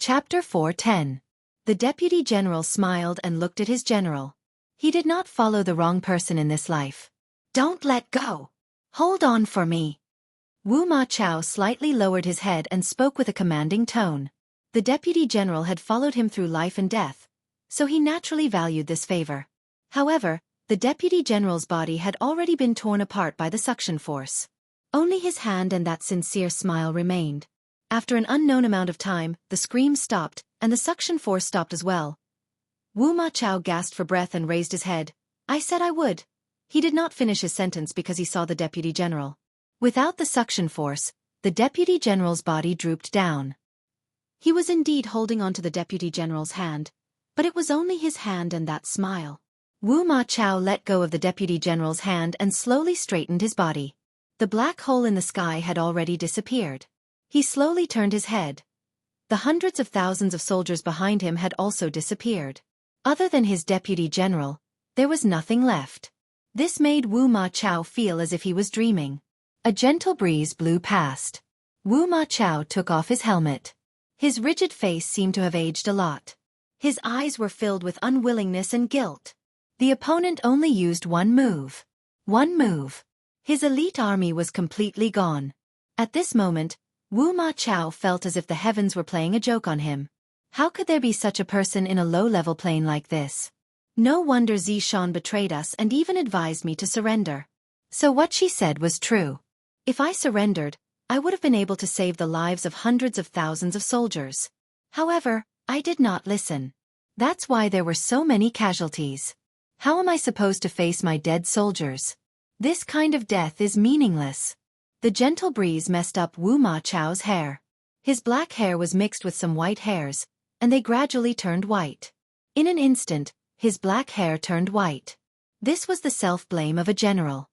Chapter 4:10. The Deputy General smiled and looked at his general. He did not follow the wrong person in this life. Don't let go. Hold on for me. Wu Ma Chao slightly lowered his head and spoke with a commanding tone. The Deputy General had followed him through life and death, so he naturally valued this favor. However, the Deputy General's body had already been torn apart by the suction force. Only his hand and that sincere smile remained. After an unknown amount of time, the screams stopped, and the suction force stopped as well. Wu Ma Chao gasped for breath and raised his head. I said I would. He did not finish his sentence because he saw the Deputy General. Without the suction force, the Deputy General's body drooped down. He was indeed holding onto the Deputy General's hand, but it was only his hand and that smile. Wu Ma Chao let go of the Deputy General's hand and slowly straightened his body. The black hole in the sky had already disappeared. He slowly turned his head. The hundreds of thousands of soldiers behind him had also disappeared. Other than his Deputy General, there was nothing left. This made Wu Ma Chao feel as if he was dreaming. A gentle breeze blew past. Wu Ma Chao took off his helmet. His rigid face seemed to have aged a lot. His eyes were filled with unwillingness and guilt. The opponent only used one move. One move. His elite army was completely gone. At this moment, Wu Ma Chao felt as if the heavens were playing a joke on him. How could there be such a person in a low-level plane like this? No wonder Xiaofan betrayed us and even advised me to surrender. So what she said was true. If I surrendered, I would have been able to save the lives of hundreds of thousands of soldiers. However, I did not listen. That's why there were so many casualties. How am I supposed to face my dead soldiers? This kind of death is meaningless. The gentle breeze messed up Wu Ma Chao's hair. His black hair was mixed with some white hairs, and they gradually turned white. In an instant, his black hair turned white. This was the self-blame of a general.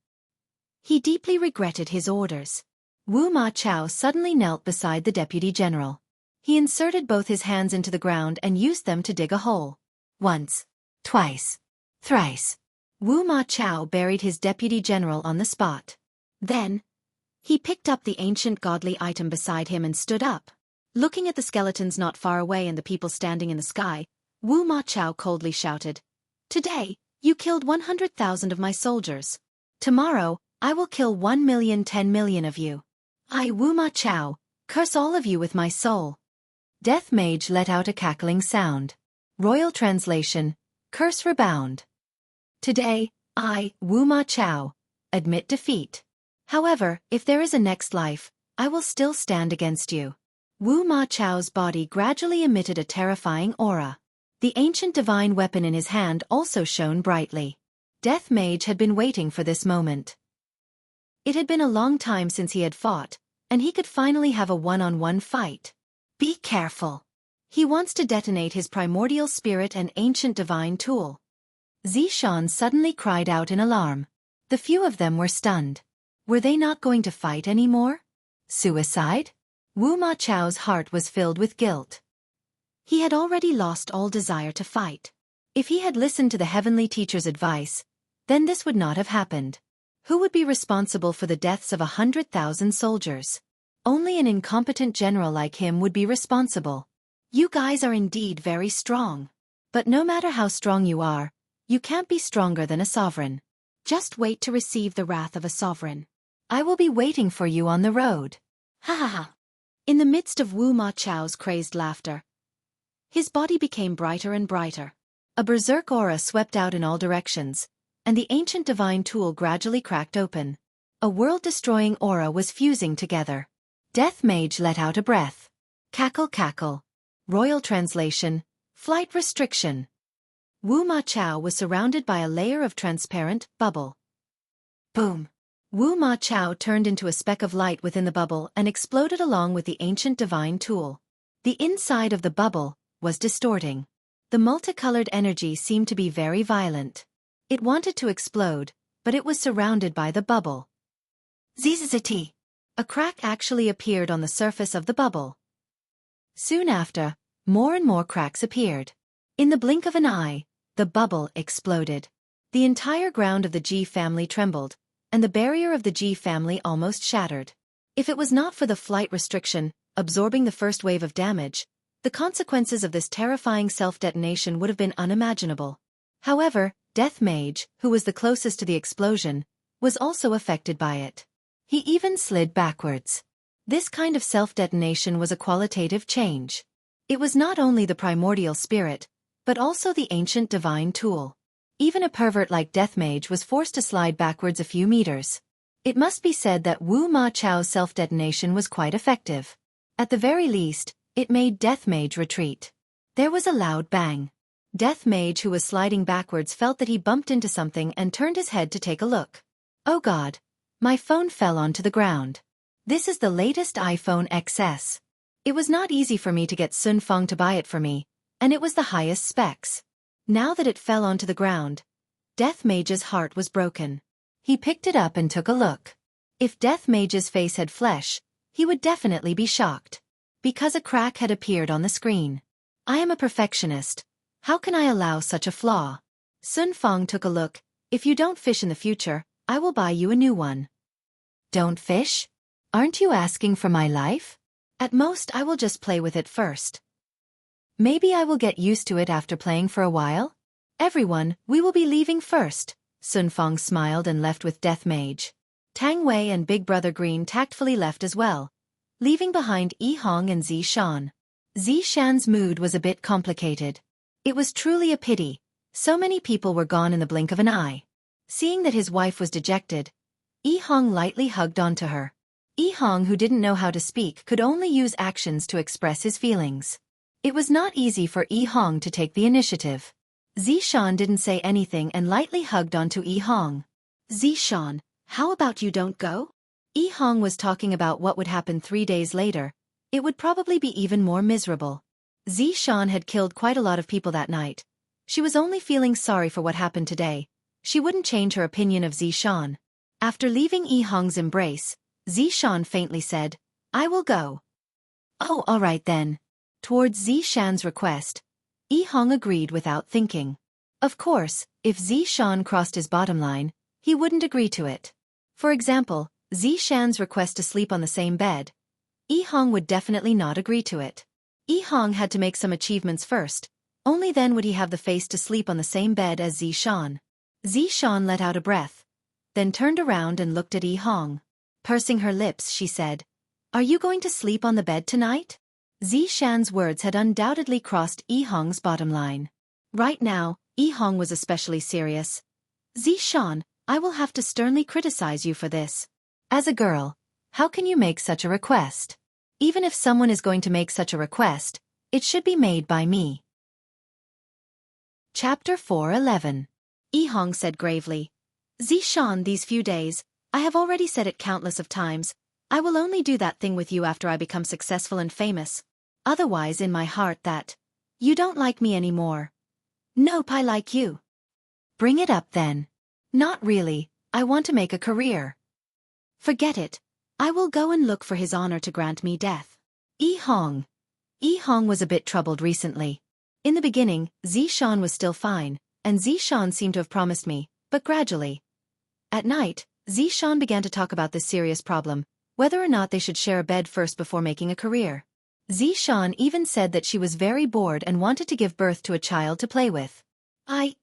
He deeply regretted his orders. Wu Ma Chao suddenly knelt beside the Deputy General. He inserted both his hands into the ground and used them to dig a hole. Once, twice, thrice. Wu Ma Chao buried his Deputy General on the spot. Then, he picked up the ancient godly item beside him and stood up. Looking at the skeletons not far away and the people standing in the sky, Wu Ma Chao coldly shouted, Today, you killed 100,000 of my soldiers. Tomorrow, I will kill 1,010,000,000 of you. I, Wu Ma Chao, curse all of you with my soul. Death Mage let out a cackling sound. Royal translation, curse rebound. Today, I, Wu Ma Chao, admit defeat. However, if there is a next life, I will still stand against you. Wu Ma Chao's body gradually emitted a terrifying aura. The ancient divine weapon in his hand also shone brightly. Death Mage had been waiting for this moment. It had been a long time since he had fought, and he could finally have a one-on-one fight. Be careful. He wants to detonate his primordial spirit and ancient divine tool. Xiaofan suddenly cried out in alarm. The few of them were stunned. Were they not going to fight anymore? Suicide? Wu Ma Chao's heart was filled with guilt. He had already lost all desire to fight. If he had listened to the heavenly teacher's advice, then this would not have happened. Who would be responsible for the deaths of 100,000 soldiers? Only an incompetent general like him would be responsible. You guys are indeed very strong. But no matter how strong you are, you can't be stronger than a sovereign. Just wait to receive the wrath of a sovereign. I will be waiting for you on the road. Ha ha ha. In the midst of Wu Ma Chao's crazed laughter, his body became brighter and brighter. A berserk aura swept out in all directions, and the ancient divine tool gradually cracked open. A world-destroying aura was fusing together. Death Mage let out a breath. Cackle cackle. Royal translation, flight restriction. Wu Ma Chao was surrounded by a layer of transparent bubble. Boom. Wu Ma Chao turned into a speck of light within the bubble and exploded along with the ancient divine tool. The inside of the bubble was distorting. The multicolored energy seemed to be very violent. It wanted to explode, but it was surrounded by the bubble. Zzzt. A crack actually appeared on the surface of the bubble. Soon after, more and more cracks appeared. In the blink of an eye, the bubble exploded. The entire ground of the G family trembled, and the barrier of the G family almost shattered. If it was not for the flight restriction, absorbing the first wave of damage, The consequences of this terrifying self-detonation would have been unimaginable. However, Death Mage, who was the closest to the explosion, was also affected by it. He even slid backwards. This kind of self-detonation was a qualitative change. It was not only the primordial spirit, but also the ancient divine tool. Even a pervert like Death Mage was forced to slide backwards a few meters. It must be said that Wu Ma Chao's self-detonation was quite effective. At the very least, it made Death Mage retreat. There was a loud bang. Death Mage, who was sliding backwards, felt that he bumped into something and turned his head to take a look. Oh God! My phone fell onto the ground. This is the latest iPhone XS. It was not easy for me to get Sun Feng to buy it for me, and it was the highest specs. Now that it fell onto the ground, Death Mage's heart was broken. He picked it up and took a look. If Death Mage's face had flesh, he would definitely be shocked. Because a crack had appeared on the screen. I am a perfectionist. How can I allow such a flaw? Sun Feng took a look. If you don't fish in the future, I will buy you a new one. Don't fish? Aren't you asking for my life? At most I will just play with it first. Maybe I will get used to it after playing for a while? Everyone, we will be leaving first. Sun Feng smiled and left with Death Mage. Tang Wei and Big Brother Green tactfully left as well, leaving behind Yi Hong and Zi Shan. Zi Shan's mood was a bit complicated. It was truly a pity. So many people were gone in the blink of an eye. Seeing that his wife was dejected, Yi Hong lightly hugged onto her. Yi Hong, who didn't know how to speak, could only use actions to express his feelings. It was not easy for Yi Hong to take the initiative. Zi Shan didn't say anything and lightly hugged onto Yi Hong. Zi Shan, how about you don't go? Yi Hong was talking about what would happen 3 days later. It would probably be even more miserable. Zi Shan had killed quite a lot of people that night. She was only feeling sorry for what happened today. She wouldn't change her opinion of Zi Shan. After leaving Yi Hong's embrace, Zi Shan faintly said, I will go. Oh, all right then. Towards Zi Shan's request, Yi Hong agreed without thinking. Of course, if Zi Shan crossed his bottom line, he wouldn't agree to it. For example, Zi Shan's request to sleep on the same bed. Yi Hong would definitely not agree to it. Yi Hong had to make some achievements first. Only then would he have the face to sleep on the same bed as Zi Shan. Zi Shan let out a breath, then turned around and looked at Yi Hong. Pursing her lips, she said, Are you going to sleep on the bed tonight? Zi Shan's words had undoubtedly crossed Yi Hong's bottom line. Right now, Yi Hong was especially serious. Zi Shan, I will have to sternly criticize you for this. As a girl, how can you make such a request? Even if someone is going to make such a request, it should be made by me. Chapter 4:11. Yi Hong said gravely, Zi Shan, these few days, I have already said it countless of times, I will only do that thing with you after I become successful and famous. Otherwise, in my heart, that you don't like me anymore. Nope, I like you. Bring it up then. Not really, I want to make a career. Forget it. I will go and look for his honor to grant me death. Yi Hong. Yi Hong was a bit troubled recently. In the beginning, Zi Shan was still fine, and Zi Shan seemed to have promised me, but gradually. At night, Zi Shan began to talk about this serious problem, whether or not they should share a bed first before making a career. Zi Shan even said that she was very bored and wanted to give birth to a child to play with.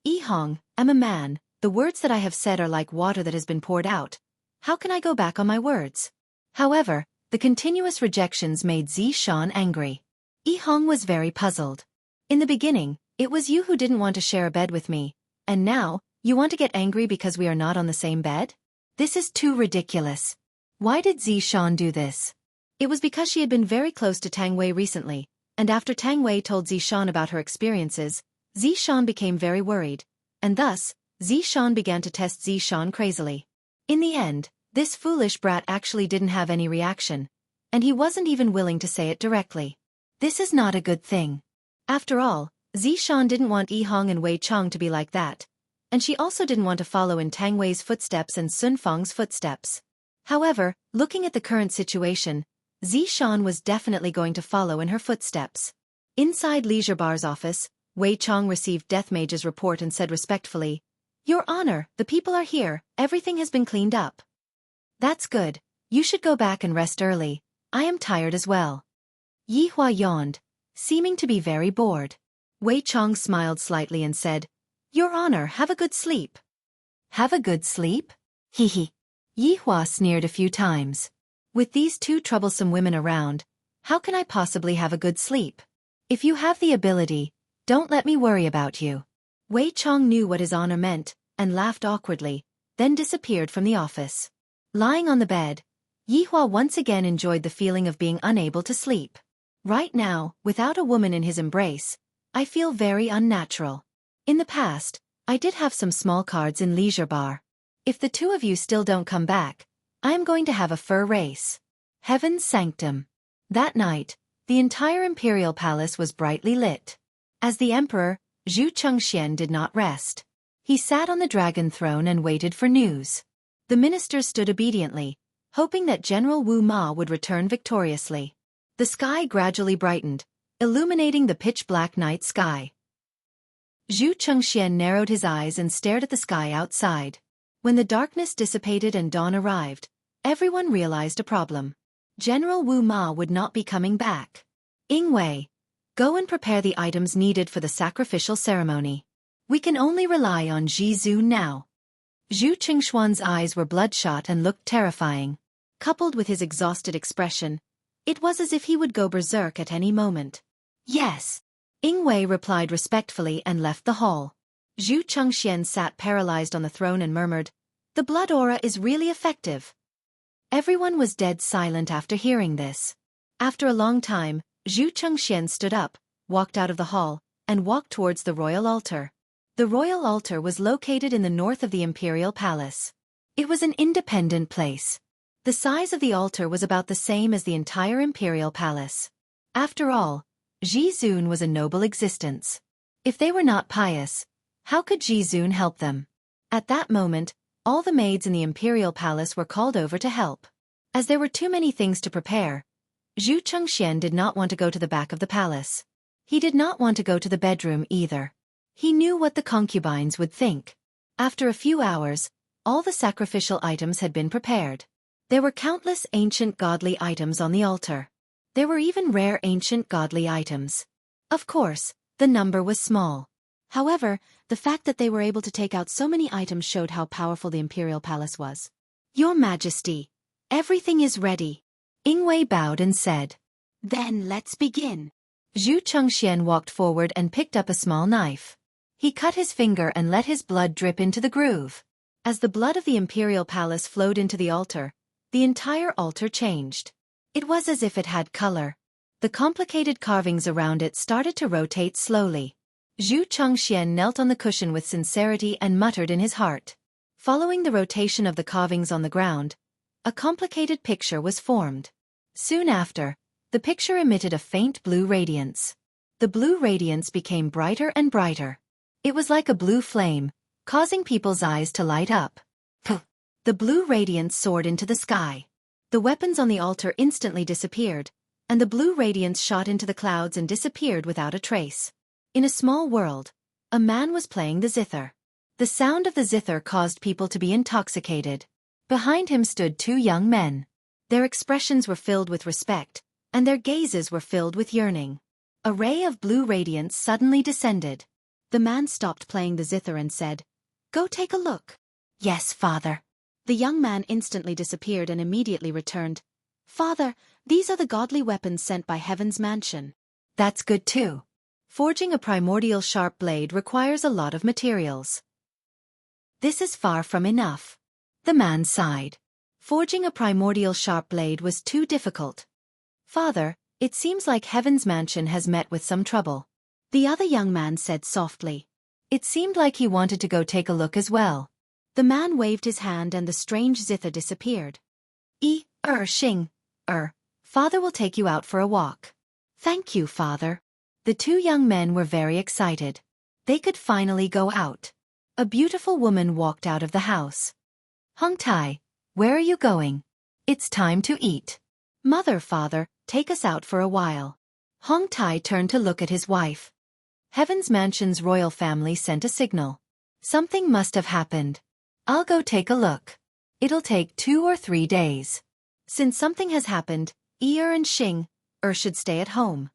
Yi Hong, am a man. The words that I have said are like water that has been poured out. How can I go back on my words? However, the continuous rejections made Zi Shan angry. Yi Hong was very puzzled. In the beginning, it was you who didn't want to share a bed with me, and now, you want to get angry because we are not on the same bed? This is too ridiculous. Why did Zi Shan do this? It was because she had been very close to Tang Wei recently, and after Tang Wei told Zi Shan about her experiences, Zi Shan became very worried, and thus, Zi Shan began to test Zi Shan crazily. In the end, this foolish brat actually didn't have any reaction, and he wasn't even willing to say it directly. This is not a good thing. After all, Zi Shan didn't want Yi Hong and Wei Chong to be like that, and she also didn't want to follow in Tang Wei's footsteps and Sun Feng's footsteps. However, looking at the current situation, Zi Shan was definitely going to follow in her footsteps. Inside Leisure Bar's office, Wei Chong received Death Mage's report and said respectfully, Your Honor, the people are here, everything has been cleaned up. That's good, you should go back and rest early, I am tired as well. Yi Hua yawned. seeming to be very bored. Wei Chong smiled slightly and said, "Your Honor, have a good sleep." "Have a good sleep? Hee hee." Yi Hua sneered a few times. "With these two troublesome women around, how can I possibly have a good sleep? If you have the ability, don't let me worry about you." Wei Chong knew what his honor meant, and laughed awkwardly, then disappeared from the office. Lying on the bed, Yi Hua once again enjoyed the feeling of being unable to sleep. "Right now, without a woman in his embrace, I feel very unnatural. In the past, I did have some small cards in leisure bar. If the two of you still don't come back, I am going to have a fur race." Heaven's sanctum. That night, the entire imperial palace was brightly lit. As the emperor, Zhu Chengxian did not rest. He sat on the dragon throne and waited for news. The ministers stood obediently, hoping that General Wu Ma would return victoriously. The sky gradually brightened, illuminating the pitch-black night sky. Zhu Chengxian narrowed his eyes and stared at the sky outside. When the darkness dissipated and dawn arrived, everyone realized a problem. General Wu Ma would not be coming back. "Ying Wei, go and prepare the items needed for the sacrificial ceremony. We can only rely on Ji Zun now." Zhu Qingshuan's eyes were bloodshot and looked terrifying. Coupled with his exhausted expression, it was as if he would go berserk at any moment. "Yes." Ying Wei replied respectfully and left the hall. Zhu Chengxian sat paralyzed on the throne and murmured, "The blood aura is really effective." Everyone was dead silent after hearing this. After a long time, Zhu Chengxian stood up, walked out of the hall, and walked towards the royal altar. The royal altar was located in the north of the imperial palace. It was an independent place. The size of the altar was about the same as the entire imperial palace. After all, Ji Zun was a noble existence. If they were not pious, how could Ji Zun help them? At that moment, all the maids in the imperial palace were called over to help. As there were too many things to prepare, Zhu Chengxian did not want to go to the back of the palace. He did not want to go to the bedroom either. He knew what the concubines would think. After a few hours, all the sacrificial items had been prepared. There were countless ancient godly items on the altar. There were even rare ancient godly items. Of course, the number was small. However, the fact that they were able to take out so many items showed how powerful the imperial palace was. "Your Majesty, everything is ready." Ying Wei bowed and said, "Then let's begin." Zhu Chengxian walked forward and picked up a small knife. He cut his finger and let his blood drip into the groove. As the blood of the imperial palace flowed into the altar, the entire altar changed. It was as if it had color. The complicated carvings around it started to rotate slowly. Zhu Chengxian knelt on the cushion with sincerity and muttered in his heart. Following the rotation of the carvings on the ground, a complicated picture was formed. Soon after, the picture emitted a faint blue radiance. The blue radiance became brighter and brighter. It was like a blue flame, causing people's eyes to light up. The blue radiance soared into the sky. The weapons on the altar instantly disappeared, and the blue radiance shot into the clouds and disappeared without a trace. In a small world, a man was playing the zither. The sound of the zither caused people to be intoxicated. Behind him stood two young men. Their expressions were filled with respect, and their gazes were filled with yearning. A ray of blue radiance suddenly descended. The man stopped playing the zither and said, "Go take a look." "Yes, father." The young man instantly disappeared and immediately returned. "Father, these are the godly weapons sent by Heaven's mansion." "That's good too. Forging a primordial sharp blade requires a lot of materials. This is far from enough." The man sighed. Forging a primordial sharp blade was too difficult. "Father, it seems like Heaven's mansion has met with some trouble." The other young man said softly. It seemed like he wanted to go take a look as well. The man waved his hand and the strange zither disappeared. Xing, Father will take you out for a walk." "Thank you, father." The two young men were very excited. They could finally go out. A beautiful woman walked out of the house. "Hong Tai, where are you going?" "It's time to eat." "Mother, father, take us out for a while." Hong Tai turned to look at his wife. Heaven's mansion's royal family sent a signal. Something must have happened. I'll go take a look. It'll take 2 or 3 days. Since something has happened, and Xing, should stay at home.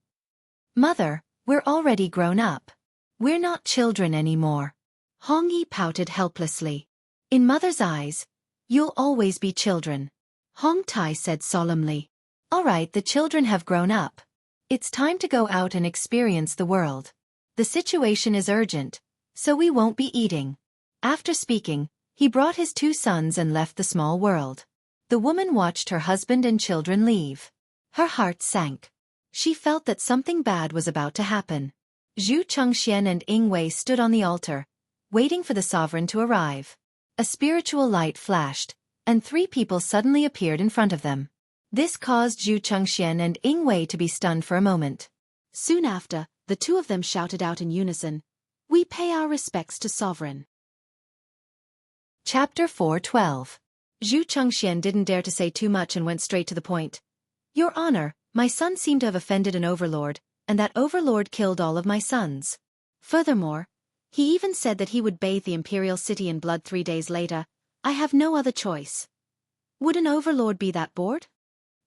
Mother, we're already grown up. We're not children anymore. Hong Yi pouted helplessly. In Mother's eyes, you'll always be children. Hong Tai said solemnly. All right, the children have grown up. It's time to go out and experience the world. The situation is urgent, so we won't be eating. After speaking, he brought his two sons and left the small world. The woman watched her husband and children leave. Her heart sank. She felt that something bad was about to happen. Zhu Chengxian and Ying Wei stood on the altar, waiting for the sovereign to arrive. A spiritual light flashed, and three people suddenly appeared in front of them. This caused Zhu Chengxian and Ying Wei to be stunned for a moment. Soon after, the two of them shouted out in unison, "We pay our respects to sovereign." Chapter 4:12. Zhu Chengxian didn't dare to say too much and went straight to the point. Your Honor, my son seemed to have offended an overlord, and that overlord killed all of my sons. Furthermore, he even said that he would bathe the imperial city in blood 3 days later. I have no other choice. Would an overlord be that bored?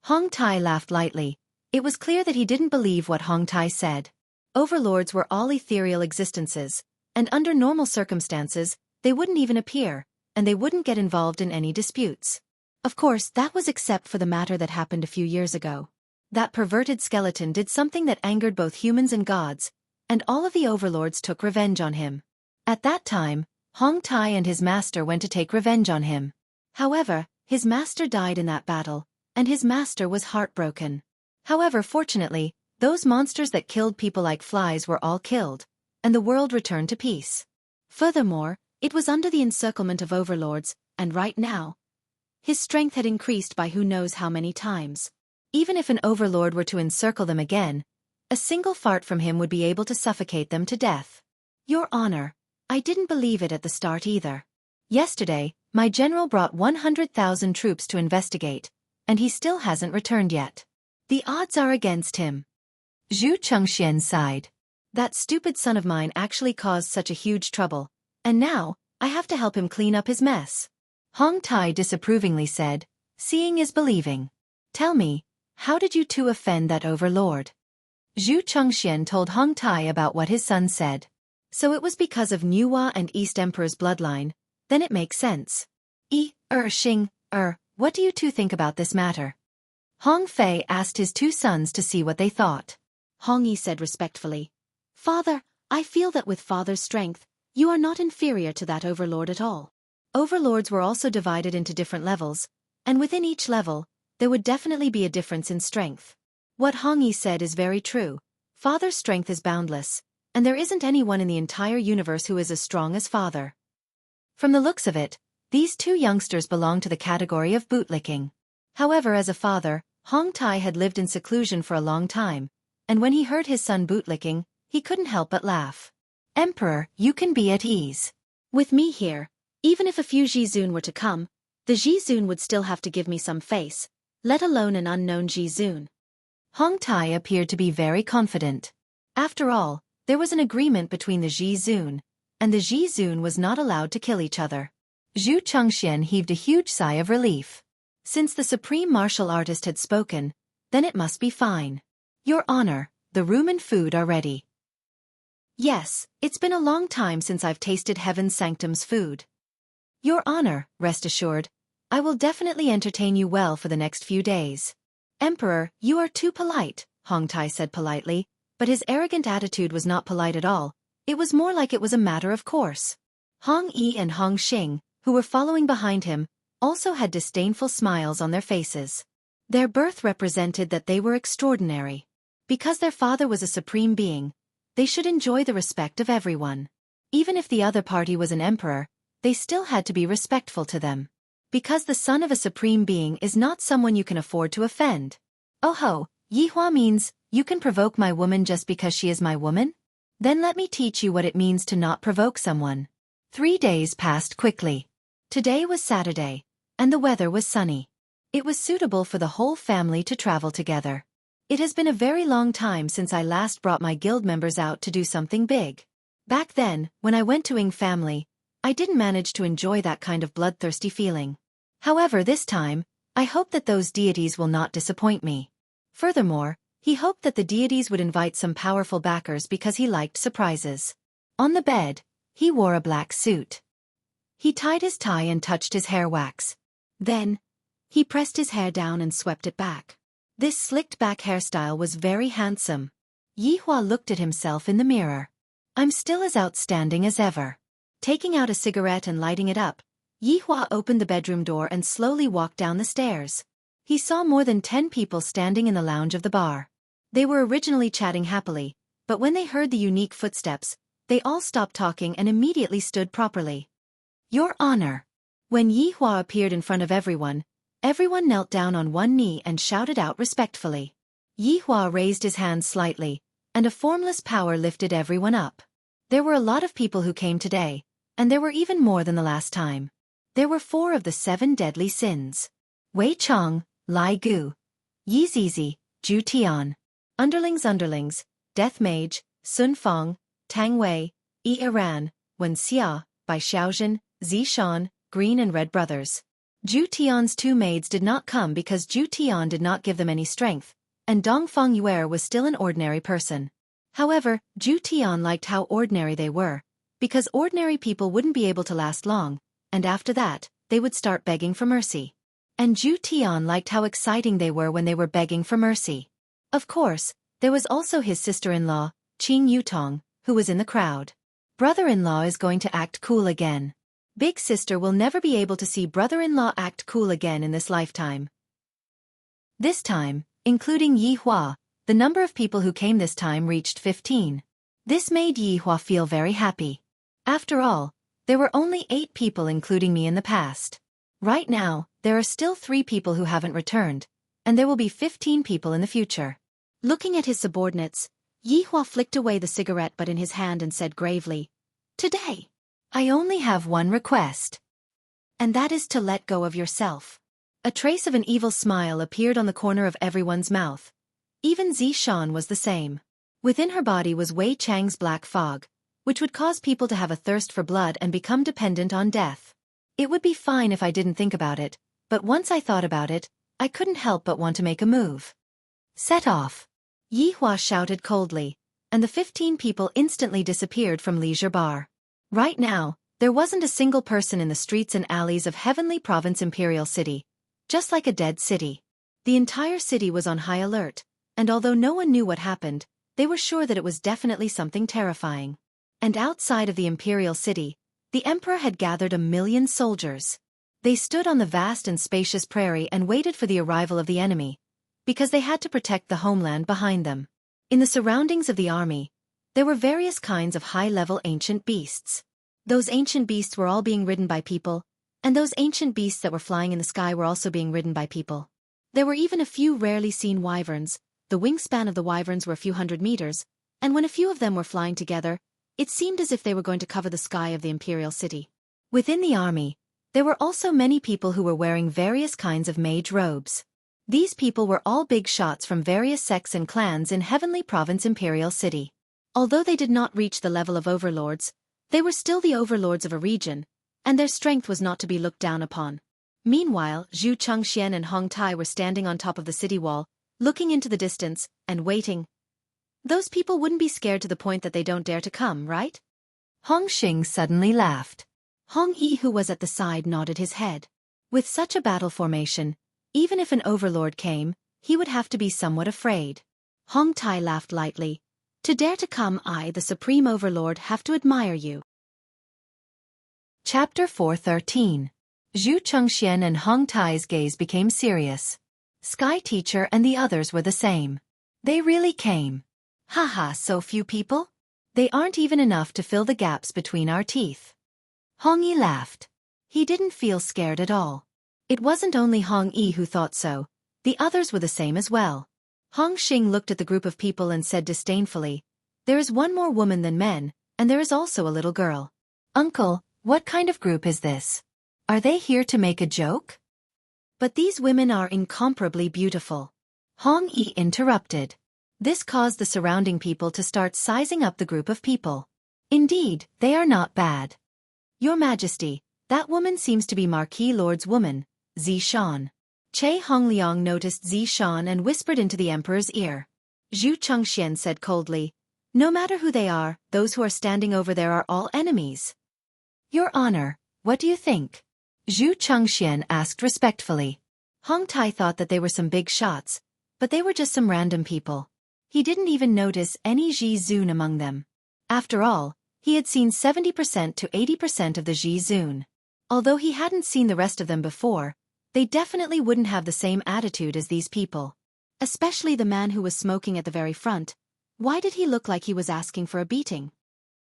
Hong Tai laughed lightly. It was clear that he didn't believe what Hong Tai said. Overlords were all ethereal existences, and under normal circumstances, they wouldn't even appear, and they wouldn't get involved in any disputes. Of course, that was except for the matter that happened a few years ago. That perverted skeleton did something that angered both humans and gods, and all of the overlords took revenge on him. At that time, Hong Tai and his master went to take revenge on him. However, his master died in that battle, and his master was heartbroken. However, fortunately, those monsters that killed people like flies were all killed, and the world returned to peace. Furthermore, it was under the encirclement of overlords, and right now, his strength had increased by who knows how many times. Even if an overlord were to encircle them again, a single fart from him would be able to suffocate them to death. Your Honor, I didn't believe it at the start either. Yesterday, my general brought 100,000 troops to investigate, and he still hasn't returned yet. The odds are against him. Zhu Chengxian sighed. That stupid son of mine actually caused such a huge trouble, and now, I have to help him clean up his mess. Hong Tai disapprovingly said, seeing is believing. Tell me, how did you two offend that overlord? Zhu Chengxian told Hong Tai about what his son said. So it was because of Nuwa and East Emperor's bloodline, then it makes sense. Xing, what do you two think about this matter? Hong Fei asked his two sons to see what they thought. Hong Yi said respectfully, Father, I feel that with Father's strength, you are not inferior to that overlord at all. Overlords were also divided into different levels, and within each level, there would definitely be a difference in strength. What Hong Yi said is very true. Father's strength is boundless, and there isn't anyone in the entire universe who is as strong as Father. From the looks of it, these two youngsters belong to the category of bootlicking. However, as a father, Hong Tai had lived in seclusion for a long time, and when he heard his son bootlicking, he couldn't help but laugh. Emperor, you can be at ease. With me here, even if a few Jizun were to come, the Jizun would still have to give me some face, let alone an unknown Jizun. Hong Tai appeared to be very confident. After all, there was an agreement between the Jizun, and the Jizun was not allowed to kill each other. Zhu Chengxian heaved a huge sigh of relief. Since the supreme martial artist had spoken, then it must be fine. Your Honor, the room and food are ready. Yes, it's been a long time since I've tasted Heaven's Sanctum's food. Your Honor, rest assured, I will definitely entertain you well for the next few days. Emperor, you are too polite, Hong Tai said politely, but his arrogant attitude was not polite at all. It was more like it was a matter of course. Hong Yi and Hong Xing, who were following behind him, also had disdainful smiles on their faces. Their birth represented that they were extraordinary. Because their father was a supreme being, they should enjoy the respect of everyone. Even if the other party was an emperor, they still had to be respectful to them. Because the son of a supreme being is not someone you can afford to offend. Oh ho, Yihua means, you can provoke my woman just because she is my woman? Then let me teach you what it means to not provoke someone. 3 days passed quickly. Today was Saturday, and the weather was sunny. It was suitable for the whole family to travel together. It has been a very long time since I last brought my guild members out to do something big. Back then, when I went to Ying family, I didn't manage to enjoy that kind of bloodthirsty feeling. However, this time, I hope that those deities will not disappoint me. Furthermore, He hoped that the deities would invite some powerful backers because he liked surprises. On the bed, he wore a black suit. He tied his tie and touched his hair wax. Then, he pressed his hair down and swept it back. This slicked-back hairstyle was very handsome. Yi Hua looked at himself in the mirror. I'm still as outstanding as ever. Taking out a cigarette and lighting it up, Yi Hua opened the bedroom door and slowly walked down the stairs. He saw more than 10 people standing in the lounge of the bar. They were originally chatting happily, but when they heard the unique footsteps, they all stopped talking and immediately stood properly. Your Honor. When Yi Hua appeared in front of everyone knelt down on one knee and shouted out respectfully. Yi Hua raised his hands slightly, and a formless power lifted everyone up. There were a lot of people who came today, and there were even more than the last time. There were 4 of the 7 deadly sins. Wei Chong, Lai Gu, Yi Zizi, Zhu Tian. Underlings, Death Mage, Sun Fong, Tang Wei, Yi Iran, Wen Xia, Bai Xiaozhen, Zi Shan, Green and Red Brothers. Zhu Tian's 2 maids did not come because Zhu Tian did not give them any strength, and Dong Feng Yuer was still an ordinary person. However, Zhu Tian liked how ordinary they were, because ordinary people wouldn't be able to last long, and after that, they would start begging for mercy. And Zhu Tian liked how exciting they were when they were begging for mercy. Of course, there was also his sister-in-law, Qing Yutong, who was in the crowd. Brother-in-law is going to act cool again. Big sister will never be able to see brother-in-law act cool again in this lifetime. This time, including Yi Hua, the number of people who came this time reached 15. This made Yi Hua feel very happy. After all, there were only 8 people including me in the past. Right now, there are still 3 people who haven't returned, and there will be 15 people in the future. Looking at his subordinates, Yi Hua flicked away the cigarette butt in his hand and said gravely, Today, I only have one request. And that is to let go of yourself. A trace of an evil smile appeared on the corner of everyone's mouth. Even Zi Shan was the same. Within her body was Wei Chang's black fog, which would cause people to have a thirst for blood and become dependent on death. It would be fine if I didn't think about it, but once I thought about it, I couldn't help but want to make a move. Set off. Yi Hua shouted coldly, and the 15 people instantly disappeared from Leisure Bar. Right now, there wasn't a single person in the streets and alleys of Heavenly Province Imperial City, just like a dead city. The entire city was on high alert, and although no one knew what happened, they were sure that it was definitely something terrifying. And outside of the Imperial City, the Emperor had gathered 1 million soldiers. They stood on the vast and spacious prairie and waited for the arrival of the enemy, because they had to protect the homeland behind them. In the surroundings of the army, there were various kinds of high-level ancient beasts. Those ancient beasts were all being ridden by people, and those ancient beasts that were flying in the sky were also being ridden by people. There were even a few rarely seen wyverns. The wingspan of the wyverns were a few hundred meters, and when a few of them were flying together, it seemed as if they were going to cover the sky of the Imperial City. Within the army, there were also many people who were wearing various kinds of mage robes. These people were all big shots from various sects and clans in Heavenly Province Imperial City. Although they did not reach the level of overlords, they were still the overlords of a region, and their strength was not to be looked down upon. Meanwhile, Zhu Chengxian and Hong Tai were standing on top of the city wall, looking into the distance, and waiting. Those people wouldn't be scared to the point that they don't dare to come, right? Hong Xing suddenly laughed. Hong Yi, who was at the side, nodded his head. With such a battle formation, even if an overlord came, he would have to be somewhat afraid. Hong Tai laughed lightly. To dare to come, I, the Supreme Overlord, have to admire you. Chapter 413. Zhu Chengxian and Hong Tai's gaze became serious. Sky Teacher and the others were the same. They really came. Haha, so few people? They aren't even enough to fill the gaps between our teeth. Hong Yi laughed. He didn't feel scared at all. It wasn't only Hong Yi who thought so, the others were the same as well. Hong Xing looked at the group of people and said disdainfully, There is one more woman than men, and there is also a little girl. Uncle, what kind of group is this? Are they here to make a joke? But these women are incomparably beautiful. Hong Yi interrupted. This caused the surrounding people to start sizing up the group of people. Indeed, they are not bad. Your Majesty, that woman seems to be Marquis Lord's woman, Zi Shan. Che Hongliang noticed Zi Shan and whispered into the Emperor's ear. Zhu Chengxian said coldly. No matter who they are, those who are standing over there are all enemies. Your Honor, what do you think? Zhu Chengxian asked respectfully. Hong Tai thought that they were some big shots, but they were just some random people. He didn't even notice any Ji Zun among them. After all, he had seen 70% to 80% of the Ji Zun. Although he hadn't seen the rest of them before, they definitely wouldn't have the same attitude as these people. Especially the man who was smoking at the very front. Why did he look like he was asking for a beating?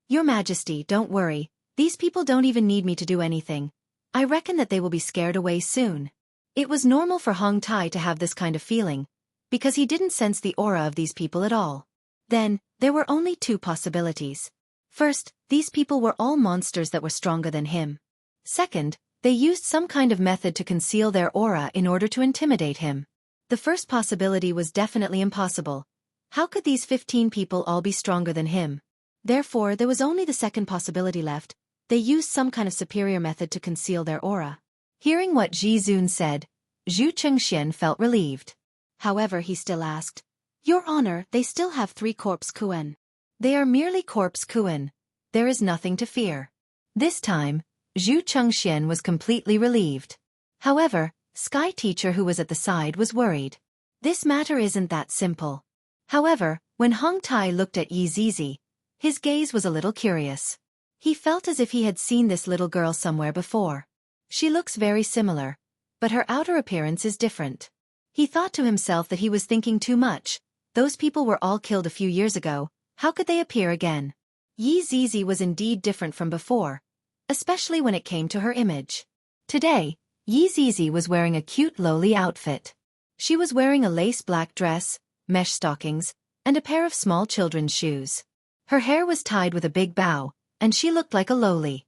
Your Majesty, don't worry, these people don't even need me to do anything. I reckon that they will be scared away soon. It was normal for Hong Tai to have this kind of feeling, because he didn't sense the aura of these people at all. Then, there were only two possibilities. First, these people were all monsters that were stronger than him. Second, they used some kind of method to conceal their aura in order to intimidate him. The first possibility was definitely impossible. How could these 15 people all be stronger than him? Therefore, there was only the second possibility left. They used some kind of superior method to conceal their aura. Hearing what Ji Zun said, Zhu Chengxian felt relieved. However, he still asked, Your Honor, they still have 3 corpse Kuan. They are merely corpse Kuan. There is nothing to fear. This time, Zhu Chengxian was completely relieved. However, Sky Teacher who was at the side was worried. This matter isn't that simple. However, when Hong Tai looked at Yi Zizi, his gaze was a little curious. He felt as if he had seen this little girl somewhere before. She looks very similar, but her outer appearance is different. He thought to himself that he was thinking too much. Those people were all killed a few years ago, how could they appear again? Yi Zizi was indeed different from before, especially when it came to her image. Today, Yi Zizi was wearing a cute lowly outfit. She was wearing a lace black dress, mesh stockings, and a pair of small children's shoes. Her hair was tied with a big bow, and she looked like a lowly.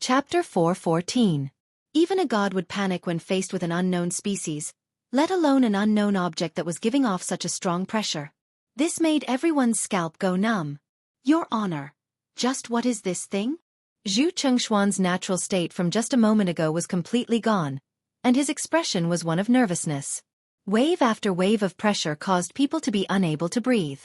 Chapter 4:14. Even a god would panic when faced with an unknown species, let alone an unknown object that was giving off such a strong pressure. This made everyone's scalp go numb. Your Honor, just what is this thing? Zhu Chengxuan's natural state from just a moment ago was completely gone, and his expression was one of nervousness. Wave after wave of pressure caused people to be unable to breathe.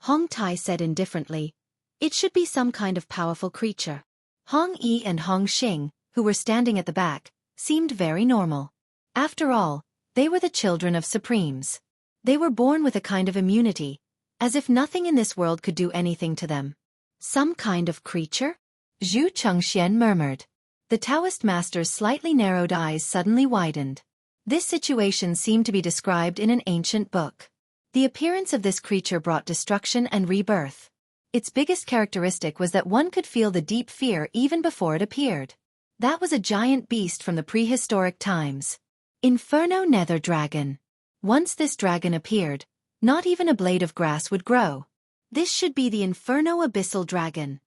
Hong Tai said indifferently, It should be some kind of powerful creature. Hong Yi and Hong Xing, who were standing at the back, seemed very normal. After all, they were the children of Supremes. They were born with a kind of immunity, as if nothing in this world could do anything to them. Some kind of creature? Zhu Chengxian murmured. The Taoist master's slightly narrowed eyes suddenly widened. This situation seemed to be described in an ancient book. The appearance of this creature brought destruction and rebirth. Its biggest characteristic was that one could feel the deep fear even before it appeared. That was a giant beast from the prehistoric times. Inferno Nether Dragon. Once this dragon appeared, not even a blade of grass would grow. This should be the Inferno Abyssal Dragon.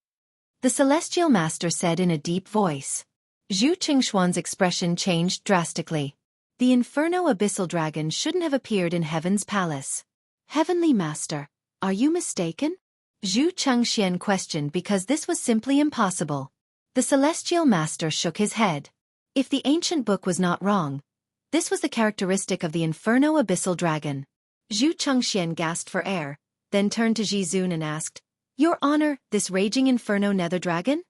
The Celestial Master said in a deep voice. Zhu Chengxuan's expression changed drastically. The Inferno Abyssal Dragon shouldn't have appeared in Heaven's Palace. Heavenly Master, are you mistaken? Zhu Chengxian questioned because this was simply impossible. The Celestial Master shook his head. If the ancient book was not wrong, this was the characteristic of the Inferno Abyssal Dragon. Zhu Chengxian gasped for air, then turned to Ji Zun and asked, Your Honor, this raging Inferno Nether Dragon?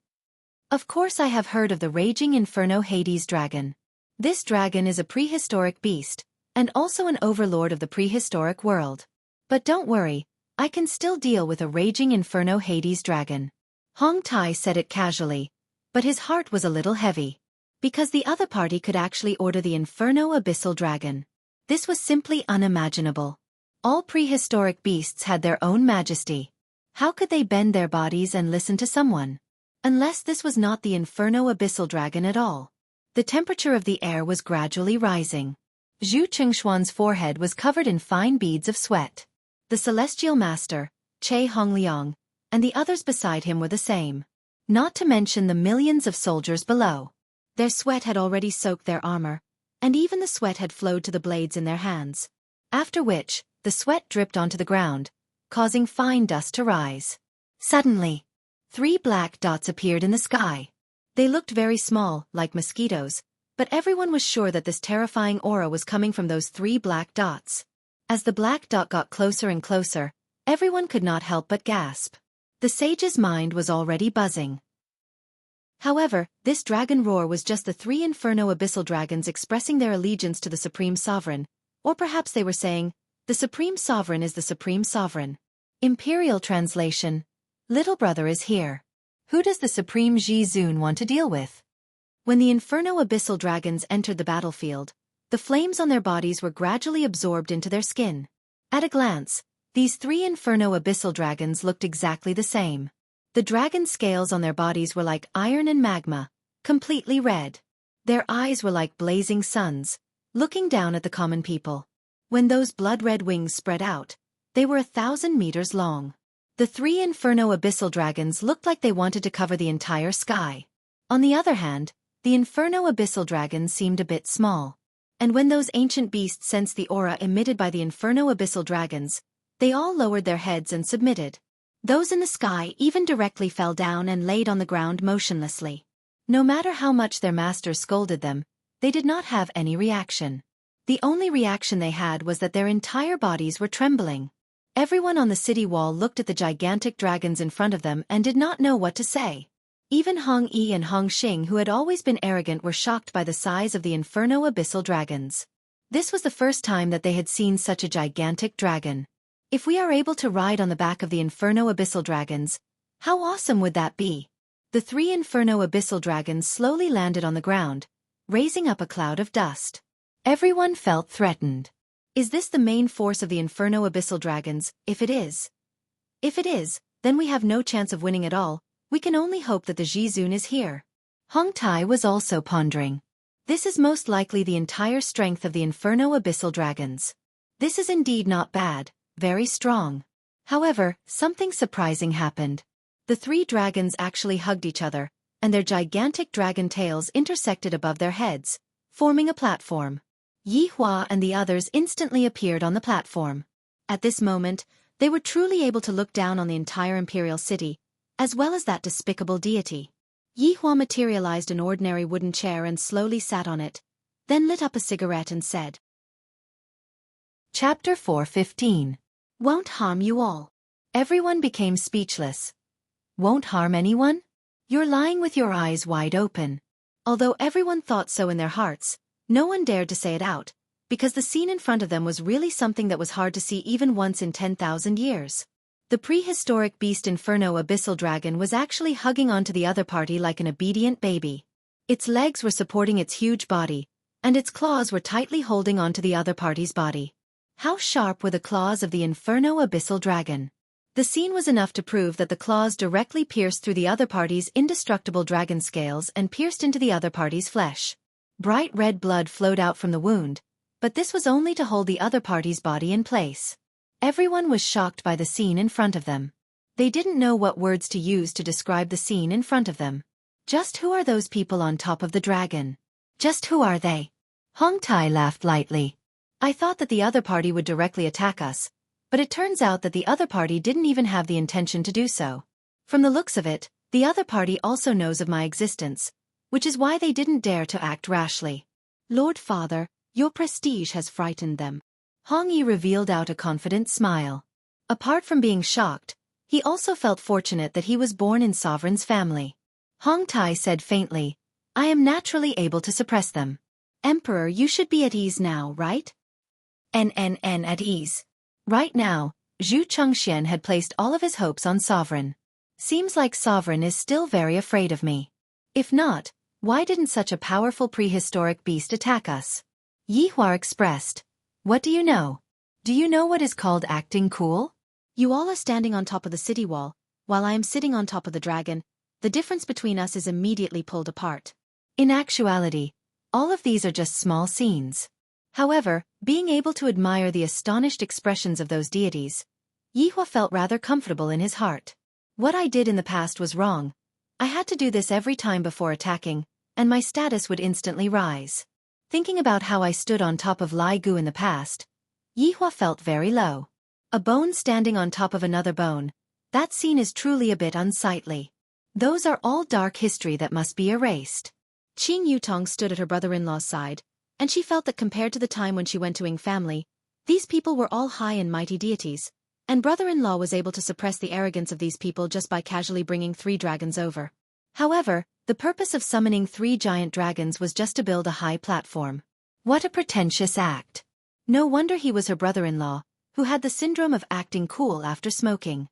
Of course I have heard of the raging Inferno Hades Dragon. This dragon is a prehistoric beast, and also an overlord of the prehistoric world. But don't worry, I can still deal with a raging Inferno Hades Dragon. Hong Tai said it casually, but his heart was a little heavy. Because the other party could actually order the Inferno Abyssal Dragon. This was simply unimaginable. All prehistoric beasts had their own majesty. How could they bend their bodies and listen to someone? Unless this was not the Inferno Abyssal Dragon at all. The temperature of the air was gradually rising. Zhu Chengxuan's forehead was covered in fine beads of sweat. The Celestial Master, Che Hongliang, and the others beside him were the same. Not to mention the millions of soldiers below. Their sweat had already soaked their armor, and even the sweat had flowed to the blades in their hands. After which, the sweat dripped onto the ground, causing fine dust to rise. Suddenly, 3 black dots appeared in the sky. They looked very small, like mosquitoes, but everyone was sure that this terrifying aura was coming from those 3 black dots. As the black dot got closer and closer, everyone could not help but gasp. The sage's mind was already buzzing. However, this dragon roar was just the 3 inferno abyssal dragons expressing their allegiance to the Supreme Sovereign, or perhaps they were saying, the Supreme Sovereign is the Supreme Sovereign. Imperial translation: Little brother is here. Who does the Supreme Zun want to deal with? When the inferno abyssal dragons entered the battlefield, the flames on their bodies were gradually absorbed into their skin. At a glance, these 3 inferno abyssal dragons looked exactly the same. The dragon scales on their bodies were like iron and magma, completely red. Their eyes were like blazing suns, looking down at the common people. When those blood-red wings spread out, they were 1,000 meters long. The 3 inferno abyssal dragons looked like they wanted to cover the entire sky. On the other hand, the inferno abyssal dragons seemed a bit small. And when those ancient beasts sensed the aura emitted by the inferno abyssal dragons, they all lowered their heads and submitted. Those in the sky even directly fell down and laid on the ground motionlessly. No matter how much their masters scolded them, they did not have any reaction. The only reaction they had was that their entire bodies were trembling. Everyone on the city wall looked at the gigantic dragons in front of them and did not know what to say. Even Hong Yi and Hong Xing, who had always been arrogant, were shocked by the size of the inferno abyssal dragons. This was the first time that they had seen such a gigantic dragon. If we are able to ride on the back of the inferno abyssal dragons, how awesome would that be? The 3 inferno abyssal dragons slowly landed on the ground, raising up a cloud of dust. Everyone felt threatened. Is this the main force of the inferno abyssal dragons? If it is, then we have no chance of winning at all. We can only hope that the Zun is here. Hong Tai was also pondering. This is most likely the entire strength of the inferno abyssal dragons. This is indeed not bad. Very strong. However, something surprising happened. The 3 dragons actually hugged each other, and their gigantic dragon tails intersected above their heads, forming a platform. Yi Hua and the others instantly appeared on the platform. At this moment, they were truly able to look down on the entire imperial city, as well as that despicable deity. Yi Hua materialized an ordinary wooden chair and slowly sat on it, then lit up a cigarette and said, Chapter 4:15. Won't harm you all. Everyone became speechless. Won't harm anyone? You're lying with your eyes wide open. Although everyone thought so in their hearts, no one dared to say it out, because the scene in front of them was really something that was hard to see even once in 10,000 years. The prehistoric beast Inferno Abyssal Dragon was actually hugging onto the other party like an obedient baby. Its legs were supporting its huge body, and its claws were tightly holding onto the other party's body. How sharp were the claws of the Inferno Abyssal Dragon? The scene was enough to prove that the claws directly pierced through the other party's indestructible dragon scales and pierced into the other party's flesh. Bright red blood flowed out from the wound, but this was only to hold the other party's body in place. Everyone was shocked by the scene in front of them. They didn't know what words to use to describe the scene in front of them. Just who are those people on top of the dragon? Just who are they? Hong Tai laughed lightly. I thought that the other party would directly attack us, but it turns out that the other party didn't even have the intention to do so. From the looks of it, the other party also knows of my existence, which is why they didn't dare to act rashly. Lord Father, your prestige has frightened them. Hong Yi revealed out a confident smile. Apart from being shocked, he also felt fortunate that he was born in Sovereign's family. Hong Tai said faintly, I am naturally able to suppress them. Emperor, you should be at ease now, right? At ease. Right now, Zhu Chengxian had placed all of his hopes on Sovereign. Seems like Sovereign is still very afraid of me. If not, why didn't such a powerful prehistoric beast attack us? Yi Hua expressed. What do you know? Do you know what is called acting cool? You all are standing on top of the city wall, while I am sitting on top of the dragon. The difference between us is immediately pulled apart. In actuality, all of these are just small scenes. However, being able to admire the astonished expressions of those deities, Yi Hua felt rather comfortable in his heart. What I did in the past was wrong. I had to do this every time before attacking, and my status would instantly rise. Thinking about how I stood on top of Lai Gu in the past, Yi Hua felt very low. A bone standing on top of another bone, that scene is truly a bit unsightly. Those are all dark history that must be erased. Qing Yutong stood at her brother-in-law's side, and she felt that compared to the time when she went to Ying family, These people were all high and mighty deities, and brother-in-law was able to suppress the arrogance of these people just by casually bringing 3 dragons over. However, the purpose of summoning 3 giant dragons was just to build a high platform. What a pretentious act. No wonder he was her brother-in-law, who had the syndrome of acting cool after smoking.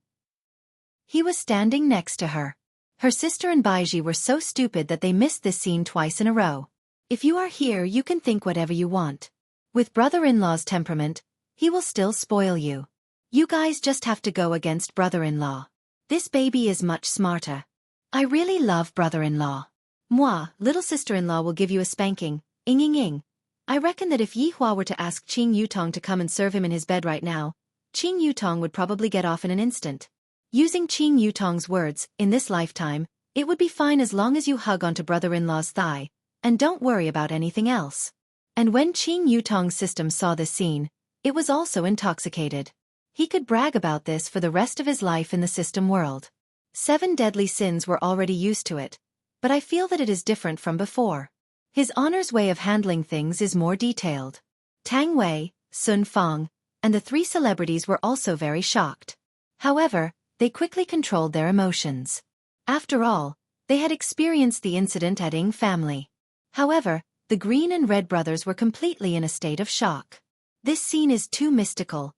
He was standing next to her. Her sister and Baiji were so stupid that they missed this scene twice in a row. If you are here, you can think whatever you want. With brother-in-law's temperament, he will still spoil you. You guys just have to go against brother-in-law. This baby is much smarter. I really love brother-in-law. Moi, little sister-in-law will give you a spanking, ing. I reckon that if Yi Hua were to ask Qing Yutong to come and serve him in his bed right now, Qing Yutong would probably get off in an instant. Using Qing Yutong's words, in this lifetime, it would be fine as long as you hug onto brother-in-law's thigh, and don't worry about anything else. And when Qing Yutong's system saw this scene, it was also intoxicated. He could brag about this for the rest of his life in the system world. 7 deadly sins were already used to it, but I feel that it is different from before. His honor's way of handling things is more detailed. Tang Wei, Sun Fang, and the 3 celebrities were also very shocked. However, they quickly controlled their emotions. After all, they had experienced the incident at Ying family. However, the Green and Red brothers were completely in a state of shock. This scene is too mystical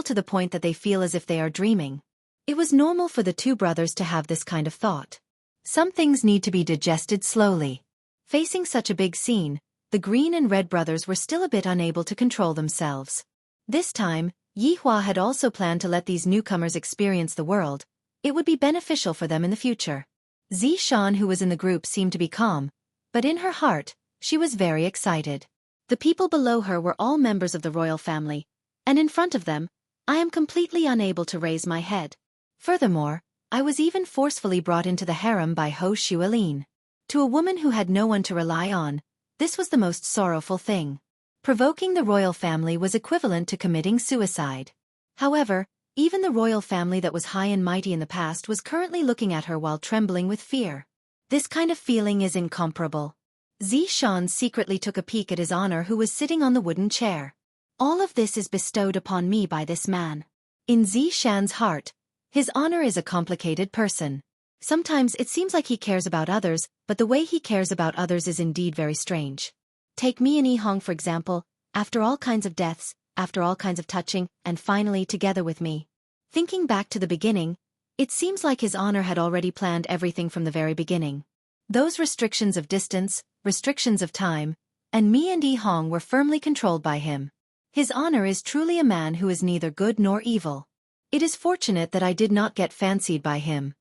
to the point that they feel as if they are dreaming. It was normal for the 2 brothers to have this kind of thought. Some things need to be digested slowly. Facing such a big scene, the Green and Red brothers were still a bit unable to control themselves. This time, Yi Hua had also planned to let these newcomers experience the world. It would be beneficial for them in the future. Zishan, who was in the group, seemed to be calm, but in her heart, she was very excited. The people below her were all members of the royal family, and in front of them, I am completely unable to raise my head. Furthermore, I was even forcefully brought into the harem by Ho Xuelin. To a woman who had no one to rely on, this was the most sorrowful thing. Provoking the royal family was equivalent to committing suicide. However, even the royal family that was high and mighty in the past was currently looking at her while trembling with fear. This kind of feeling is incomparable. Zishan secretly took a peek at his honor, who was sitting on the wooden chair. All of this is bestowed upon me by this man. In Zishan's heart, his honor is a complicated person. Sometimes it seems like he cares about others, but the way he cares about others is indeed very strange. Take me and Yihong for example, after all kinds of deaths, after all kinds of touching, and finally together with me. Thinking back to the beginning, it seems like his honor had already planned everything from the very beginning. Those restrictions of distance, restrictions of time, and me and Yihong were firmly controlled by him. His honor is truly a man who is neither good nor evil. It is fortunate that I did not get fancied by him.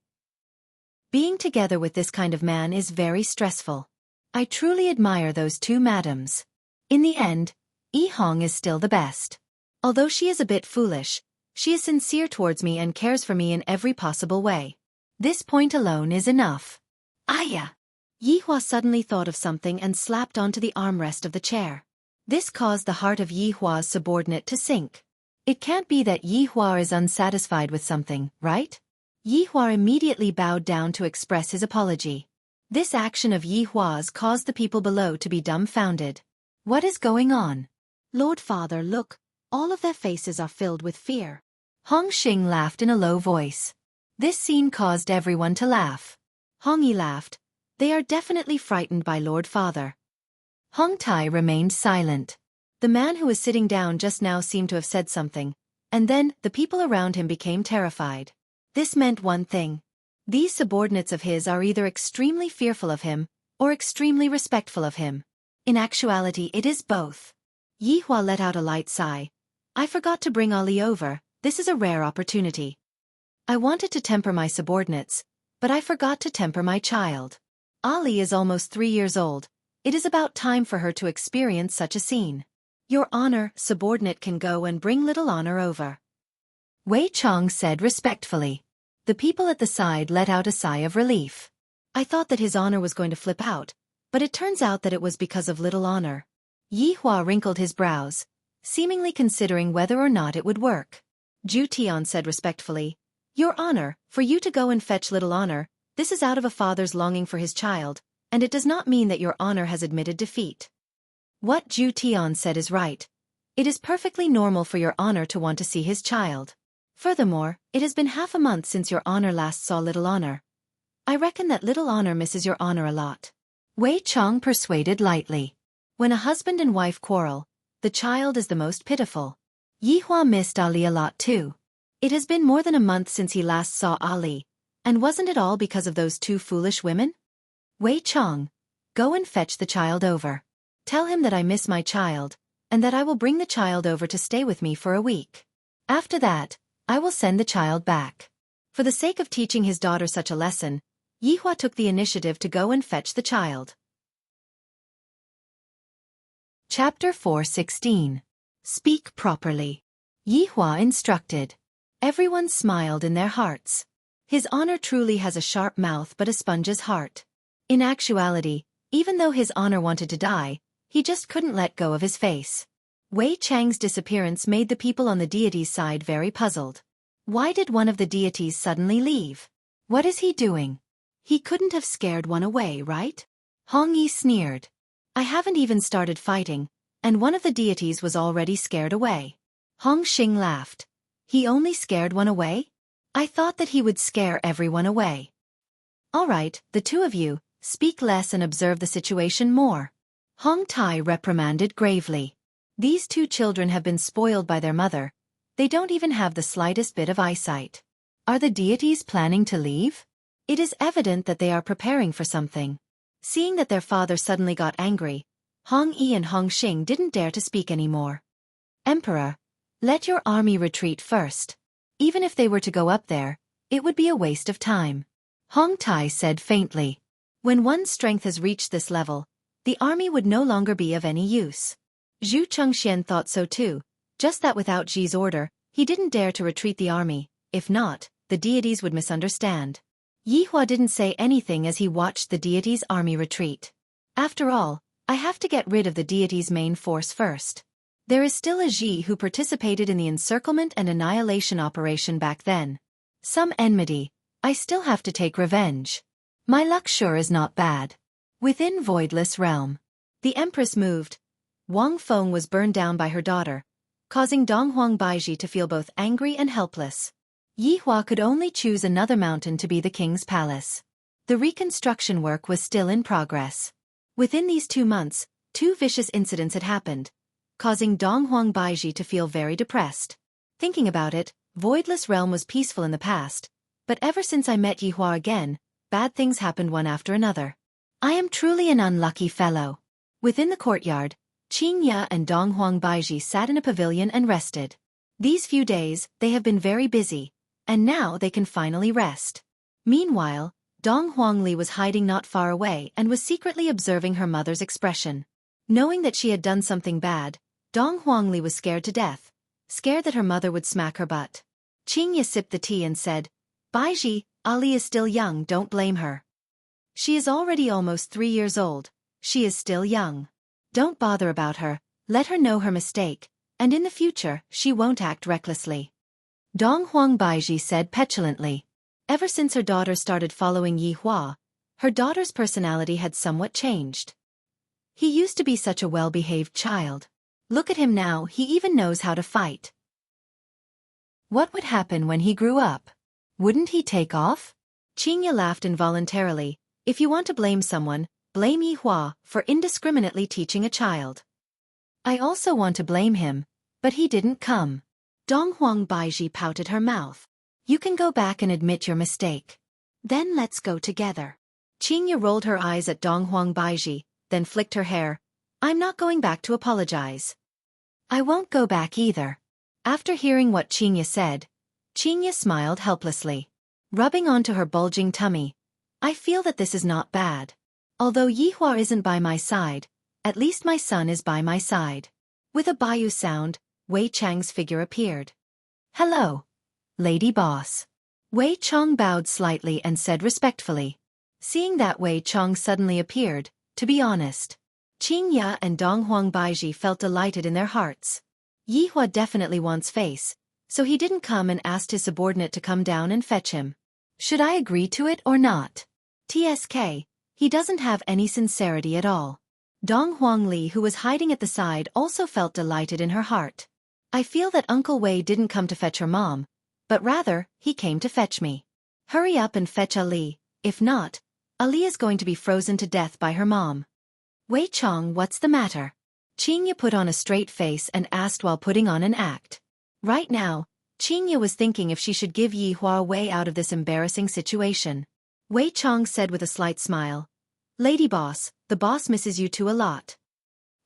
Being together with this kind of man is very stressful. I truly admire those 2 madams. In the end, Yihong is still the best. Although she is a bit foolish, she is sincere towards me and cares for me in every possible way. This point alone is enough. Aya! Yi Hua suddenly thought of something and slapped onto the armrest of the chair. This caused the heart of Yi Hua's subordinate to sink. It can't be that Yi Hua is unsatisfied with something, right? Yi Hua immediately bowed down to express his apology. This action of Yi Hua's caused the people below to be dumbfounded. What is going on? Lord Father, look, all of their faces are filled with fear. Hong Xing laughed in a low voice. This scene caused everyone to laugh. Hong Yi laughed. They are definitely frightened by Lord Father. Hong Tai remained silent. The man who was sitting down just now seemed to have said something, and then the people around him became terrified. This meant one thing. These subordinates of his are either extremely fearful of him, or extremely respectful of him. In actuality, it is both. Yi Hua let out a light sigh. I forgot to bring Ali over, this is a rare opportunity. I wanted to temper my subordinates, but I forgot to temper my child. Ali is almost 3 years old. It is about time for her to experience such a scene. Your Honor, subordinate can go and bring little Honor over. Wei Chong said respectfully. The people at the side let out a sigh of relief. I thought that His Honor was going to flip out, but it turns out that it was because of little Honor. Yi Hua wrinkled his brows, seemingly considering whether or not it would work. Ju Tian said respectfully, Your Honor, for you to go and fetch little Honor, this is out of a father's longing for his child, and it does not mean that Your Honor has admitted defeat. What Ju Tian said is right. It is perfectly normal for your honor to want to see his child. Furthermore, it has been half a month since your honor last saw little honor. I reckon that little honor misses your honor a lot. Wei Chong persuaded lightly. When a husband and wife quarrel, the child is the most pitiful. Yi Hua missed Ali a lot too. It has been more than a month since he last saw Ali, and wasn't it all because of those two foolish women? Wei Chong, go and fetch the child over. Tell him that I miss my child, and that I will bring the child over to stay with me for a week. After that, I will send the child back. For the sake of teaching his daughter such a lesson, Yi Hua took the initiative to go and fetch the child. Chapter 4:16. Speak properly. Yi Hua instructed. Everyone smiled in their hearts. His honor truly has a sharp mouth but a sponge's heart. In actuality, even though his honor wanted to die, he just couldn't let go of his face. Wei Chang's disappearance made the people on the deity's side very puzzled. Why did one of the deities suddenly leave? What is he doing? He couldn't have scared one away, right? Hong Yi sneered. I haven't even started fighting, and one of the deities was already scared away. Hong Xing laughed. He only scared one away? I thought that he would scare everyone away. All right, the two of you, speak less and observe the situation more. Hong Tai reprimanded gravely. These two children have been spoiled by their mother. They don't even have the slightest bit of eyesight. Are the deities planning to leave? It is evident that they are preparing for something. Seeing that their father suddenly got angry, Hong Yi and Hong Xing didn't dare to speak anymore. Emperor, let your army retreat first. Even if they were to go up there, it would be a waste of time. Hong Tai said faintly. When one's strength has reached this level, the army would no longer be of any use. Zhu Chengxian thought so too, just that without Ji's order, he didn't dare to retreat the army. If not, the deities would misunderstand. Yi Hua didn't say anything as he watched the deity's army retreat. After all, I have to get rid of the deity's main force first. There is still a Ji who participated in the encirclement and annihilation operation back then. Some enmity, I still have to take revenge. My luck sure is not bad. Within Voidless Realm, the Empress moved. Wang Feng was burned down by her daughter, causing Donghuang Baiji to feel both angry and helpless. Yi Hua could only choose another mountain to be the king's palace. The reconstruction work was still in progress. Within these 2 months, 2 vicious incidents had happened, causing Donghuang Baiji to feel very depressed. Thinking about it, Voidless Realm was peaceful in the past, but ever since I met Yi Hua again, bad things happened one after another. I am truly an unlucky fellow. Within the courtyard, Qing Ya and Donghuang Baiji sat in a pavilion and rested. These few days, they have been very busy, and now they can finally rest. Meanwhile, Dong Huangli was hiding not far away and was secretly observing her mother's expression. Knowing that she had done something bad, Dong Huangli was scared to death, scared that her mother would smack her butt. Qing Ya sipped the tea and said, Baiji, Ali is still young, don't blame her. She is already almost 3 years old, she is still young. Don't bother about her, let her know her mistake, and in the future she won't act recklessly. Dong Huang Baiji said petulantly. Ever since her daughter started following Yi Hua, her daughter's personality had somewhat changed. He used to be such a well-behaved child. Look at him now, he even knows how to fight. What would happen when he grew up? Wouldn't he take off? Qing Ya laughed involuntarily. If you want to blame someone, blame Yi Hua for indiscriminately teaching a child. I also want to blame him, but he didn't come. Donghuang Baiji pouted her mouth. You can go back and admit your mistake. Then let's go together. Qing Ya rolled her eyes at Donghuang Baiji, then flicked her hair. I'm not going back to apologize. I won't go back either. After hearing what Qing Ya said, Qing Ya smiled helplessly. Rubbing onto her bulging tummy, I feel that this is not bad. Although Yi Hua isn't by my side, at least my son is by my side. With a Bayou sound, Wei Chang's figure appeared. Hello, Lady Boss. Wei Chang bowed slightly and said respectfully. Seeing that Wei Chang suddenly appeared, to be honest, Qing Ya and Donghuang Baiji felt delighted in their hearts. Yi Hua definitely wants face, so he didn't come and asked his subordinate to come down and fetch him. Should I agree to it or not? TSK, he doesn't have any sincerity at all. Dong Huang Li, who was hiding at the side, also felt delighted in her heart. I feel that Uncle Wei didn't come to fetch her mom, but rather, he came to fetch me. Hurry up and fetch Ali, if not, Ali is going to be frozen to death by her mom. Wei Chong, what's the matter? Qingye put on a straight face and asked while putting on an act. Right now, Qingye was thinking if she should give Yi Hua a way out of this embarrassing situation. Wei Chong said with a slight smile, Lady boss, the boss misses you too a lot.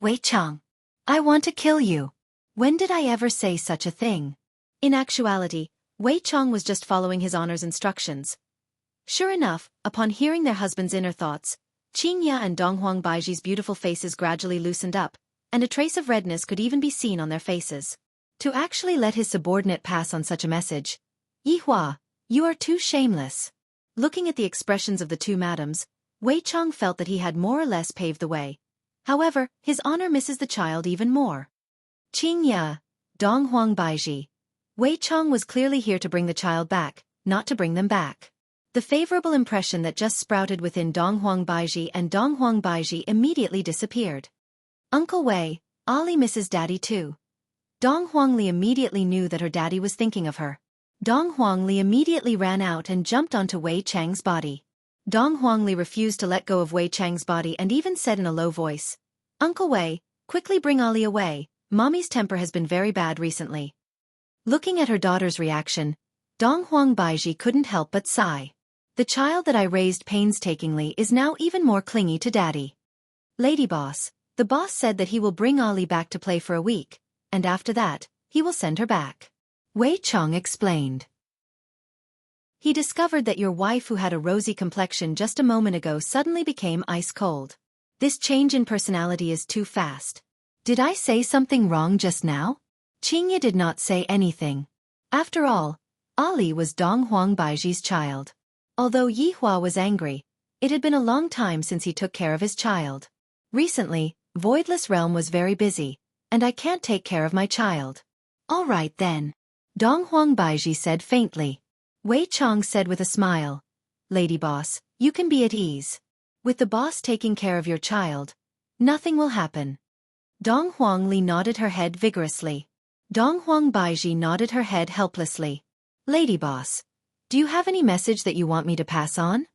Wei Chong, I want to kill you. When did I ever say such a thing? In actuality, Wei Chong was just following his honor's instructions. Sure enough, upon hearing their husband's inner thoughts, Qingye and Donghuang Baiji's beautiful faces gradually loosened up, and a trace of redness could even be seen on their faces. To actually let his subordinate pass on such a message. Yi Hua, you are too shameless. Looking at the expressions of the two madams, Wei Chong felt that he had more or less paved the way. However, his honor misses the child even more. Qingye, Donghuang Baiji. Wei Chong was clearly here to bring the child back, not to bring them back. The favorable impression that just sprouted within Donghuang Baiji and Donghuang Baiji immediately disappeared. Uncle Wei, Ali misses daddy too. Donghuang Li immediately knew that her daddy was thinking of her. Donghuang Li immediately ran out and jumped onto Wei Chang's body. Donghuang Li refused to let go of Wei Chang's body and even said in a low voice, Uncle Wei, quickly bring Ali away, Mommy's temper has been very bad recently. Looking at her daughter's reaction, Donghuang Baiji couldn't help but sigh. The child that I raised painstakingly is now even more clingy to daddy. Lady boss, the boss said that he will bring Ali back to play for a week, and after that, he will send her back. Wei Chong explained. He discovered that your wife who had a rosy complexion just a moment ago suddenly became ice cold. This change in personality is too fast. Did I say something wrong just now? Qingye did not say anything. After all, Ali was Donghuang Baiji's child. Although Yi Hua was angry, it had been a long time since he took care of his child. Recently, Voidless Realm was very busy, and I can't take care of my child. All right then. Donghuang Baiji said faintly. Wei Chong said with a smile, Lady boss, you can be at ease. With the boss taking care of your child, nothing will happen. Donghuang Li nodded her head vigorously. Donghuang Baiji nodded her head helplessly. Lady boss, do you have any message that you want me to pass on?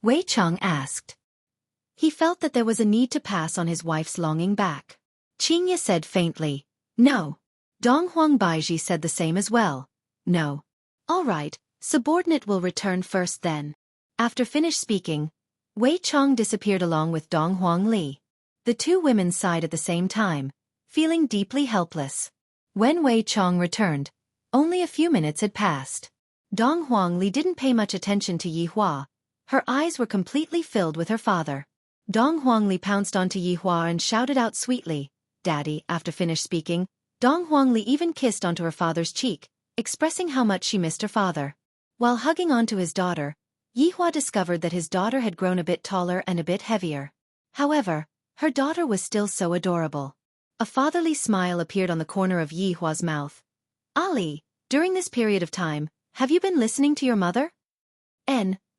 Wei Chong asked. He felt that there was a need to pass on his wife's longing back. Qingye said faintly, no. Donghuang Baiji said the same as well. No. All right, subordinate will return first then. After finished speaking, Wei Chong disappeared along with Donghuang Li. The two women sighed at the same time, feeling deeply helpless. When Wei Chong returned, only a few minutes had passed. Donghuang Li didn't pay much attention to Yi Hua. Her eyes were completely filled with her father. Donghuang Li pounced onto Yi Hua and shouted out sweetly, Daddy. After finished speaking, Donghuang Li even kissed onto her father's cheek, expressing how much she missed her father. While hugging onto his daughter, Yi Hua discovered that his daughter had grown a bit taller and a bit heavier. However, her daughter was still so adorable. A fatherly smile appeared on the corner of Yi Hua's mouth. Ali, during this period of time, have you been listening to your mother?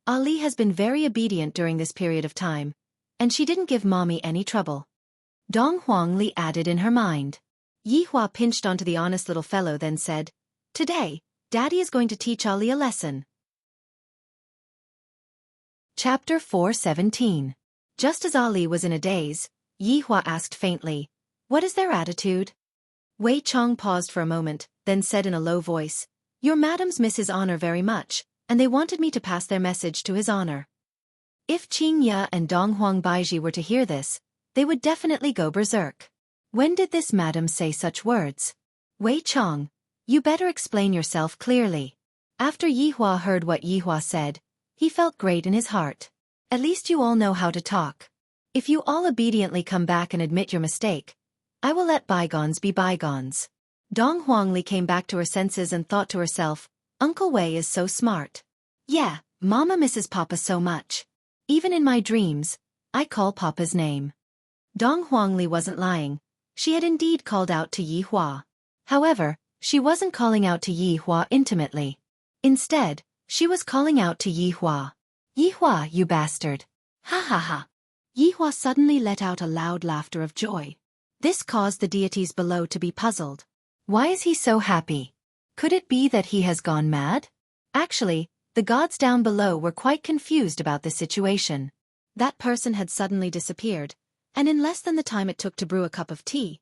Ali has been very obedient during this period of time, and she didn't give mommy any trouble. Donghuang Li added in her mind. Yi Hua pinched onto the honest little fellow then said, Today, Daddy is going to teach Ali a lesson. Chapter 417. Just as Ali was in a daze, Yi Hua asked faintly, What is their attitude? Wei Chong paused for a moment, then said in a low voice, Your madams miss his honor very much, and they wanted me to pass their message to his honor. If Qingye and Donghuang Baiji were to hear this, they would definitely go berserk. When did this madam say such words? Wei Chong, you better explain yourself clearly. After Yi Hua heard what Yi Hua said, he felt great in his heart. At least you all know how to talk. If you all obediently come back and admit your mistake, I will let bygones be bygones. Donghuang Li came back to her senses and thought to herself, Uncle Wei is so smart. Yeah, Mama misses Papa so much. Even in my dreams, I call Papa's name. Donghuang Li wasn't lying. She had indeed called out to Yi Hua. However, she wasn't calling out to Yi Hua intimately. Instead, she was calling out to Yi Hua. Yi Hua, you bastard. Ha ha ha. Yihua suddenly let out a loud laughter of joy. This caused the deities below to be puzzled. Why is he so happy? Could it be that he has gone mad? Actually, the gods down below were quite confused about this situation. That person had suddenly disappeared, and in less than the time it took to brew a cup of tea,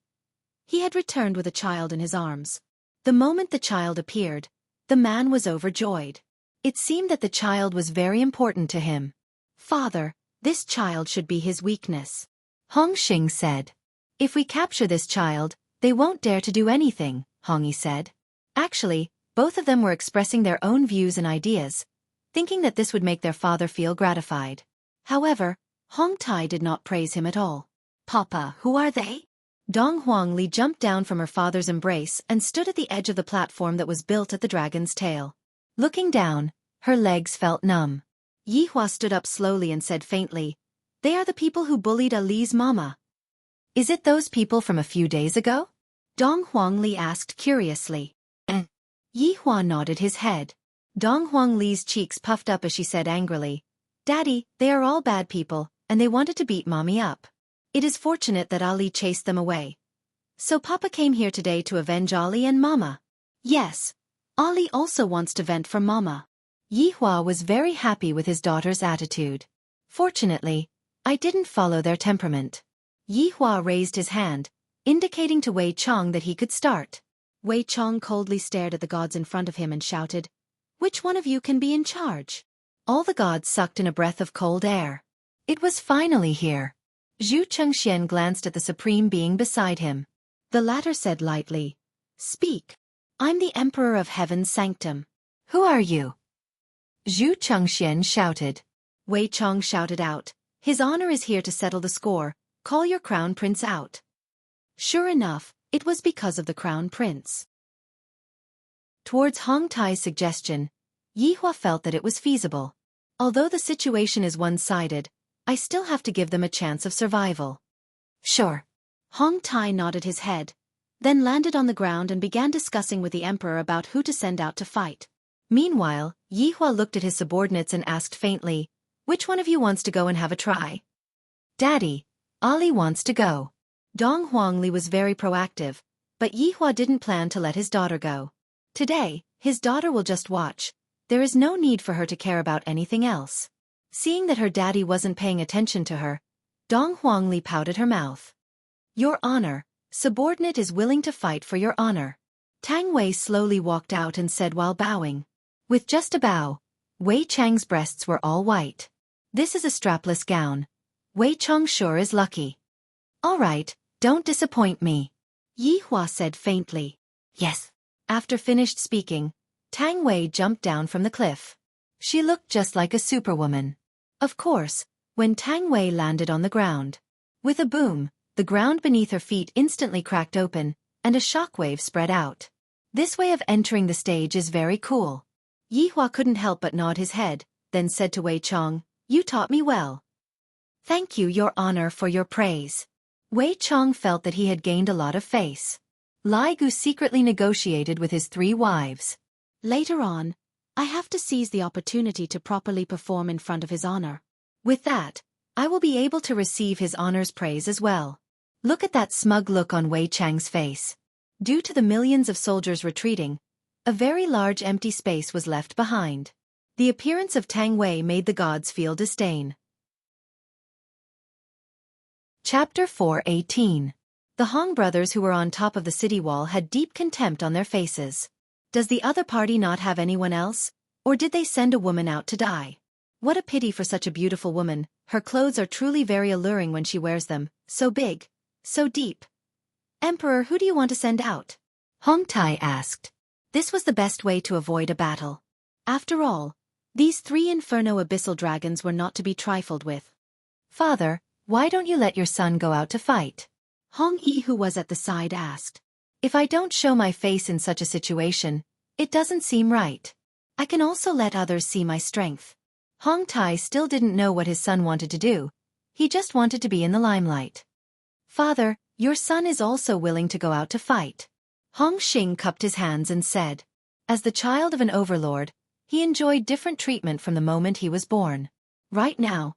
he had returned with a child in his arms. The moment the child appeared, the man was overjoyed. It seemed that the child was very important to him. Father, this child should be his weakness. Hong Xing said. If we capture this child, they won't dare to do anything, Hongyi said. Actually, both of them were expressing their own views and ideas, thinking that this would make their father feel gratified. However, Hong Tai did not praise him at all. Papa, who are they? Dong Huangli jumped down from her father's embrace and stood at the edge of the platform that was built at the dragon's tail. Looking down, her legs felt numb. Yihua stood up slowly and said faintly, "They are the people who bullied Ali's mama." "Is it those people from a few days ago?" Dong Huangli asked curiously. Yihua nodded his head. Dong Huangli's cheeks puffed up as she said angrily, "Daddy, they are all bad people, and they wanted to beat mommy up. It is fortunate that Ali chased them away. So Papa came here today to avenge Ali and Mama." Yes, Ali also wants to vent for Mama. Yihua was very happy with his daughter's attitude. Fortunately, I didn't follow their temperament. Yihua raised his hand, indicating to Wei Chong that he could start. Wei Chong coldly stared at the gods in front of him and shouted, "Which one of you can be in charge?" All the gods sucked in a breath of cold air. It was finally here. Zhu Chengxian glanced at the supreme being beside him. The latter said lightly, "Speak. I'm the Emperor of Heaven's Sanctum." "Who are you?" Zhu Chengxian shouted. Wei Chong shouted out, "His honor is here to settle the score. Call your crown prince out." Sure enough, it was because of the crown prince. Towards Hong Tai's suggestion, Yihua felt that it was feasible. Although the situation is one-sided, I still have to give them a chance of survival. Sure. Hong Tai nodded his head, then landed on the ground and began discussing with the emperor about who to send out to fight. Meanwhile, Yihua looked at his subordinates and asked faintly, "Which one of you wants to go and have a try?" "Daddy, Ali wants to go." Dong Huangli was very proactive, but Yihua didn't plan to let his daughter go. Today, his daughter will just watch. There is no need for her to care about anything else. Seeing that her daddy wasn't paying attention to her, Dong Huangli pouted her mouth. "Your honor, subordinate is willing to fight for your honor." Tang Wei slowly walked out and said while bowing. With just a bow, Wei Chang's breasts were all white. "This is a strapless gown. Wei Chang sure is lucky." "All right, don't disappoint me," Yihua said faintly. "Yes." After finished speaking, Tang Wei jumped down from the cliff. She looked just like a superwoman. Of course, when Tang Wei landed on the ground. With a boom, the ground beneath her feet instantly cracked open, and a shockwave spread out. This way of entering the stage is very cool. Yihua couldn't help but nod his head, then said to Wei Chong, "You taught me well." "Thank you, your honor, for your praise." Wei Chong felt that he had gained a lot of face. Lai Gu secretly negotiated with his 3 wives. Later on, I have to seize the opportunity to properly perform in front of his honor. With that, I will be able to receive his honor's praise as well. Look at that smug look on Wei Chang's face. Due to the millions of soldiers retreating, a very large empty space was left behind. The appearance of Tang Wei made the gods feel disdain. Chapter 4:18. The Hong brothers who were on top of the city wall had deep contempt on their faces. Does the other party not have anyone else, or did they send a woman out to die? What a pity for such a beautiful woman. Her clothes are truly very alluring when she wears them, so big, so deep. "Emperor, who do you want to send out?" Hong Tai asked. This was the best way to avoid a battle. After all, these 3 inferno abyssal dragons were not to be trifled with. "Father, why don't you let your son go out to fight?" Hong Yi, who was at the side, asked. "If I don't show my face in such a situation, it doesn't seem right. I can also let others see my strength." Hong Tai still didn't know what his son wanted to do. He just wanted to be in the limelight. "Father, your son is also willing to go out to fight." Hong Xing cupped his hands and said. As the child of an overlord, he enjoyed different treatment from the moment he was born. Right now,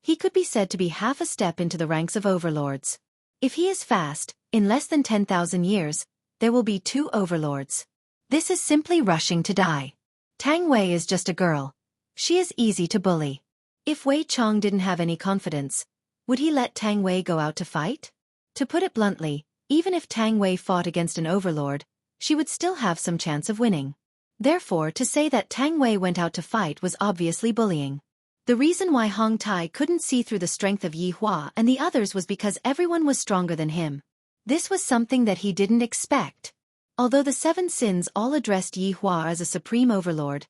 He could be said to be half a step into the ranks of overlords. If he is fast, in less than 10,000 years, there will be 2 overlords. This is simply rushing to die. Tang Wei is just a girl. She is easy to bully. If Wei Chong didn't have any confidence, would he let Tang Wei go out to fight? To put it bluntly, even if Tang Wei fought against an overlord, she would still have some chance of winning. Therefore, to say that Tang Wei went out to fight was obviously bullying. The reason why Hong Tai couldn't see through the strength of Yi Hua and the others was because everyone was stronger than him. This was something that he didn't expect. Although the 7 sins all addressed Yi Hua as a supreme overlord,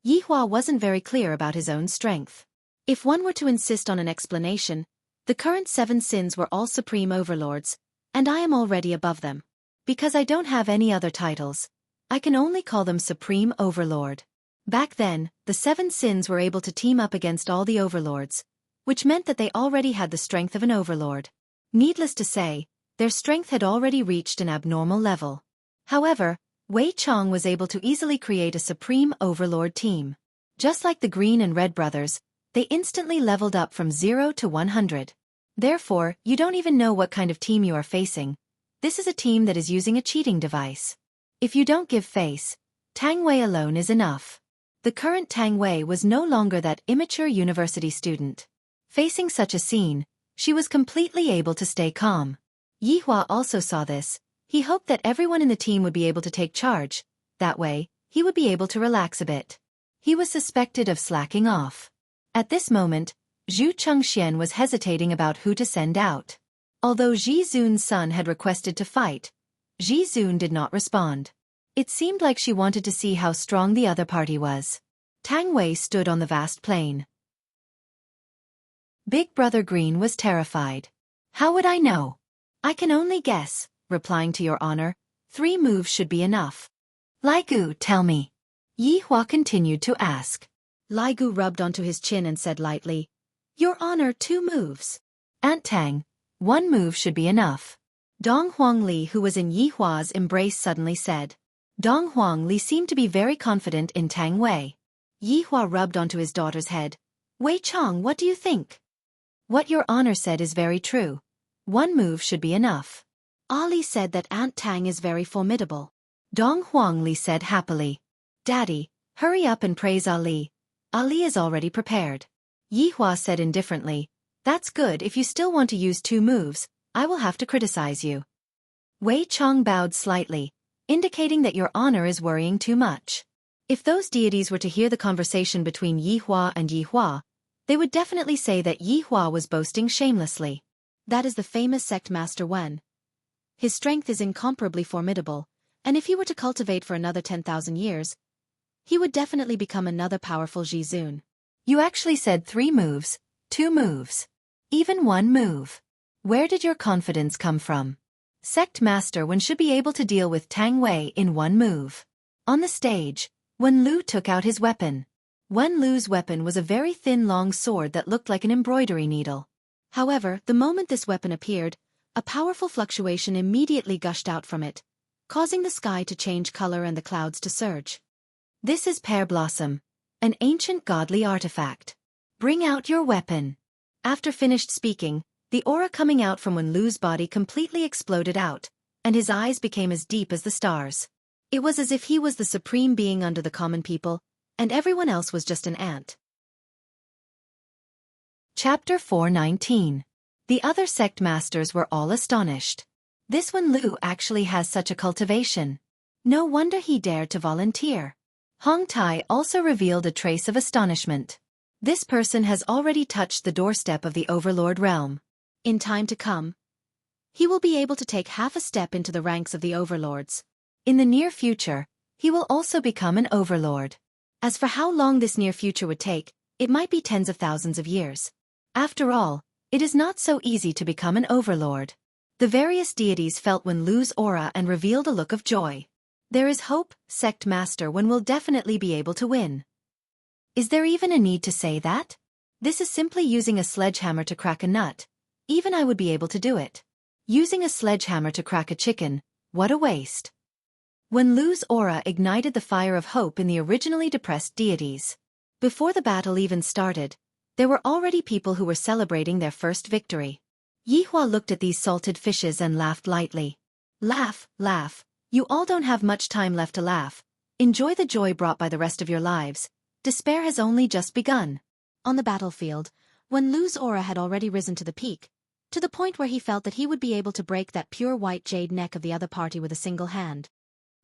Yi Hua wasn't very clear about his own strength. If one were to insist on an explanation, the current 7 sins were all supreme overlords, and I am already above them. Because I don't have any other titles, I can only call them supreme overlord. Back then, the 7 sins were able to team up against all the overlords, which meant that they already had the strength of an overlord. Needless to say, their strength had already reached an abnormal level. However, Wei Chong was able to easily create a supreme overlord team. Just like the Green and Red brothers, they instantly leveled up from 0 to 100. Therefore, you don't even know what kind of team you are facing. This is a team that is using a cheating device. If you don't give face, Tang Wei alone is enough. The current Tang Wei was no longer that immature university student. Facing such a scene, she was completely able to stay calm. Yi Hua also saw this. He hoped that everyone in the team would be able to take charge. That way, he would be able to relax a bit. He was suspected of slacking off. At this moment, Zhu Chengxian was hesitating about who to send out. Although Ji Zun's son had requested to fight, Ji Zun did not respond. It seemed like she wanted to see how strong the other party was. Tang Wei stood on the vast plain. Big Brother Green was terrified. How would I know? I can only guess, replying to your honor, 3 moves should be enough. Lai Gu, tell me. Yi Hua continued to ask. Lai Gu rubbed onto his chin and said lightly, Your honor, 2 moves. Aunt Tang, 1 move should be enough. Dong Huangli, who was in Yi Hua's embrace, suddenly said. Dong Huangli seemed to be very confident in Tang Wei. Yi Hua rubbed onto his daughter's head. Wei Chong, what do you think? What your honor said is very true. 1 move should be enough. Ali said that Aunt Tang is very formidable. Dong Huangli said happily. Daddy, hurry up and praise Ali. Ali is already prepared. Yi Hua said indifferently. That's good. If you still want to use 2 moves, I will have to criticize you. Wei Chong bowed slightly, indicating that your honor is worrying too much. If those deities were to hear the conversation between Yi Hua and Yi Hua, they would definitely say that Yi Hua was boasting shamelessly. That is the famous sect master Wen. His strength is incomparably formidable, and if he were to cultivate for another 10,000 years, he would definitely become another powerful Ji Zun. You actually said 3 moves, 2 moves. Even 1 move. Where did your confidence come from? Sect Master Wen should be able to deal with Tang Wei in 1 move. On the stage, Wen Lu took out his weapon. Wen Lu's weapon was a very thin long sword that looked like an embroidery needle. However, the moment this weapon appeared, a powerful fluctuation immediately gushed out from it, causing the sky to change color and the clouds to surge. This is Pear Blossom, an ancient godly artifact. Bring out your weapon. After finished speaking, the aura coming out from Wen Lu's body completely exploded out, and his eyes became as deep as the stars. It was as if he was the supreme being under the common people, and everyone else was just an ant. Chapter 419. The other sect masters were all astonished. This Wen Lu actually has such a cultivation. No wonder he dared to volunteer. Hong Tai also revealed a trace of astonishment. This person has already touched the doorstep of the Overlord realm. In time to come, he will be able to take half a step into the ranks of the Overlords. In the near future, he will also become an Overlord. As for how long this near future would take, it might be tens of thousands of years. After all, it is not so easy to become an Overlord. The various deities felt Wen Lu's aura and revealed a look of joy. There is hope, Sect Master Wen will definitely be able to win. Is there even a need to say that? This is simply using a sledgehammer to crack a nut. Even I would be able to do it. Using a sledgehammer to crack a chicken, what a waste. Wen Lu's aura ignited the fire of hope in the originally depressed deities. Before the battle even started, There were already people who were celebrating their first victory. Yihua looked at these salted fishes and laughed lightly. Laugh, laugh. You all don't have much time left to laugh. Enjoy the joy brought by the rest of your lives. Despair has only just begun. On the battlefield, Wen Lu's aura had already risen to the peak, to the point where he felt that he would be able to break that pure white jade neck of the other party with a single hand.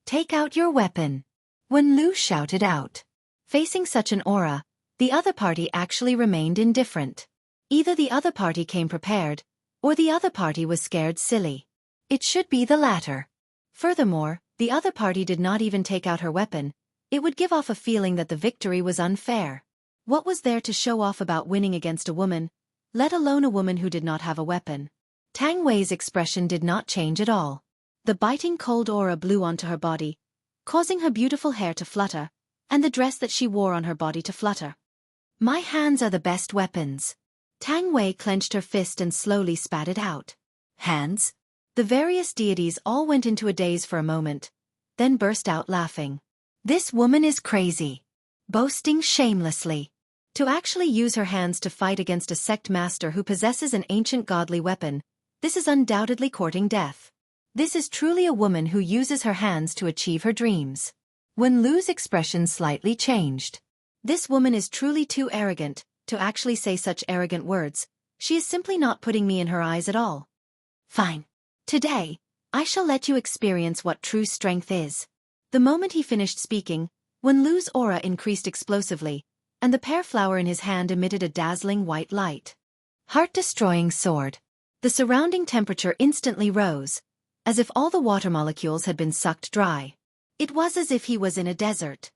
Take out your weapon. Wen Lu shouted out. Facing such an aura, the other party actually remained indifferent. Either the other party came prepared, or the other party was scared silly. It should be the latter. Furthermore, the other party did not even take out her weapon. It would give off a feeling that the victory was unfair. What was there to show off about winning against a woman, let alone a woman who did not have a weapon? Tang Wei's expression did not change at all. The biting cold aura blew onto her body, causing her beautiful hair to flutter, and the dress that she wore on her body to flutter. My hands are the best weapons. Tang Wei clenched her fist and slowly spat it out. Hands? The various deities all went into a daze for a moment, then burst out laughing. This woman is crazy. Boasting shamelessly. To actually use her hands to fight against a sect master who possesses an ancient godly weapon, this is undoubtedly courting death. This is truly a woman who uses her hands to achieve her dreams. Wen Lu's expression slightly changed. This woman is truly too arrogant to actually say such arrogant words. She is simply not putting me in her eyes at all. Fine. Today, I shall let you experience what true strength is. The moment he finished speaking, Wen Lu's aura increased explosively, and the pear flower in his hand emitted a dazzling white light. Heart-destroying sword. The surrounding temperature instantly rose, as if all the water molecules had been sucked dry. It was as if he was in a desert.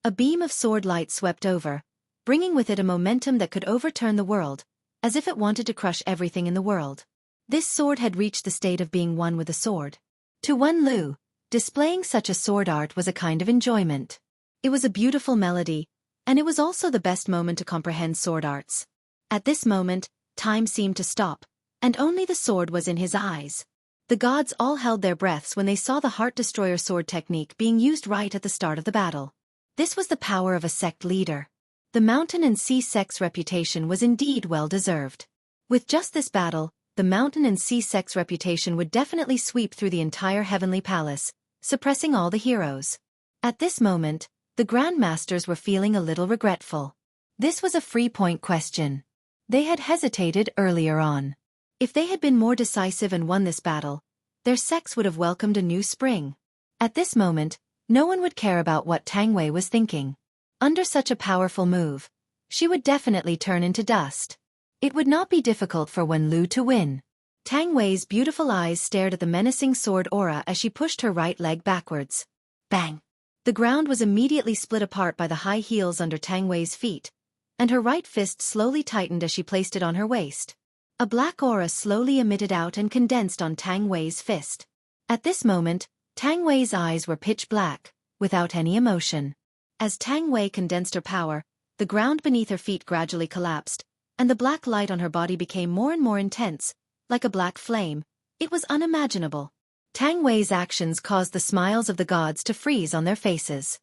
A beam of sword light swept over, bringing with it a momentum that could overturn the world, as if it wanted to crush everything in the world. This sword had reached the state of being one with a sword. To Wen Lu, displaying such a sword art was a kind of enjoyment. It was a beautiful melody, and it was also the best moment to comprehend sword arts. At this moment, time seemed to stop, and only the sword was in his eyes. The gods all held their breaths when they saw the heart-destroyer sword technique being used right at the start of the battle. This was the power of a sect leader. The mountain and sea sect's reputation was indeed well-deserved. With just this battle, the mountain and sea sect's reputation would definitely sweep through the entire heavenly palace, suppressing all the heroes. At this moment, the Grandmasters were feeling a little regretful. This was a free-point question. They had hesitated earlier on. If they had been more decisive and won this battle, their sects would have welcomed a new spring. At this moment, no one would care about what Tang Wei was thinking. Under such a powerful move, she would definitely turn into dust. It would not be difficult for Wen Lu to win. Tang Wei's beautiful eyes stared at the menacing sword aura as she pushed her right leg backwards. Bang! The ground was immediately split apart by the high heels under Tang Wei's feet, and her right fist slowly tightened as she placed it on her waist. A black aura slowly emitted out and condensed on Tang Wei's fist. At this moment, Tang Wei's eyes were pitch black, without any emotion. As Tang Wei condensed her power, the ground beneath her feet gradually collapsed, and the black light on her body became more and more intense, like a black flame. It was unimaginable. Tang Wei's actions caused the smiles of the gods to freeze on their faces.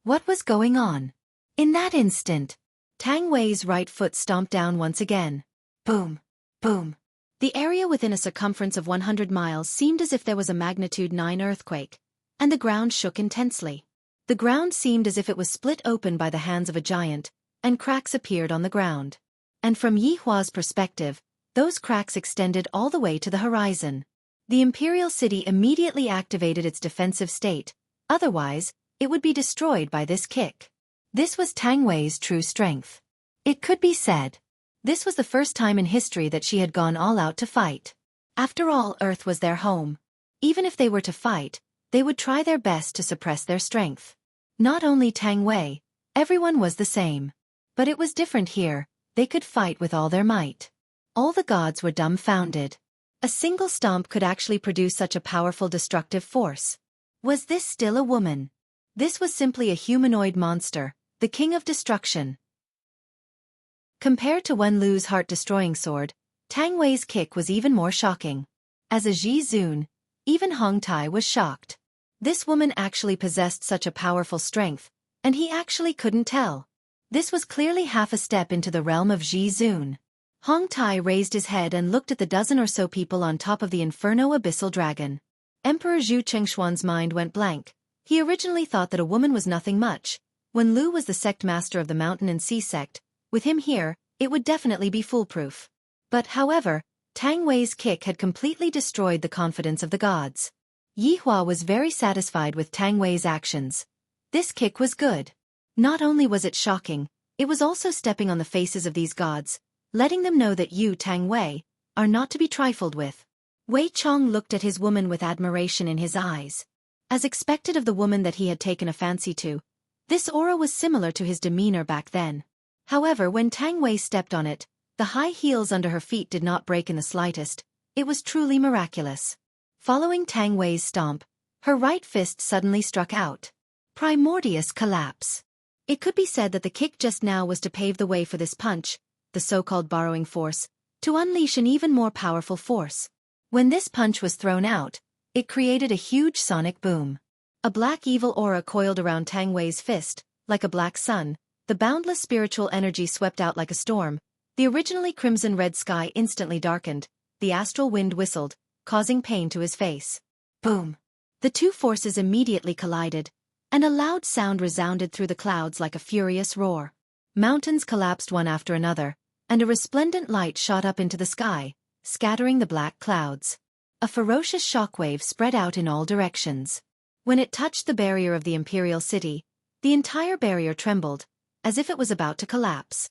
What was going on? In that instant, Tang Wei's right foot stomped down once again. Boom! Boom! The area within a circumference of 100 miles seemed as if there was a magnitude 9 earthquake, and the ground shook intensely. The ground seemed as if it was split open by the hands of a giant, and cracks appeared on the ground. And from Yihua's perspective, those cracks extended all the way to the horizon. The imperial city immediately activated its defensive state, otherwise, it would be destroyed by this kick. This was Tang Wei's true strength. It could be said. This was the first time in history that she had gone all out to fight. After all, Earth was their home. Even if they were to fight, they would try their best to suppress their strength. Not only Tang Wei, everyone was the same. But it was different here, they could fight with all their might. All the gods were dumbfounded. A single stomp could actually produce such a powerful destructive force. Was this still a woman? This was simply a humanoid monster, the king of destruction. Compared to Wen Lu's heart-destroying sword, Tang Wei's kick was even more shocking. As a Ji Zun, even Hong Tai was shocked. This woman actually possessed such a powerful strength, and he actually couldn't tell. This was clearly half a step into the realm of Ji Zun. Hong Tai raised his head and looked at the dozen or so people on top of the Inferno Abyssal Dragon. Emperor Zhu Chengshuan's mind went blank. He originally thought that a woman was nothing much. When Lu was the sect master of the Mountain and Sea sect, with him here, it would definitely be foolproof. But, however, Tang Wei's kick had completely destroyed the confidence of the gods. Yi Hua was very satisfied with Tang Wei's actions. This kick was good. Not only was it shocking, it was also stepping on the faces of these gods, letting them know that you, Tang Wei, are not to be trifled with. Wei Chong looked at his woman with admiration in his eyes. As expected of the woman that he had taken a fancy to, this aura was similar to his demeanor back then. However, when Tang Wei stepped on it, the high heels under her feet did not break in the slightest. It was truly miraculous. Following Tang Wei's stomp, her right fist suddenly struck out. Primordious collapse. It could be said that the kick just now was to pave the way for this punch, the so-called borrowing force, to unleash an even more powerful force. When this punch was thrown out, it created a huge sonic boom. A black evil aura coiled around Tang Wei's fist, like a black sun. The boundless spiritual energy swept out like a storm. The originally crimson-red sky instantly darkened. The astral wind whistled, causing pain to his face. Boom! The two forces immediately collided, and a loud sound resounded through the clouds like a furious roar. Mountains collapsed one after another, and a resplendent light shot up into the sky, scattering the black clouds. A ferocious shockwave spread out in all directions. When it touched the barrier of the imperial city, the entire barrier trembled, as if it was about to collapse.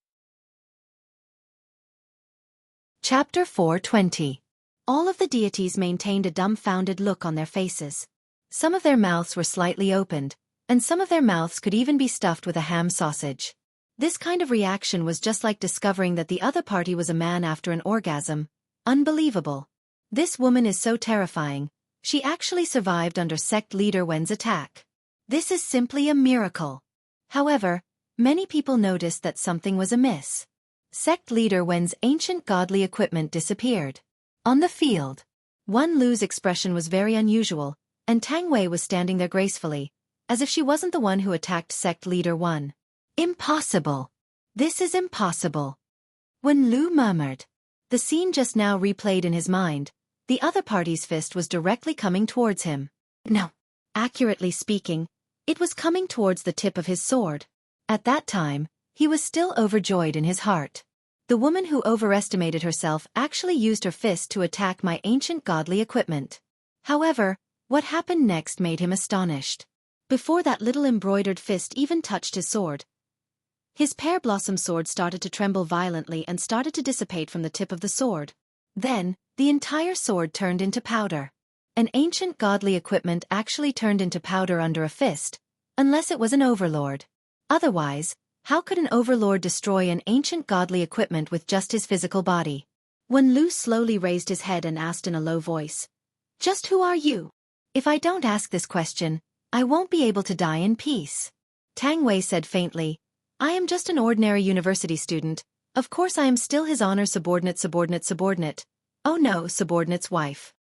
Chapter 420. All of the deities maintained a dumbfounded look on their faces. Some of their mouths were slightly opened, and some of their mouths could even be stuffed with a ham sausage. This kind of reaction was just like discovering that the other party was a man after an orgasm. Unbelievable. This woman is so terrifying. She actually survived under sect leader Wen's attack. This is simply a miracle. However, many people noticed that something was amiss. Sect leader Wen's ancient godly equipment disappeared. On the field, Wan Lu's expression was very unusual, and Tang Wei was standing there gracefully, as if she wasn't the one who attacked sect leader Wan. Impossible. This is impossible. Wan Lu murmured. The scene just now replayed in his mind. The other party's fist was directly coming towards him. No. Accurately speaking, it was coming towards the tip of his sword. At that time, he was still overjoyed in his heart. The woman who overestimated herself actually used her fist to attack my ancient godly equipment. However, what happened next made him astonished. Before that little embroidered fist even touched his sword, his pear blossom sword started to tremble violently and started to dissipate from the tip of the sword. Then, the entire sword turned into powder. An ancient godly equipment actually turned into powder under a fist, unless it was an overlord. Otherwise, how could an overlord destroy an ancient godly equipment with just his physical body? Wan Lu slowly raised his head and asked in a low voice, "Just who are you? If I don't ask this question, I won't be able to die in peace." Tang Wei said faintly, "I am just an ordinary university student. Of course I am still his honor subordinate. Oh no, subordinate's wife."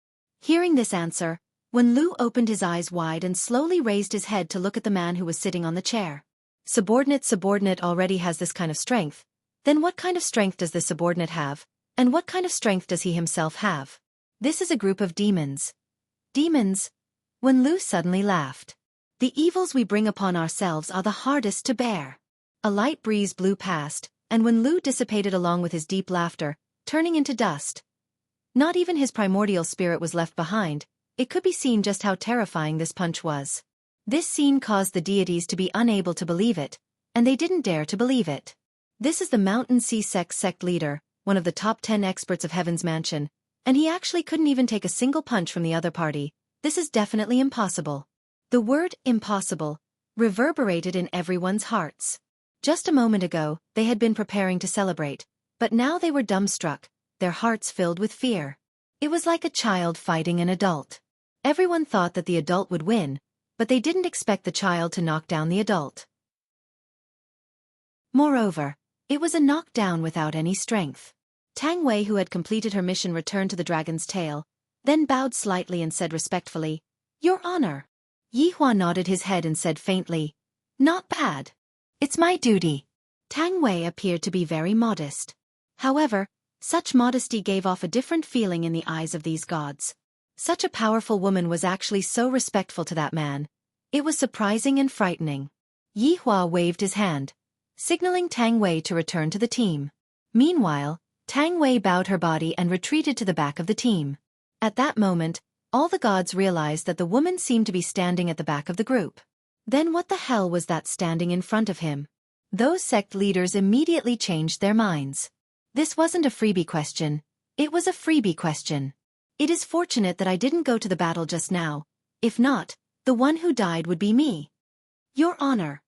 Hearing this answer, Wan Lu opened his eyes wide and slowly raised his head to look at the man who was sitting on the chair. Subordinate already has this kind of strength. Then what kind of strength does the subordinate have? And what kind of strength does he himself have? This is a group of demons. Demons? Wan Lu suddenly laughed. The evils we bring upon ourselves are the hardest to bear. A light breeze blew past, and Wan Lu dissipated along with his deep laughter, turning into dust. Not even his primordial spirit was left behind. It could be seen just how terrifying this punch was. This scene caused the deities to be unable to believe it, and they didn't dare to believe it. This is the Mountain Sea sect leader, one of the top 10 experts of Heaven's Mansion, and he actually couldn't even take a single punch from the other party. This is definitely impossible. The word impossible reverberated in everyone's hearts. Just a moment ago, they had been preparing to celebrate, but now they were dumbstruck, their hearts filled with fear. It was like a child fighting an adult. Everyone thought that the adult would win, but they didn't expect the child to knock down the adult. Moreover, it was a knockdown without any strength. Tang Wei, who had completed her mission, returned to the dragon's tail, then bowed slightly and said respectfully, "Your Honor." Yi Hua nodded his head and said faintly, "Not bad. It's my duty." Tang Wei appeared to be very modest. However, such modesty gave off a different feeling in the eyes of these gods. Such a powerful woman was actually so respectful to that man. It was surprising and frightening. Yi Hua waved his hand, signaling Tang Wei to return to the team. Meanwhile, Tang Wei bowed her body and retreated to the back of the team. At that moment, all the gods realized that the woman seemed to be standing at the back of the group. Then what the hell was that standing in front of him? Those sect leaders immediately changed their minds. This wasn't a freebie question, it was a freebie question. It is fortunate that I didn't go to the battle just now. If not, the one who died would be me. Your Honor.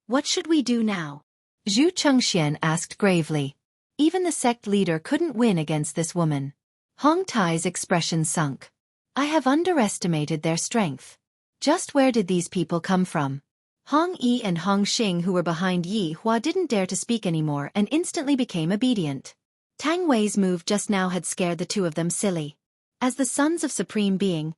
What should we do now? Zhu Chengxian asked gravely. Even the sect leader couldn't win against this woman. Hong Tai's expression sunk. I have underestimated their strength. Just where did these people come from? Hong Yi and Hong Xing, who were behind Yi Hua, didn't dare to speak anymore and instantly became obedient. Tang Wei's move just now had scared the two of them silly. As the sons of Supreme Being,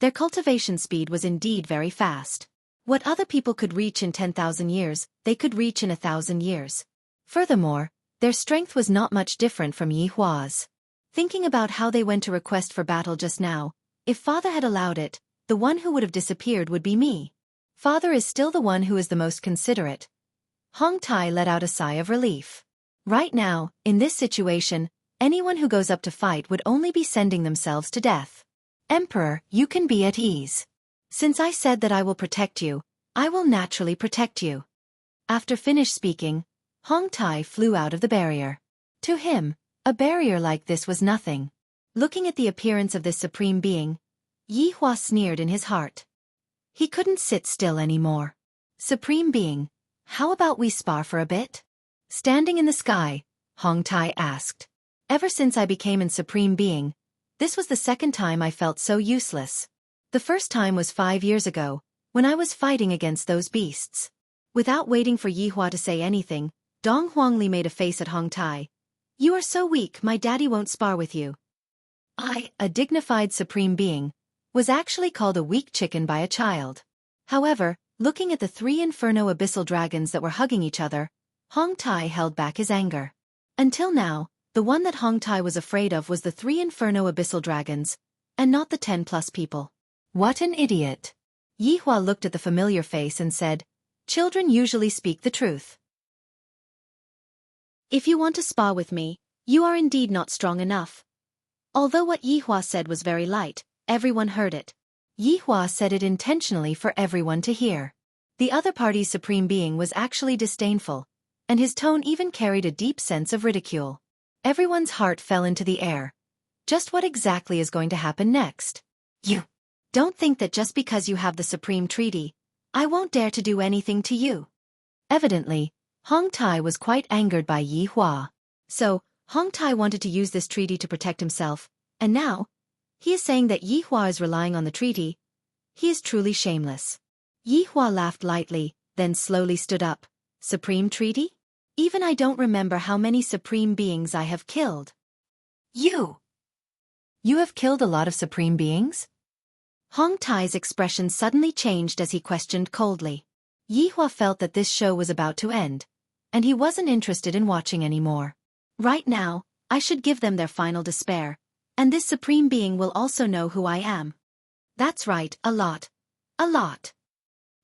their cultivation speed was indeed very fast. What other people could reach in 10,000 years, they could reach in 1,000 years. Furthermore, their strength was not much different from Yi Hua's. Thinking about how they went to request for battle just now, if Father had allowed it, the one who would have disappeared would be me. Father is still the one who is the most considerate. Hong Tai let out a sigh of relief. Right now, in this situation, anyone who goes up to fight would only be sending themselves to death. Emperor, you can be at ease. Since I said that I will protect you, I will naturally protect you. After finished speaking, Hong Tai flew out of the barrier. To him, a barrier like this was nothing. Looking at the appearance of this supreme being, Yi Hua sneered in his heart. He couldn't sit still anymore. Supreme Being, how about we spar for a bit? Standing in the sky, Hong Tai asked. Ever since I became a Supreme Being, this was the second time I felt so useless. The first time was 5 years ago, when I was fighting against those beasts. Without waiting for Yi Hua to say anything, Dong Huangli made a face at Hong Tai. You are so weak, my daddy won't spar with you. I, a dignified Supreme Being, was actually called a weak chicken by a child. However, looking at the 3 inferno abyssal dragons that were hugging each other, Hong Tai held back his anger. Until now, the one that Hong Tai was afraid of was the 3 inferno abyssal dragons, and not the 10+ people. What an idiot. Yi Hua looked at the familiar face and said, children usually speak the truth. If you want to spar with me, you are indeed not strong enough. Although what Yi Hua said was very light, everyone heard it. Yi Hua said it intentionally for everyone to hear. The other party's Supreme Being was actually disdainful, and his tone even carried a deep sense of ridicule. Everyone's heart fell into the air. Just what exactly is going to happen next? You don't think that just because you have the Supreme Treaty, I won't dare to do anything to you. Evidently, Hong Tai was quite angered by Yi Hua. So, Hong Tai wanted to use this treaty to protect himself, and now, he is saying that Yi Hua is relying on the treaty. He is truly shameless. Yi Hua laughed lightly, then slowly stood up. Supreme Treaty? Even I don't remember how many Supreme Beings I have killed. You have killed a lot of Supreme Beings? Hong Tai's expression suddenly changed as he questioned coldly. Yi Hua felt that this show was about to end, and he wasn't interested in watching anymore. Right now, I should give them their final despair, and this Supreme Being will also know who I am. That's right, a lot. A lot.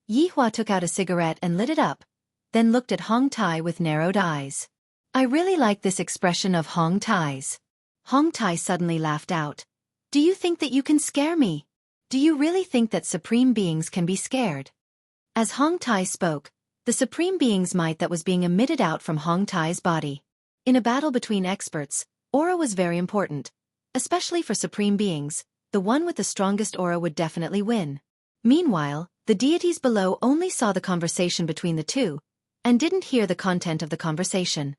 Yi Hua took out a cigarette and lit it up, then looked at Hong Tai with narrowed eyes. I really like this expression of Hong Tai's. Hong Tai suddenly laughed out. Do you think that you can scare me? Do you really think that Supreme Beings can be scared? As Hong Tai spoke, the Supreme Being's might that was being emitted out from Hong Tai's body. In a battle between experts, aura was very important. Especially for Supreme Beings, the one with the strongest aura would definitely win. Meanwhile, the deities below only saw the conversation between the two, and didn't hear the content of the conversation.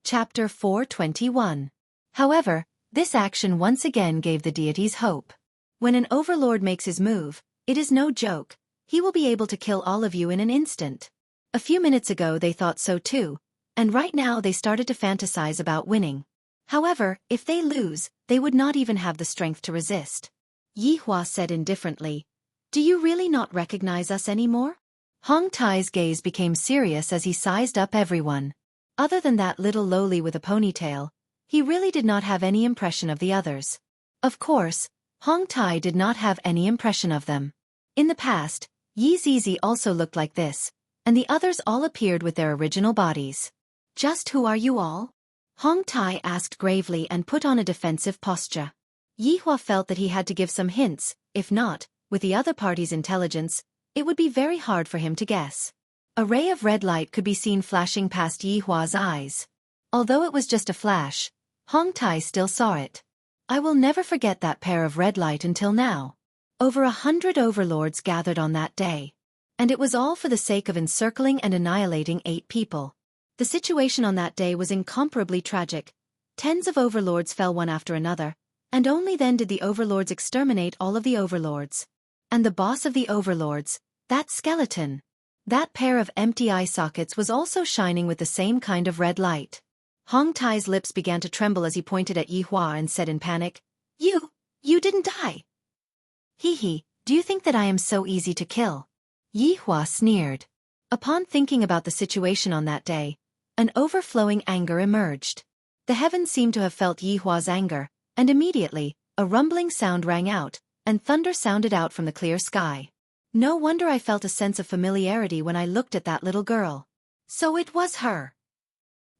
Chapter 421. However, this action once again gave the deities hope. When an overlord makes his move, it is no joke, he will be able to kill all of you in an instant. A few minutes ago they thought so too, and right now they started to fantasize about winning. However, if they lose, they would not even have the strength to resist. Yi Hua said indifferently, do you really not recognize us anymore? Hong Tai's gaze became serious as he sized up everyone. Other than that little lowly with a ponytail, he really did not have any impression of the others. Of course, Hong Tai did not have any impression of them. In the past, Yi Zizi also looked like this, and the others all appeared with their original bodies. Just who are you all? Hong Tai asked gravely and put on a defensive posture. Yi Hua felt that he had to give some hints, if not, with the other party's intelligence, it would be very hard for him to guess. A ray of red light could be seen flashing past Yi Hua's eyes. Although it was just a flash, Hong Tai still saw it. I will never forget that pair of red light until now. Over 100 overlords gathered on that day. And it was all for the sake of encircling and annihilating 8 people. The situation on that day was incomparably tragic. Tens of overlords fell one after another, and only then did the overlords exterminate all of the overlords. And the boss of the overlords, that skeleton. That pair of empty eye sockets was also shining with the same kind of red light. Hong Tai's lips began to tremble as he pointed at Yi Hua and said in panic, You didn't die. Hee, do you think that I am so easy to kill? Yi Hua sneered. Upon thinking about the situation on that day, an overflowing anger emerged. The heavens seemed to have felt Yi Hua's anger, and immediately, a rumbling sound rang out, and thunder sounded out from the clear sky. No wonder I felt a sense of familiarity when I looked at that little girl. So it was her.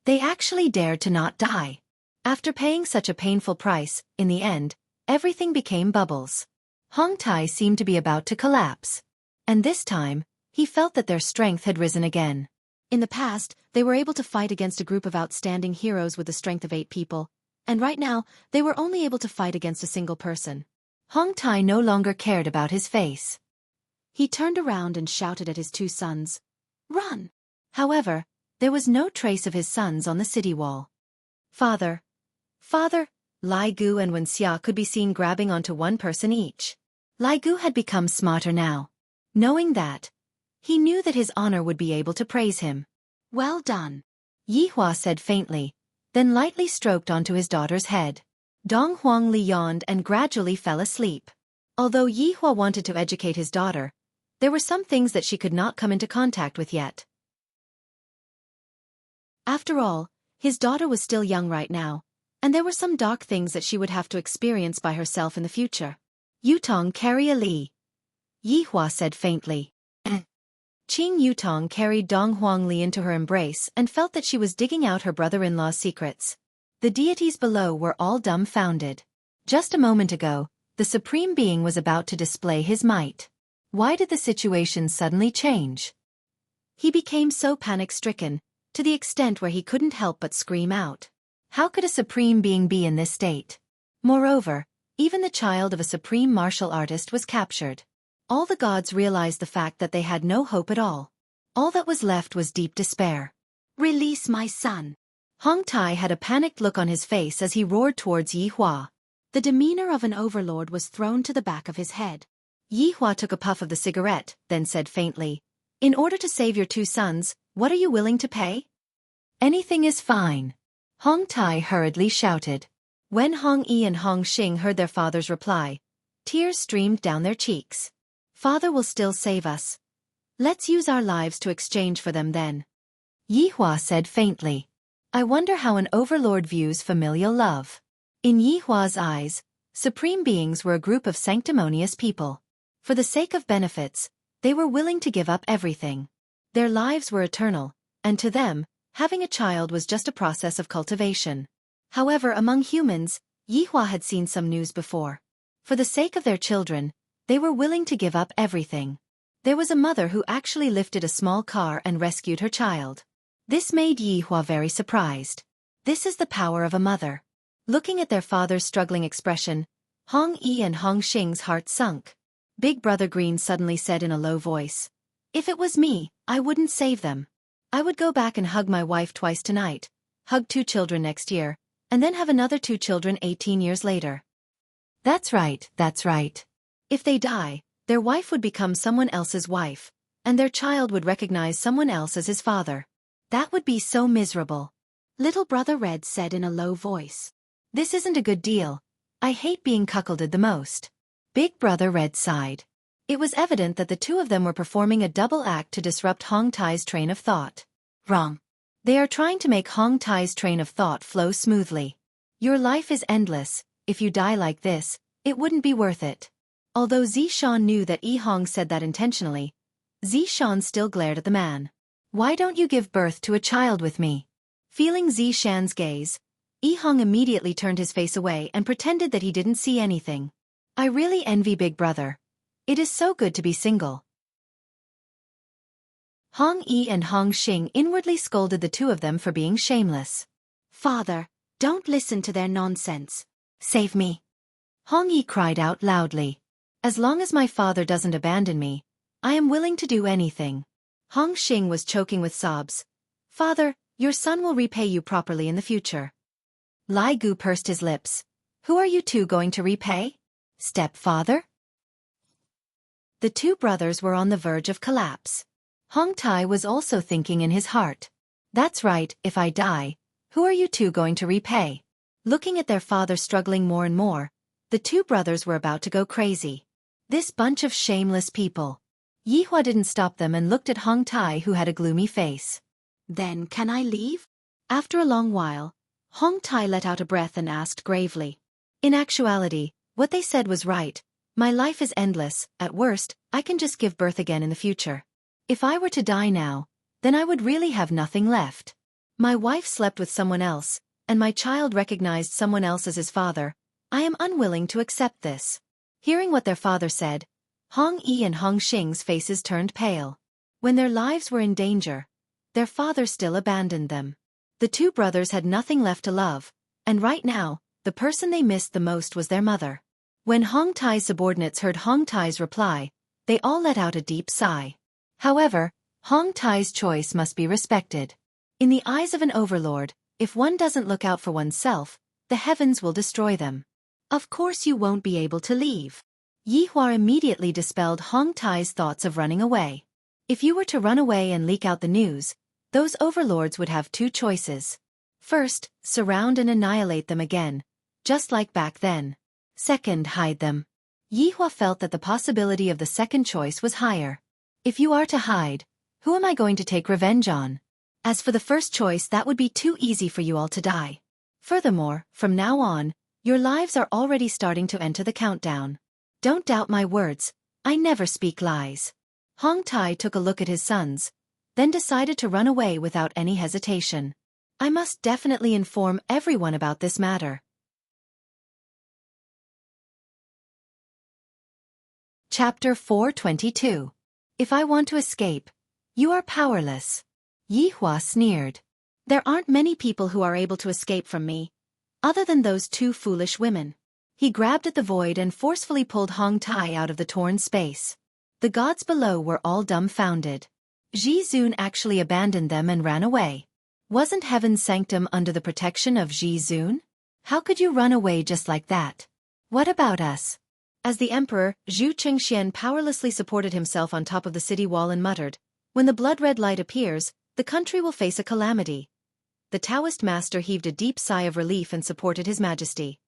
They actually dared to not die. After paying such a painful price, in the end, everything became bubbles. Hong Tai seemed to be about to collapse. And this time, he felt that their strength had risen again. In the past, they were able to fight against a group of outstanding heroes with the strength of 8 people, and right now, they were only able to fight against a single person. Hong Tai no longer cared about his face. He turned around and shouted at his 2 sons, Run! However, there was no trace of his sons on the city wall. Father! Lai Gu and Wuxia could be seen grabbing onto one person each. Lai Gu had become smarter now. Knowing that, he knew that his honor would be able to praise him. Well done. Yi Hua said faintly, then lightly stroked onto his daughter's head. Dong Huangli yawned and gradually fell asleep. Although Yi Hua wanted to educate his daughter, there were some things that she could not come into contact with yet. After all, his daughter was still young right now, and there were some dark things that she would have to experience by herself in the future. Yutong carry a Li. Yi Hua said faintly. Qing Yutong carried Dong Huangli into her embrace and felt that she was digging out her brother-in-law's secrets. The deities below were all dumbfounded. Just a moment ago, the Supreme Being was about to display his might. Why did the situation suddenly change? He became so panic-stricken, to the extent where he couldn't help but scream out. How could a Supreme Being be in this state? Moreover, even the child of a supreme martial artist was captured. All the gods realized the fact that they had no hope at all. All that was left was deep despair. Release my son. Hong Tai had a panicked look on his face as he roared towards Yi Hua. The demeanor of an overlord was thrown to the back of his head. Yi Hua took a puff of the cigarette, then said faintly, In order to save your 2 sons, what are you willing to pay? Anything is fine. Hong Tai hurriedly shouted. When Hong Yi and Hong Xing heard their father's reply, tears streamed down their cheeks. Father will still save us. Let's use our lives to exchange for them then. Yi Hua said faintly. I wonder how an overlord views familial love. In Yi Hua's eyes, supreme beings were a group of sanctimonious people. For the sake of benefits, they were willing to give up everything. Their lives were eternal, and to them, having a child was just a process of cultivation. However, among humans, Yi Hua had seen some news before. For the sake of their children, they were willing to give up everything. There was a mother who actually lifted a small car and rescued her child. This made Yi Hua very surprised. This is the power of a mother. Looking at their father's struggling expression, Hong Yi and Hong Xing's heart sunk. Big Brother Green suddenly said in a low voice, If it was me, I wouldn't save them. I would go back and hug my wife twice tonight, hug 2 children next year, and then have another 2 children 18 years later. That's right. If they die, their wife would become someone else's wife, and their child would recognize someone else as his father. That would be so miserable. Little Brother Red said in a low voice. This isn't a good deal. I hate being cuckolded the most. Big Brother Red sighed. It was evident that the two of them were performing a double act to disrupt Hong Tai's train of thought. Wrong. They are trying to make Hong Tai's train of thought flow smoothly. Your life is endless. If you die like this, it wouldn't be worth it. Although Zishan knew that Yi Hong said that intentionally, Zishan still glared at the man. Why don't you give birth to a child with me? Feeling Zishan's gaze, Yi Hong immediately turned his face away and pretended that he didn't see anything. I really envy Big Brother. It is so good to be single. Hong Yi and Hong Xing inwardly scolded the two of them for being shameless. Father, don't listen to their nonsense. Save me. Hong Yi cried out loudly. As long as my father doesn't abandon me, I am willing to do anything. Hong Xing was choking with sobs. Father, your son will repay you properly in the future. Lai Gu pursed his lips. Who are you two going to repay? Stepfather? The two brothers were on the verge of collapse. Hong Tai was also thinking in his heart. That's right, if I die, who are you two going to repay? Looking at their father struggling more and more, the two brothers were about to go crazy. This bunch of shameless people. Yi Hua didn't stop them and looked at Hong Tai, who had a gloomy face. Then can I leave? After a long while, Hong Tai let out a breath and asked gravely. In actuality, what they said was right. My life is endless. At worst, I can just give birth again in the future. If I were to die now, then I would really have nothing left. My wife slept with someone else, and my child recognized someone else as his father. I am unwilling to accept this. Hearing what their father said, Hong Yi and Hong Xing's faces turned pale. When their lives were in danger, their father still abandoned them. The two brothers had nothing left to love, and right now, the person they missed the most was their mother. When Hong Tai's subordinates heard Hong Tai's reply, they all let out a deep sigh. However, Hong Tai's choice must be respected. In the eyes of an overlord, if one doesn't look out for oneself, the heavens will destroy them. Of course you won't be able to leave. Yi Hua immediately dispelled Hong Tai's thoughts of running away. If you were to run away and leak out the news, those overlords would have two choices. First, surround and annihilate them again, just like back then. Second, hide them. Yi Hua felt that the possibility of the second choice was higher. If you are to hide, who am I going to take revenge on? As for the first choice, that would be too easy for you all to die. Furthermore, from now on, your lives are already starting to enter the countdown. Don't doubt my words, I never speak lies. Hong Tai took a look at his sons, then decided to run away without any hesitation. I must definitely inform everyone about this matter. Chapter 422. If I want to escape, you are powerless. Yi Hua sneered. There aren't many people who are able to escape from me, other than those two foolish women. He grabbed at the void and forcefully pulled Hong Tai out of the torn space. The gods below were all dumbfounded. Ji Zun actually abandoned them and ran away. Wasn't Heaven's sanctum under the protection of Ji Zun? How could you run away just like that? What about us? As the emperor, Zhu Chengxian powerlessly supported himself on top of the city wall and muttered, when the blood-red light appears, the country will face a calamity. The Taoist master heaved a deep sigh of relief and supported his majesty.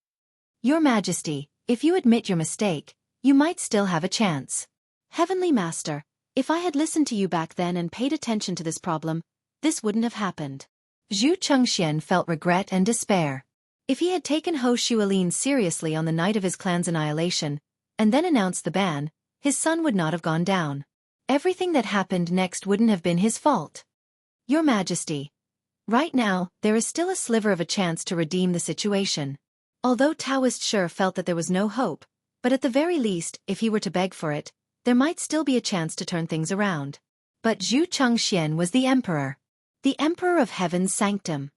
Your majesty, if you admit your mistake, you might still have a chance. Heavenly master, if I had listened to you back then and paid attention to this problem, this wouldn't have happened. Zhu Chengxian felt regret and despair. If he had taken Ho Shualin seriously on the night of his clan's annihilation, and then announced the ban, his son would not have gone down. Everything that happened next wouldn't have been his fault. Your Majesty, right now, there is still a sliver of a chance to redeem the situation. Although Taoist Shi felt that there was no hope, but at the very least, if he were to beg for it, there might still be a chance to turn things around. But Zhu Chengxian was the emperor of Heaven's sanctum.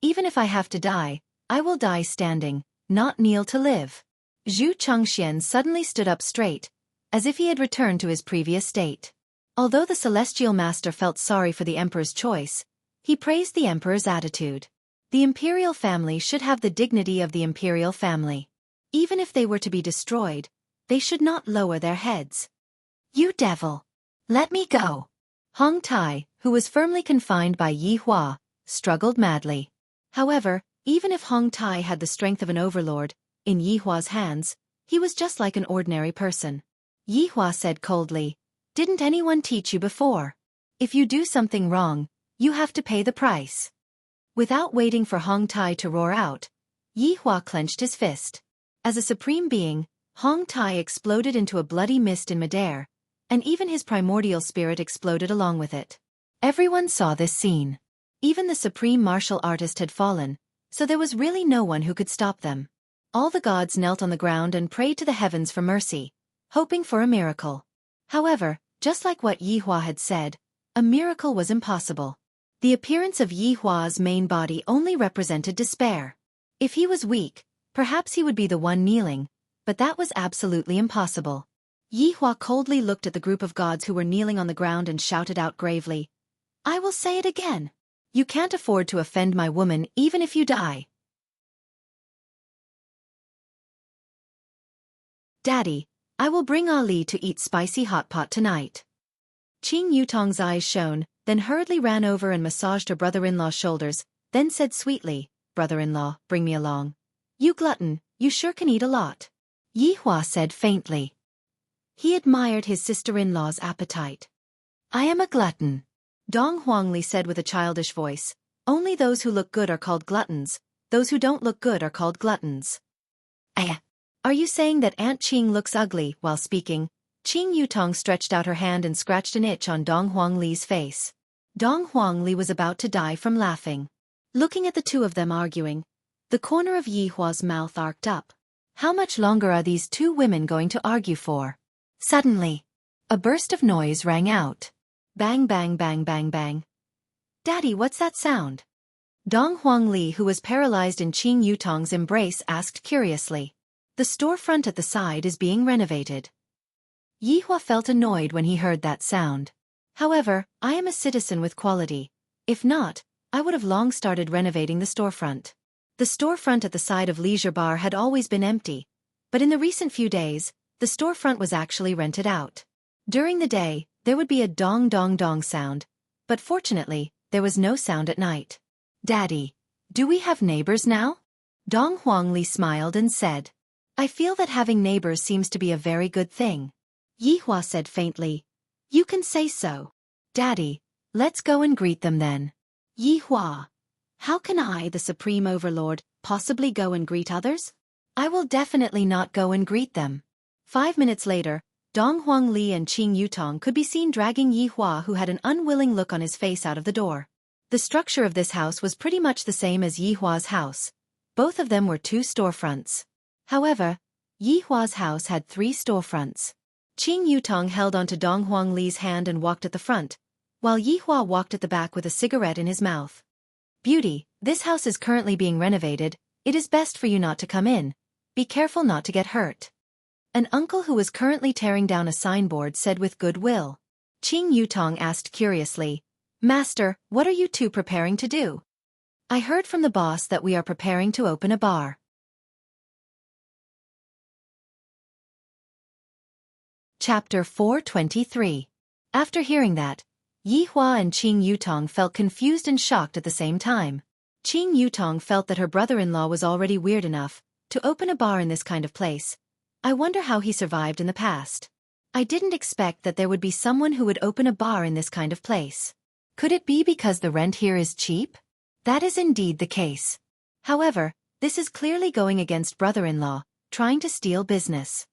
Even if I have to die, I will die standing, not kneel to live. Zhu Chengxian suddenly stood up straight, as if he had returned to his previous state. Although the celestial master felt sorry for the emperor's choice, he praised the emperor's attitude. The imperial family should have the dignity of the imperial family. Even if they were to be destroyed, they should not lower their heads. You devil! Let me go! Hong Tai, who was firmly confined by Yi Hua, struggled madly. However, even if Hong Tai had the strength of an overlord, in Yi Hua's hands, he was just like an ordinary person. Yi Hua said coldly. Didn't anyone teach you before? If you do something wrong, you have to pay the price. Without waiting for Hong Tai to roar out, Yi Hua clenched his fist. As a supreme being, Hong Tai exploded into a bloody mist in midair, and even his primordial spirit exploded along with it. Everyone saw this scene. Even the supreme martial artist had fallen, so there was really no one who could stop them. All the gods knelt on the ground and prayed to the heavens for mercy, hoping for a miracle. However, just like what Yi Hua had said, a miracle was impossible. The appearance of Yi Hua's main body only represented despair. If he was weak, perhaps he would be the one kneeling, but that was absolutely impossible. Yi Hua coldly looked at the group of gods who were kneeling on the ground and shouted out gravely, I will say it again. You can't afford to offend my woman even if you die. Daddy, I will bring Ali to eat spicy hot pot tonight. Qing Yutong's eyes shone, then hurriedly ran over and massaged her brother-in-law's shoulders, then said sweetly, Brother-in-law, bring me along. You glutton, you sure can eat a lot. Yi Hua said faintly. He admired his sister-in-law's appetite. I am a glutton. Dong Huangli said with a childish voice, only those who look good are called gluttons, those who don't look good are called gluttons. Are you saying that Aunt Qing looks ugly? While speaking, Qing Yutong stretched out her hand and scratched an itch on Dong Huangli's face. Dong Huangli was about to die from laughing. Looking at the two of them arguing, the corner of Yi Hua's mouth arced up. How much longer are these two women going to argue for? Suddenly, a burst of noise rang out. Bang bang bang bang bang. Daddy, what's that sound? Dong Huangli, who was paralyzed in Qing Yutong's embrace, asked curiously. The storefront at the side is being renovated. Yi Hua felt annoyed when he heard that sound. However, I am a citizen with quality. If not, I would have long started renovating the storefront. The storefront at the side of Leisure Bar had always been empty, but in the recent few days, the storefront was actually rented out. During the day, there would be a dong dong dong sound, but fortunately, there was no sound at night. Daddy, do we have neighbors now? Dong Huangli smiled and said. I feel that having neighbors seems to be a very good thing. Yi Hua said faintly. You can say so. Daddy, let's go and greet them then. Yi Hua. How can I, the Supreme Overlord, possibly go and greet others? I will definitely not go and greet them. 5 minutes later, Dong Huangli and Qing Yutong could be seen dragging Yi Hua, who had an unwilling look on his face, out of the door. The structure of this house was pretty much the same as Yi Hua's house. Both of them were 2 storefronts. However, Yi Hua's house had 3 storefronts. Qing Yutong held onto Dong Huangli's hand and walked at the front, while Yi Hua walked at the back with a cigarette in his mouth. Beauty, this house is currently being renovated. It is best for you not to come in. Be careful not to get hurt. An uncle who was currently tearing down a signboard said with goodwill. Qing Yutong asked curiously, Master, what are you two preparing to do? I heard from the boss that we are preparing to open a bar. Chapter 423. After hearing that, Yi Hua and Qing Yutong felt confused and shocked at the same time. Qing Yutong felt that her brother-in-law was already weird enough to open a bar in this kind of place. I wonder how he survived in the past. I didn't expect that there would be someone who would open a bar in this kind of place. Could it be because the rent here is cheap? That is indeed the case. However, this is clearly going against brother-in-law, trying to steal business.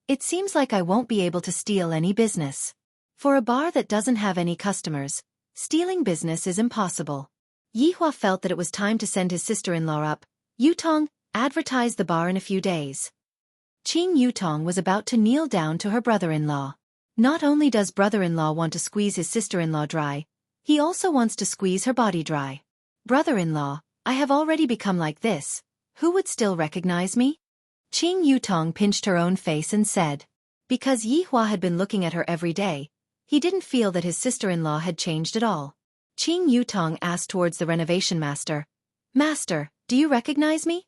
It seems like I won't be able to steal any business. For a bar that doesn't have any customers, stealing business is impossible. Yi Hua felt that it was time to send his sister-in-law up. Yutong, advertise the bar in a few days. Qing Yutong was about to kneel down to her brother-in-law. Not only does brother-in-law want to squeeze his sister-in-law dry, he also wants to squeeze her body dry. Brother-in-law, I have already become like this. Who would still recognize me? Qing Yutong pinched her own face and said. Because Yi Hua had been looking at her every day, he didn't feel that his sister-in-law had changed at all. Qing Yutong asked towards the renovation master. Master, do you recognize me?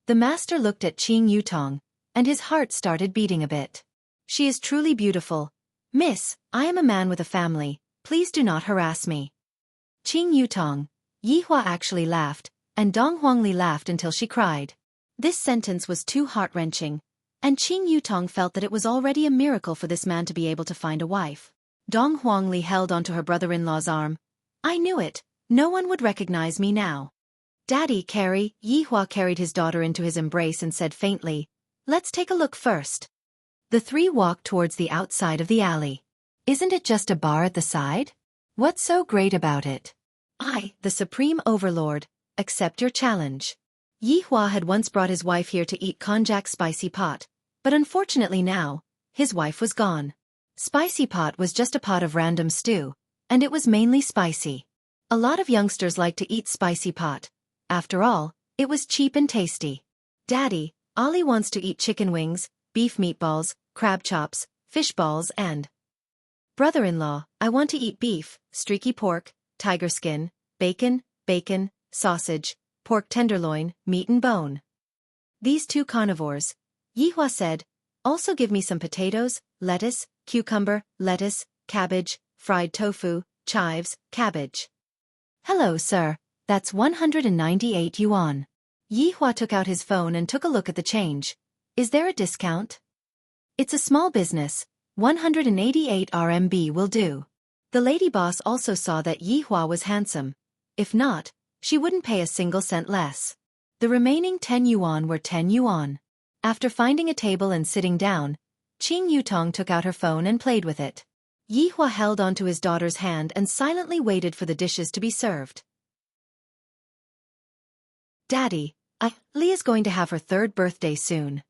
The master looked at Qing Yutong, and his heart started beating a bit. She is truly beautiful. Miss, I am a man with a family, please do not harass me. Qing Yutong. Yi Hua actually laughed, and Dong Huangli laughed until she cried. This sentence was too heart-wrenching. And Qing Yutong felt that it was already a miracle for this man to be able to find a wife. Dong Huangli held onto her brother-in-law's arm. I knew it. No one would recognize me now. Daddy, Carrie. Yi Hua carried his daughter into his embrace and said faintly, let's take a look first. The three walked towards the outside of the alley. Isn't it just a bar at the side? What's so great about it? I, the Supreme Overlord, accept your challenge. Yi Hua had once brought his wife here to eat konjac spicy pot, but unfortunately now, his wife was gone. Spicy pot was just a pot of random stew, and it was mainly spicy. A lot of youngsters like to eat spicy pot. After all, it was cheap and tasty. Daddy, Ollie wants to eat chicken wings, beef meatballs, crab chops, fish balls and... Brother-in-law, I want to eat beef, streaky pork, tiger skin, bacon, sausage, pork tenderloin, meat and bone. These two carnivores, Yi Hua said, also give me some potatoes, lettuce, cucumber, lettuce, cabbage, fried tofu, chives, cabbage. Hello, sir. That's 198 yuan. Yi Hua took out his phone and took a look at the change. Is there a discount? It's a small business. 188 RMB will do. The lady boss also saw that Yi Hua was handsome. If not, she wouldn't pay a single cent less. The remaining 10 yuan were 10 yuan. After finding a table and sitting down, Qing Yutong took out her phone and played with it. Yi Hua held onto his daughter's hand and silently waited for the dishes to be served. Daddy, Li is going to have her 3rd birthday soon.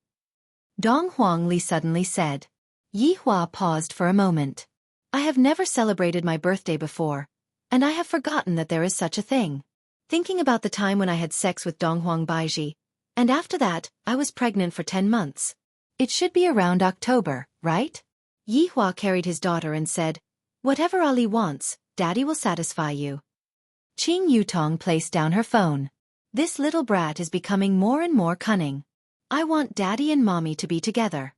Dong Huangli suddenly said. Yi Hua paused for a moment. I have never celebrated my birthday before, and I have forgotten that there is such a thing. Thinking about the time when I had sex with Donghuang Baiji, and after that, I was pregnant for 10 months. It should be around October, right? Yi Hua carried his daughter and said, whatever Ali wants, Daddy will satisfy you. Qing Yutong placed down her phone. This little brat is becoming more and more cunning. I want Daddy and Mommy to be together.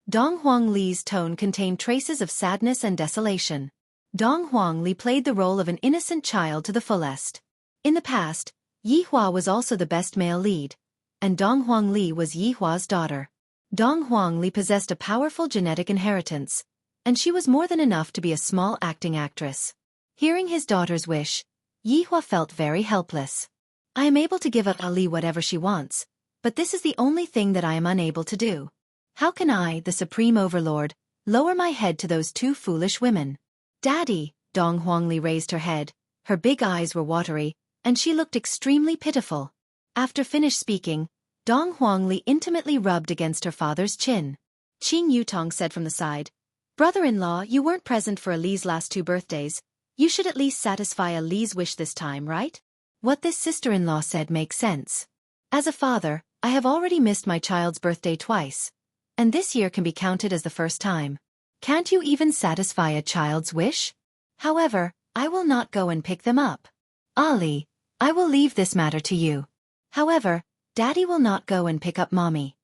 Dong Huang Li's tone contained traces of sadness and desolation. Dong Huang Li played the role of an innocent child to the fullest. In the past, Yi Hua was also the best male lead, and Dong Huang Li was Yi Hua's daughter. Dong Huang Li possessed a powerful genetic inheritance, and she was more than enough to be a small acting actress. Hearing his daughter's wish, Yi Hua felt very helpless. I am able to give Ali whatever she wants, but this is the only thing that I am unable to do. How can I, the Supreme Overlord, lower my head to those two foolish women? Daddy, Dong Huangli raised her head, her big eyes were watery, and she looked extremely pitiful. After finished speaking, Dong Huangli intimately rubbed against her father's chin. Qing Yutong said from the side, brother-in-law, you weren't present for Ali's last 2 birthdays. You should at least satisfy Ali's wish this time, right? What this sister-in-law said makes sense. As a father, I have already missed my child's birthday twice, and this year can be counted as the first time. Can't you even satisfy a child's wish? However, I will not go and pick them up. Ali, I will leave this matter to you. However, Daddy will not go and pick up Mommy.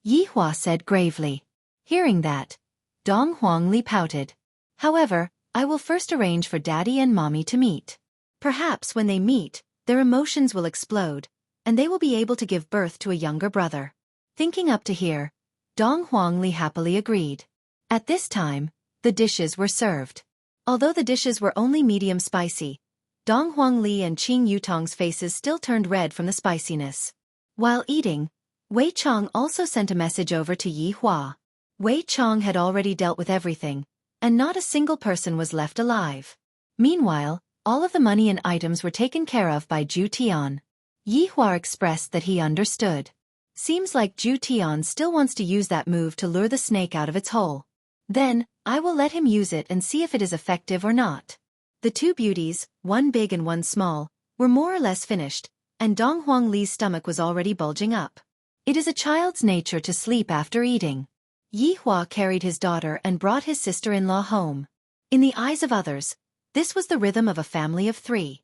Yi Hua said gravely. Hearing that, Dong Huangli pouted. However, I will first arrange for Daddy and Mommy to meet. Perhaps when they meet, their emotions will explode, and they will be able to give birth to a younger brother. Thinking up to here, Dong Huangli happily agreed. At this time, the dishes were served. Although the dishes were only medium spicy, Dong Huangli and Qing Yutong's faces still turned red from the spiciness. While eating, Wei Chong also sent a message over to Yi Hua. Wei Chong had already dealt with everything, and not a single person was left alive. Meanwhile, all of the money and items were taken care of by Zhu Tian. Yi Hua expressed that he understood. Seems like Zhu Tian still wants to use that move to lure the snake out of its hole. Then, I will let him use it and see if it is effective or not. The 2 beauties, one big and one small, were more or less finished, and Dong Huangli's stomach was already bulging up. It is a child's nature to sleep after eating. Yi Hua carried his daughter and brought his sister-in-law home. In the eyes of others, this was the rhythm of a family of 3.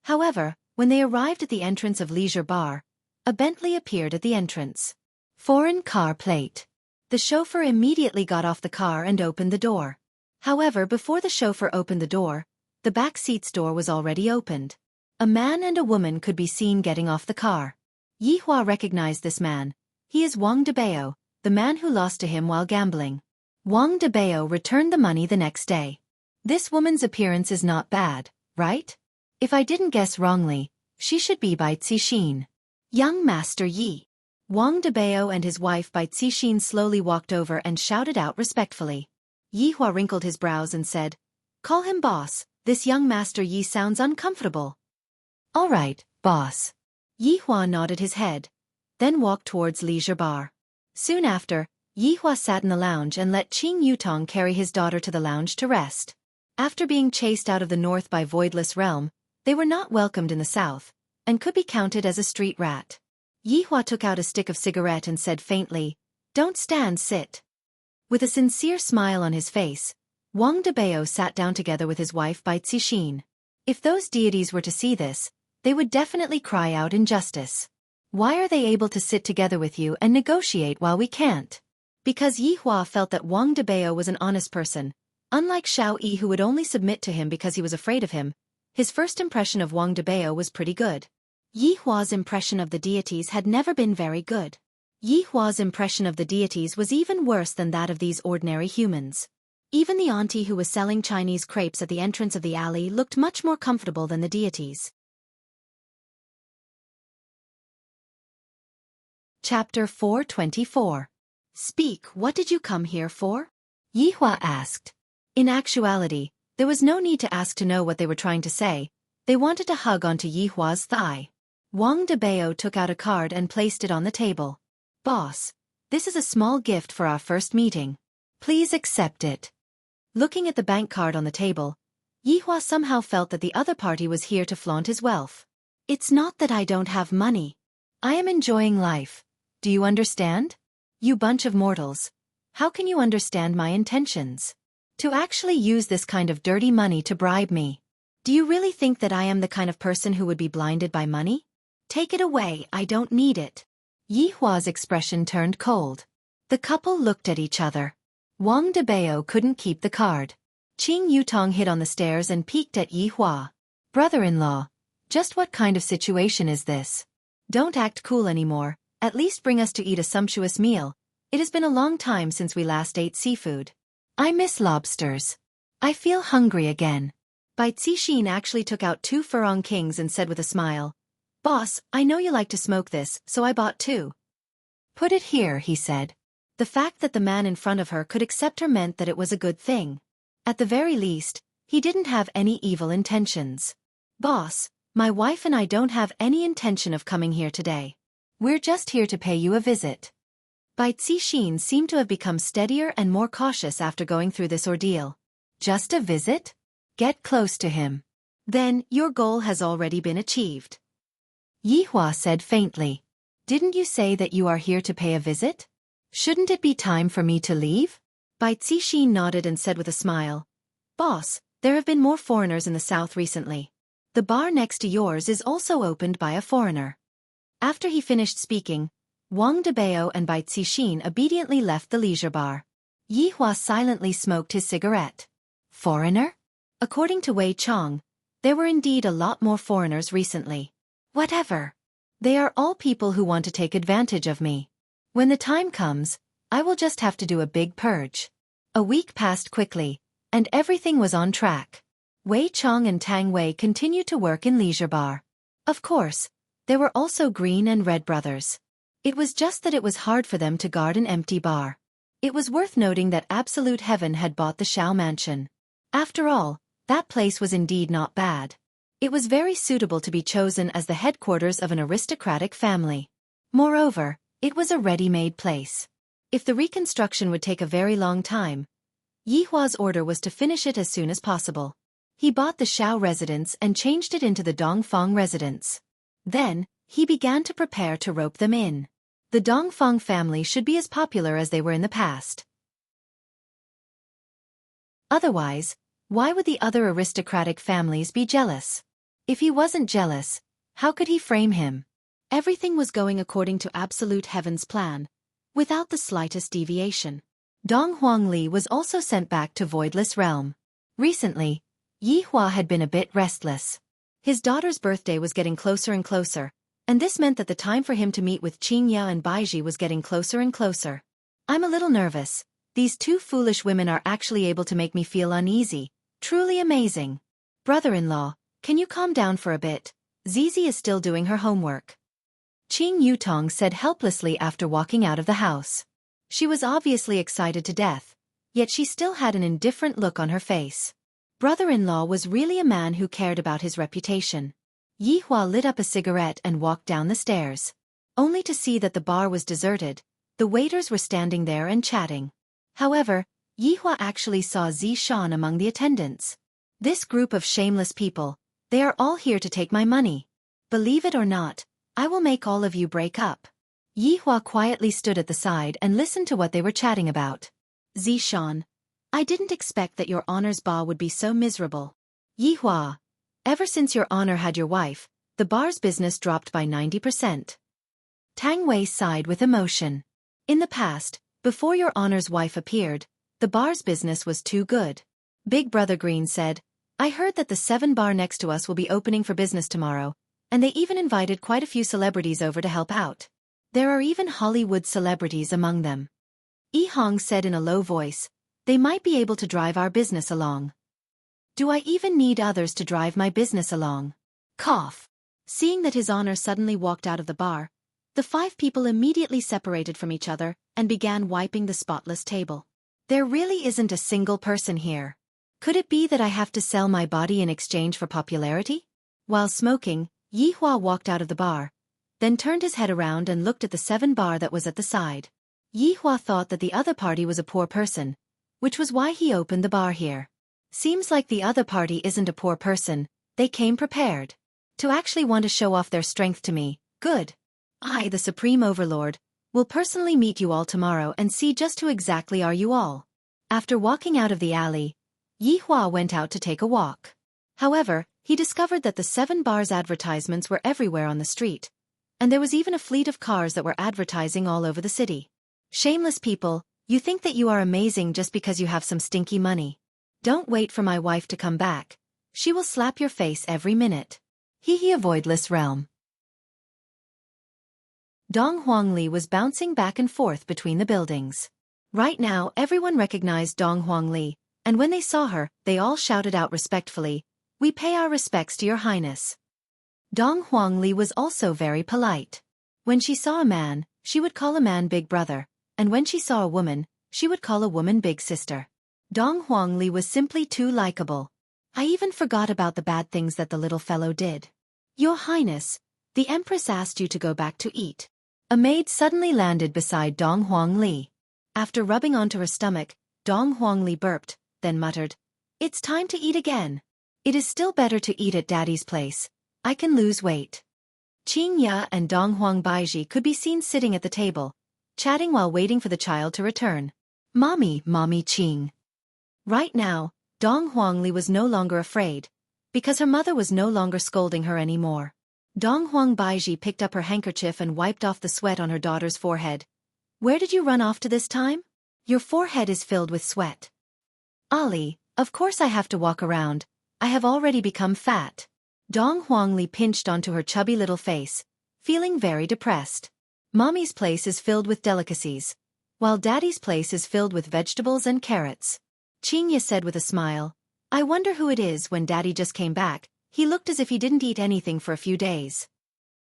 However, when they arrived at the entrance of Leisure Bar, a Bentley appeared at the entrance. Foreign car plate. The chauffeur immediately got off the car and opened the door. However, before the chauffeur opened the door, the back seat's door was already opened. A man and a woman could be seen getting off the car. Yi Hua recognized this man. He is Wang Debao, the man who lost to him while gambling. Wang Debao returned the money the next day. This woman's appearance is not bad, right? If I didn't guess wrongly, she should be Bai Cixin. Young Master Yi. Wang Debao and his wife Bai Cixin slowly walked over and shouted out respectfully. Yi Hua wrinkled his brows and said, "Call him boss, this young Master Yi sounds uncomfortable." "All right, boss." Yi Hua nodded his head, then walked towards Leisure Bar. Soon after, Yi Hua sat in the lounge and let Qing Yutong carry his daughter to the lounge to rest. After being chased out of the north by Voidless Realm, they were not welcomed in the south, and could be counted as a street rat. Yi Hua took out a stick of cigarette and said faintly, "Don't stand, sit." With a sincere smile on his face, Wang Debao sat down together with his wife Bai Cixin. If those deities were to see this, they would definitely cry out injustice. Why are they able to sit together with you and negotiate while we can't? Because Yi Hua felt that Wang Debao was an honest person. Unlike Xiao Yi, who would only submit to him because he was afraid of him, his first impression of Wang Debao was pretty good. Yi Hua's impression of the deities had never been very good. Yi Hua's impression of the deities was even worse than that of these ordinary humans. Even the auntie who was selling Chinese crepes at the entrance of the alley looked much more comfortable than the deities. Chapter 424. Speak, what did you come here for? Yi Hua asked. In actuality, there was no need to ask to know what they were trying to say. They wanted to hug onto Yi Hua's thigh. Wang Debao took out a card and placed it on the table. "Boss, this is a small gift for our first meeting. Please accept it." Looking at the bank card on the table, Yi Hua somehow felt that the other party was here to flaunt his wealth. "It's not that I don't have money. I am enjoying life. Do you understand? You bunch of mortals. How can you understand my intentions? To actually use this kind of dirty money to bribe me. Do you really think that I am the kind of person who would be blinded by money? Take it away, I don't need it." Yi Hua's expression turned cold. The couple looked at each other. Wang Debao couldn't keep the card. Qing Yutong hid on the stairs and peeked at Yi Hua. "Brother-in-law, just what kind of situation is this? Don't act cool anymore, at least bring us to eat a sumptuous meal. It has been a long time since we last ate seafood. I miss lobsters. I feel hungry again." Bai Cixin actually took out 2 Furong Kings and said with a smile, "Boss, I know you like to smoke this, so I bought 2. "Put it here," he said. The fact that the man in front of her could accept her meant that it was a good thing. At the very least, he didn't have any evil intentions. "Boss, my wife and I don't have any intention of coming here today. We're just here to pay you a visit." Bai Cixin seemed to have become steadier and more cautious after going through this ordeal. "Just a visit? Get close to him. Then, your goal has already been achieved." Yi Hua said faintly. "Didn't you say that you are here to pay a visit? Shouldn't it be time for me to leave?" Bai Cixin nodded and said with a smile, "Boss, there have been more foreigners in the south recently. The bar next to yours is also opened by a foreigner." After he finished speaking, Wang Debao and Bai Cixin obediently left the leisure bar. Yi Hua silently smoked his cigarette. Foreigner? According to Wei Chong, there were indeed a lot more foreigners recently. Whatever. They are all people who want to take advantage of me. When the time comes, I will just have to do a big purge. A week passed quickly, and everything was on track. Wei Chong and Tang Wei continued to work in leisure bar. Of course, there were also Green and Red brothers. It was just that it was hard for them to guard an empty bar. It was worth noting that Absolute Heaven had bought the Shao Mansion. After all, that place was indeed not bad. It was very suitable to be chosen as the headquarters of an aristocratic family. Moreover, it was a ready-made place. If the reconstruction would take a very long time, Yi Hua's order was to finish it as soon as possible. He bought the Shao residence and changed it into the Dongfang residence. Then, he began to prepare to rope them in. The Dongfang family should be as popular as they were in the past. Otherwise, why would the other aristocratic families be jealous? If he wasn't jealous, how could he frame him? Everything was going according to Absolute Heaven's plan, without the slightest deviation. Dong Huangli was also sent back to Voidless Realm. Recently, Yi Hua had been a bit restless. His daughter's birthday was getting closer and closer, And this meant that the time for him to meet with Qingya and Baiji was getting closer and closer. I'm a little nervous. These two foolish women are actually able to make me feel uneasy. Truly amazing. Brother-in-law, can you calm down for a bit? Zizi is still doing her homework. Qing Yutong said helplessly after walking out of the house. She was obviously excited to death, yet she still had an indifferent look on her face. Brother-in-law was really a man who cared about his reputation. Yihua lit up a cigarette and walked down the stairs. Only to see that the bar was deserted. The waiters were standing there and chatting. However, Yihua actually saw Zishan among the attendants. This group of shameless people, they are all here to take my money. Believe it or not, I will make all of you break up. Yihua quietly stood at the side and listened to what they were chatting about. Zishan, I didn't expect that your honor's bar would be so miserable. Yihua, ever since your honor had your wife, the bar's business dropped by 90%. Tang Wei sighed with emotion. In the past, before your honor's wife appeared, the bar's business was too good. Big Brother Green said, I heard that the 7 bar next to us will be opening for business tomorrow, and they even invited quite a few celebrities over to help out. There are even Hollywood celebrities among them. Yi Hong said in a low voice, they might be able to drive our business along. Do I even need others to drive my business along? Cough. Seeing that his honor suddenly walked out of the bar, the 5 people immediately separated from each other and began wiping the spotless table. There really isn't a single person here. Could it be that I have to sell my body in exchange for popularity? While smoking, Yihua walked out of the bar, then turned his head around and looked at the 7 bar that was at the side. Yihua thought that the other party was a poor person, which was why he opened the bar here. Seems like the other party isn't a poor person, they came prepared. To actually want to show off their strength to me, good. I, the Supreme Overlord, will personally meet you all tomorrow and see just who exactly are you all. After walking out of the alley, Yihua went out to take a walk. However, he discovered that the 7 bars advertisements were everywhere on the street, and there was even a fleet of cars that were advertising all over the city. Shameless people, you think that you are amazing just because you have some stinky money. Don't wait for my wife to come back. She will slap your face every minute. Hee avoidless realm. Dong Huangli was bouncing back and forth between the buildings. Right now everyone recognized Dong Huangli, and when they saw her, they all shouted out respectfully, we pay our respects to your highness. Dong Huangli was also very polite. When she saw a man, she would call a man big brother, and when she saw a woman, she would call a woman big sister. Dong Huangli was simply too likable. I even forgot about the bad things that the little fellow did. Your Highness, the Empress asked you to go back to eat. A maid suddenly landed beside Dong Huangli. After rubbing onto her stomach, Dong Huangli burped, then muttered, it's time to eat again. It is still better to eat at Daddy's place. I can lose weight. Qingya and Dong Huang Baiji could be seen sitting at the table, chatting while waiting for the child to return. Mommy Qing. Right now, Dong Huangli was no longer afraid, because her mother was no longer scolding her anymore. Dong Huang Baiji picked up her handkerchief and wiped off the sweat on her daughter's forehead. Where did you run off to this time? Your forehead is filled with sweat. Ali, of course I have to walk around. I have already become fat. Dong Huangli pinched onto her chubby little face, feeling very depressed. Mommy's place is filled with delicacies, while Daddy's place is filled with vegetables and carrots. Qingya said with a smile, I wonder who it is. When Daddy just came back, he looked as if he didn't eat anything for a few days.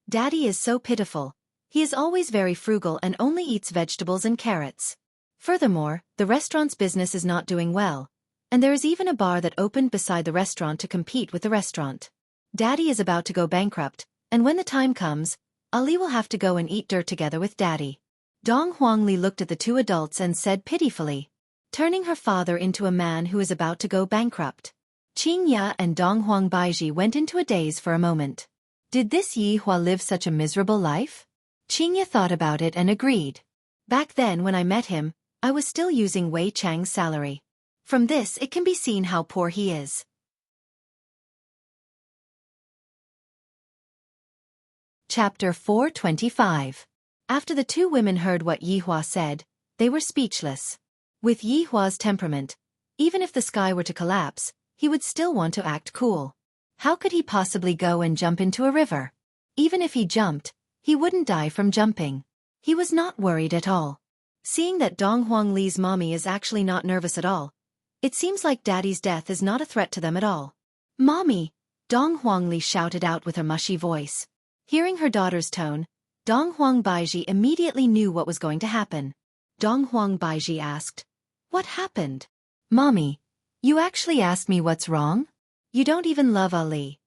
Daddy is so pitiful. He is always very frugal and only eats vegetables and carrots. Furthermore, the restaurant's business is not doing well, and there is even a bar that opened beside the restaurant to compete with the restaurant. Daddy is about to go bankrupt, and when the time comes, Ali will have to go and eat dirt together with Daddy. Dong Huangli looked at the 2 adults and said pitifully, turning her father into a man who is about to go bankrupt. Qingya and Dong Huang Baiji went into a daze for a moment. Did this Yihua live such a miserable life? Qingya thought about it and agreed. Back then when I met him, I was still using Wei Chang's salary. From this it can be seen how poor he is. Chapter 425. After the 2 women heard what Yihua said, they were speechless. With Yihua's temperament, even if the sky were to collapse, he would still want to act cool. How could he possibly go and jump into a river? Even if he jumped, he wouldn't die from jumping. He was not worried at all. Seeing that Dong Huangli's mommy is actually not nervous at all, it seems like Daddy's death is not a threat to them at all. "Mommy!" Dong Huangli shouted out with her mushy voice. Hearing her daughter's tone, Dong Huang Baiji immediately knew what was going to happen. Dong Huang Baiji asked, "What happened?" "Mommy, you actually asked me what's wrong? You don't even love Ali."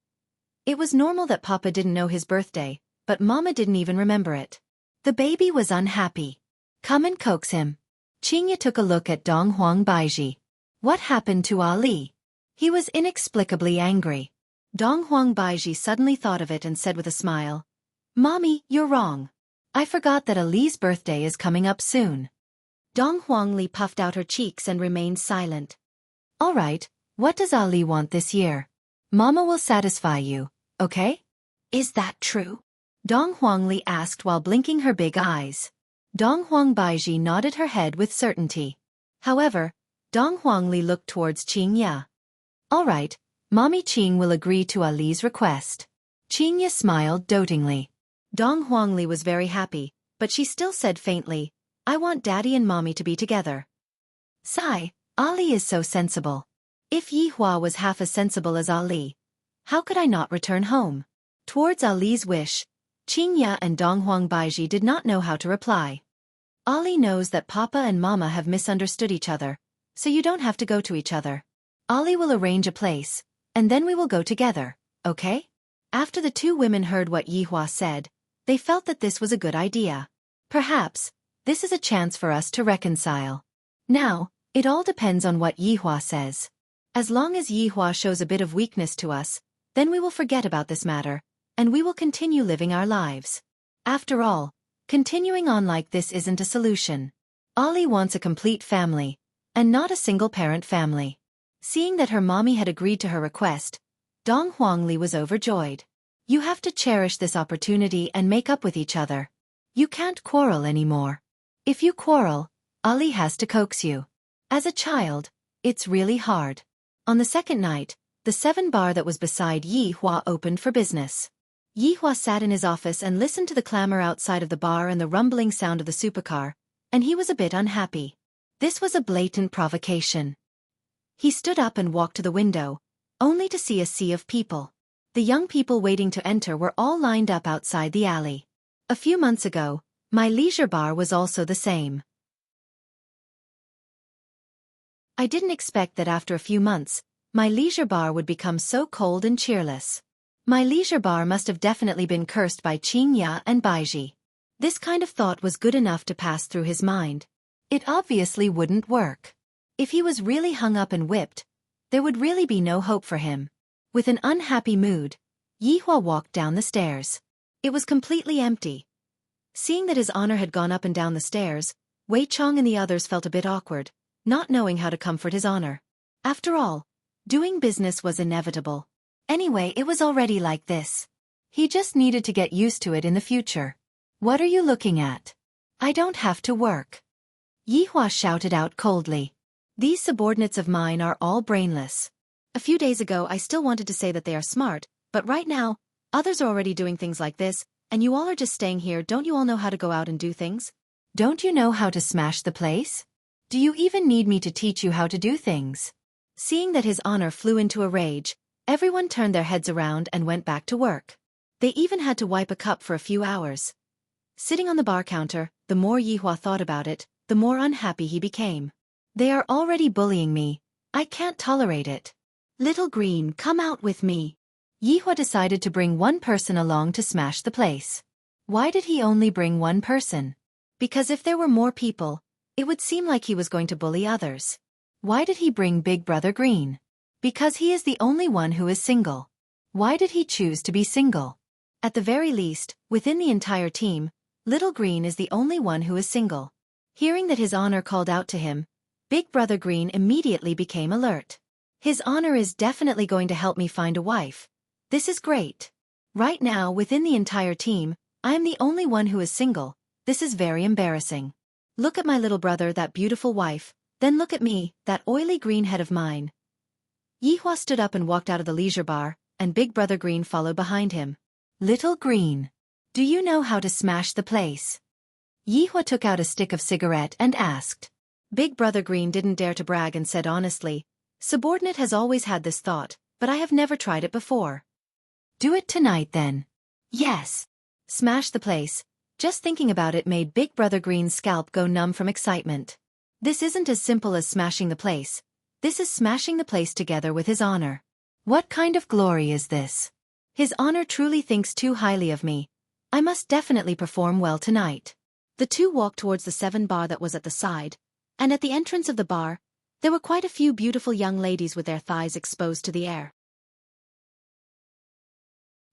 It was normal that Papa didn't know his birthday, but Mama didn't even remember it. The baby was unhappy. "Come and coax him." Qingya took a look at Dong Huang Baiji. What happened to Ali? He was inexplicably angry. Dong Huang Baiji suddenly thought of it and said with a smile, "Mommy, you're wrong. I forgot that Ali's birthday is coming up soon." Dong Huangli puffed out her cheeks and remained silent. "All right, what does Ali want this year? Mama will satisfy you, okay?" "Is that true?" Dong Huangli asked while blinking her big eyes. Dong Huang Baiji nodded her head with certainty. However, Dong Huangli looked towards Qingya. "All right, Mommy Qing will agree to Ali's request." Qingya smiled dotingly. Dong Huangli was very happy, but she still said faintly, "I want Daddy and Mommy to be together." Sigh, Ali is so sensible. If Yi Hua was half as sensible as Ali, how could I not return home? Towards Ali's wish, Qingya and Dong Huang Baiji did not know how to reply. Ali knows that Papa and Mama have misunderstood each other, so you don't have to go to each other. Ali will arrange a place, and then we will go together, okay? After the two women heard what Yi Hua said, they felt that this was a good idea. Perhaps, this is a chance for us to reconcile. Now, it all depends on what Yi Hua says. As long as Yi Hua shows a bit of weakness to us, then we will forget about this matter, and we will continue living our lives. After all, continuing on like this isn't a solution. Ali wants a complete family, and not a single-parent family. Seeing that her mommy had agreed to her request, Dong Huangli was overjoyed. You have to cherish this opportunity and make up with each other. You can't quarrel anymore. If you quarrel, Ali has to coax you. As a child, it's really hard. On the second night, the 7 bar that was beside Yi Hua opened for business. Yi Hua sat in his office and listened to the clamor outside of the bar and the rumbling sound of the supercar, and he was a bit unhappy. This was a blatant provocation. He stood up and walked to the window, only to see a sea of people. The young people waiting to enter were all lined up outside the alley. A few months ago, my leisure bar was also the same. I didn't expect that after a few months, my leisure bar would become so cold and cheerless. My leisure bar must have definitely been cursed by Qingya and Baiji. This kind of thought was good enough to pass through his mind. It obviously wouldn't work. If he was really hung up and whipped, there would really be no hope for him. With an unhappy mood, Yi Hua walked down the stairs. It was completely empty. Seeing that his honor had gone up and down the stairs, Wei Chong and the others felt a bit awkward, not knowing how to comfort his honor. After all, doing business was inevitable. Anyway, it was already like this. He just needed to get used to it in the future. "What are you looking at? I don't have to work." Yi Hua shouted out coldly. These subordinates of mine are all brainless. A few days ago I still wanted to say that they are smart, but right now, others are already doing things like this, and you all are just staying here. Don't you all know how to go out and do things? Don't you know how to smash the place? Do you even need me to teach you how to do things? Seeing that his honor flew into a rage, everyone turned their heads around and went back to work. They even had to wipe a cup for a few hours. Sitting on the bar counter, the more Yi Hua thought about it, the more unhappy he became. They are already bullying me. I can't tolerate it. Little Green, come out with me. Yi Hua decided to bring one person along to smash the place. Why did he only bring one person? Because if there were more people, it would seem like he was going to bully others. Why did he bring Big Brother Green? Because he is the only one who is single. Why did he choose to be single? At the very least, within the entire team, Little Green is the only one who is single. Hearing that his honor called out to him, Big Brother Green immediately became alert. His honor is definitely going to help me find a wife. This is great. Right now, within the entire team, I am the only one who is single. This is very embarrassing. Look at my little brother, that beautiful wife, then look at me, that oily green head of mine. Yi Hua stood up and walked out of the leisure bar, and Big Brother Green followed behind him. Little Green. Do you know how to smash the place? Yihua took out a stick of cigarette and asked. Big Brother Green didn't dare to brag and said honestly, Subordinate has always had this thought, but I have never tried it before. Do it tonight then. Yes. Smash the place. Just thinking about it made Big Brother Green's scalp go numb from excitement. This isn't as simple as smashing the place. This is smashing the place together with his honor. What kind of glory is this? His honor truly thinks too highly of me. I must definitely perform well tonight. The two walked towards the 7 bar that was at the side, and at the entrance of the bar, there were quite a few beautiful young ladies with their thighs exposed to the air.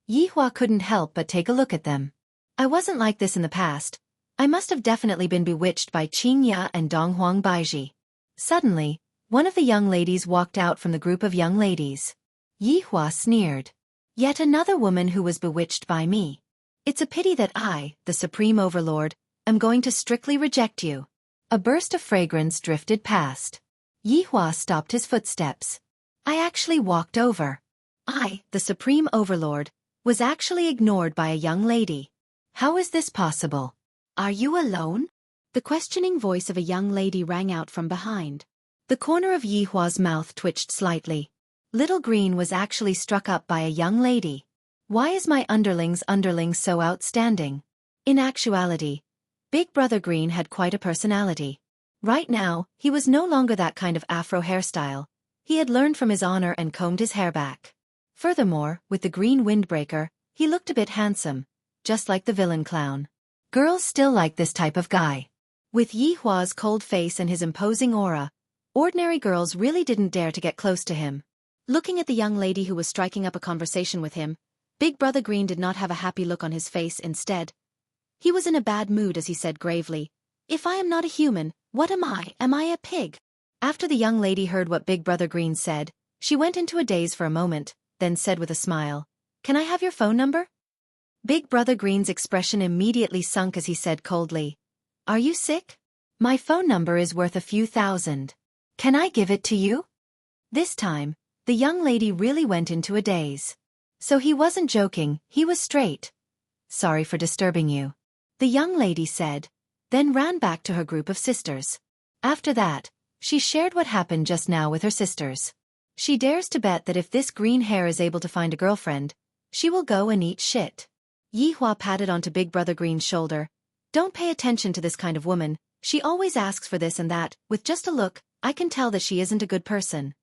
Yihua couldn't help but take a look at them. I wasn't like this in the past. I must have definitely been bewitched by Qingya and Donghuang Baiji. Suddenly, one of the young ladies walked out from the group of young ladies. Yihua sneered. Yet another woman who was bewitched by me. It's a pity that I, the Supreme Overlord, am going to strictly reject you. A burst of fragrance drifted past. Yihua stopped his footsteps. I actually walked over. I, the Supreme Overlord, was actually ignored by a young lady. How is this possible? Are you alone? The questioning voice of a young lady rang out from behind. The corner of Yihua's mouth twitched slightly. Little Green was actually struck up by a young lady. Why is my underling so outstanding? In actuality, Big Brother Green had quite a personality. Right now, he was no longer that kind of afro hairstyle. He had learned from his honor and combed his hair back. Furthermore, with the green windbreaker, he looked a bit handsome, just like the villain clown. Girls still like this type of guy. With Yihua's cold face and his imposing aura, ordinary girls really didn't dare to get close to him. Looking at the young lady who was striking up a conversation with him, Big Brother Green did not have a happy look on his face. Instead, he was in a bad mood as he said gravely, If I am not a human, what am I? Am I a pig? After the young lady heard what Big Brother Green said, she went into a daze for a moment, then said with a smile, Can I have your phone number? Big Brother Green's expression immediately sunk as he said coldly, Are you sick? My phone number is worth a few thousand. Can I give it to you? This time, the young lady really went into a daze. So he wasn't joking, he was straight. Sorry for disturbing you. The young lady said, then ran back to her group of sisters. After that, she shared what happened just now with her sisters. She dares to bet that if this green hair is able to find a girlfriend, she will go and eat shit. Yihua patted onto Big Brother Green's shoulder. Don't pay attention to this kind of woman, she always asks for this and that, with just a look, I can tell that she isn't a good person.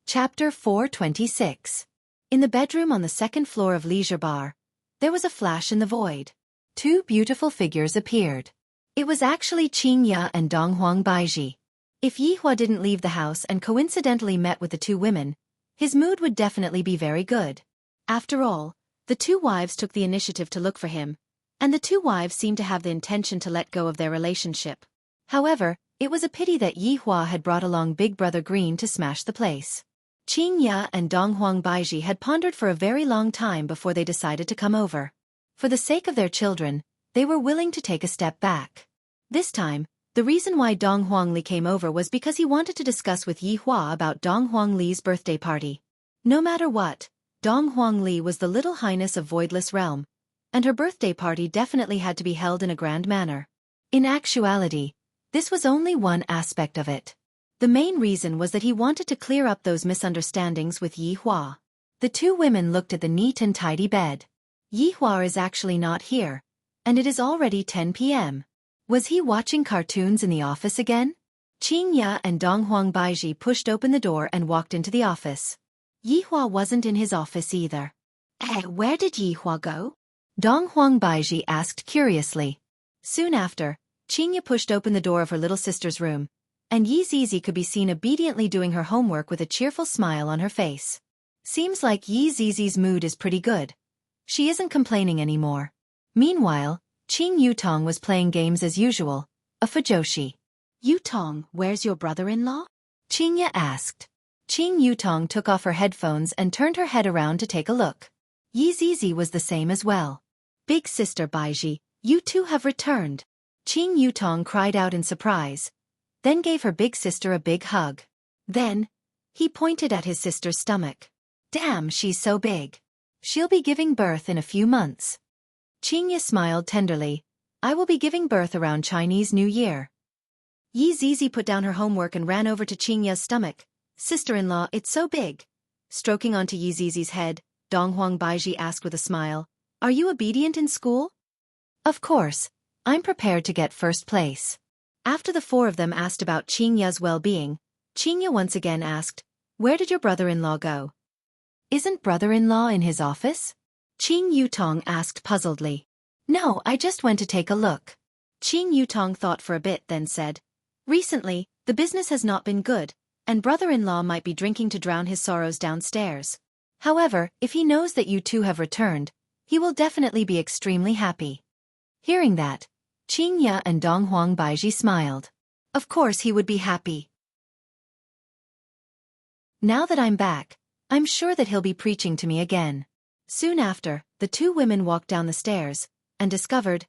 Chapter 426. In the bedroom on the 2nd floor of Leisure Bar, there was a flash in the void. 2 beautiful figures appeared. It was actually Qingya and Donghuang Baiji. If Yihua didn't leave the house and coincidentally met with the 2 women, his mood would definitely be very good. After all, the 2 wives took the initiative to look for him, and the 2 wives seemed to have the intention to let go of their relationship. However, it was a pity that Yihua had brought along Big Brother Green to smash the place. Qingya and Donghuang Baiji had pondered for a very long time before they decided to come over. For the sake of their children, they were willing to take a step back. This time, the reason why Donghuang Li came over was because he wanted to discuss with Yihua about Donghuang Li's birthday party. No matter what, Donghuang Li was the Little Highness of Voidless Realm, and her birthday party definitely had to be held in a grand manner. In actuality, this was only one aspect of it. The main reason was that he wanted to clear up those misunderstandings with Yihua. The 2 women looked at the neat and tidy bed. Yihua is actually not here, and it is already 10 p.m. Was he watching cartoons in the office again? Qingya and Donghuang Baiji pushed open the door and walked into the office. Yihua wasn't in his office either. Where did Yihua go? Donghuang Baiji asked curiously. Soon after, Qingya pushed open the door of her little sister's room, and Yi Zizi could be seen obediently doing her homework with a cheerful smile on her face. Seems like Yi Zizi's mood is pretty good. She isn't complaining anymore. Meanwhile, Qing Yutong was playing games as usual, a fujoshi. Yutong, where's your brother-in-law? Qingya asked. Qing Yutong took off her headphones and turned her head around to take a look. Yi Zizi was the same as well. Big sister Baiji, you 2 have returned. Qing Yutong cried out in surprise, then gave her big sister a big hug. Then, He pointed at his sister's stomach. Damn, she's so big. She'll be giving birth in a few months. Qingya smiled tenderly. I will be giving birth around Chinese New Year. Yi Zizi put down her homework and ran over to Qingya's stomach. Sister-in-law, it's so big. Stroking onto Yi Zizi's head, Donghuang Baiji asked with a smile. Are you obedient in school? Of course. I'm prepared to get first place. After the four of them asked about Qingya's well-being, Qingya once again asked, where did your brother-in-law go? Isn't brother-in-law in his office? Qing Yutong asked puzzledly. No, I just went to take a look. Qing Yutong thought for a bit then said, recently, the business has not been good, and brother-in-law might be drinking to drown his sorrows downstairs. However, if he knows that you two have returned, he will definitely be extremely happy. Hearing that, Qingya and Donghuang Baiji smiled. Of course he would be happy. Now that I'm back, I'm sure that he'll be preaching to me again. Soon after, the two women walked down the stairs, and discovered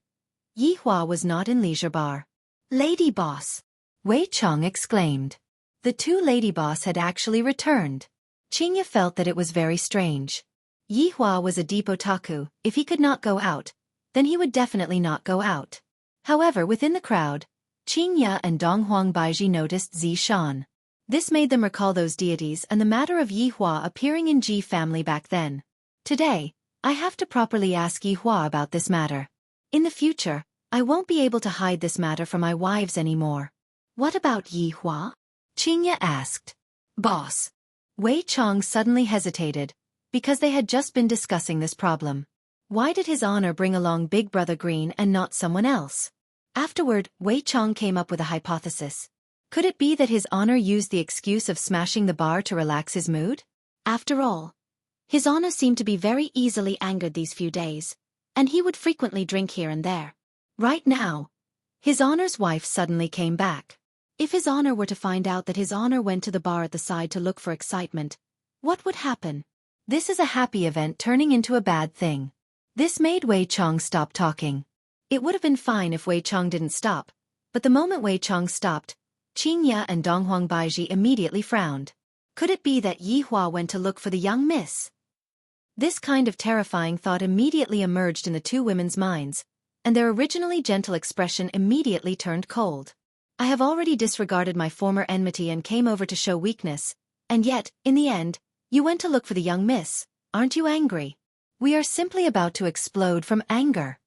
Yi Hua was not in leisure bar. Lady boss! Wei Chong exclaimed. The two lady boss had actually returned. Qingya felt that it was very strange. Yi Hua was a deep otaku. If he could not go out, then he would definitely not go out. However, within the crowd, Qingya and Donghuang Baiji noticed Zi Shan. This made them recall those deities and the matter of Yi Hua appearing in Ji family back then. Today, I have to properly ask Yi Hua about this matter. In the future, I won't be able to hide this matter from my wives anymore. What about Yi Hua? Qingya asked. Boss. Wei Chong suddenly hesitated, because they had just been discussing this problem. Why did his honor bring along Big Brother Green and not someone else? Afterward, Wei Chong came up with a hypothesis. Could it be that his honor used the excuse of smashing the bar to relax his mood? After all, his honor seemed to be very easily angered these few days, and he would frequently drink here and there. Right now, his honor's wife suddenly came back. If his honor were to find out that his honor went to the bar at the side to look for excitement, what would happen? This is a happy event turning into a bad thing. This made Wei Chong stop talking. It would have been fine if Wei Chong didn't stop, but the moment Wei Chong stopped, Qingya and Donghuang Baiji immediately frowned. Could it be that Yi Hua went to look for the young miss? This kind of terrifying thought immediately emerged in the two women's minds, and their originally gentle expression immediately turned cold. I have already disregarded my former enmity and came over to show weakness, and yet, in the end, you went to look for the young miss. Aren't you angry? We are simply about to explode from anger.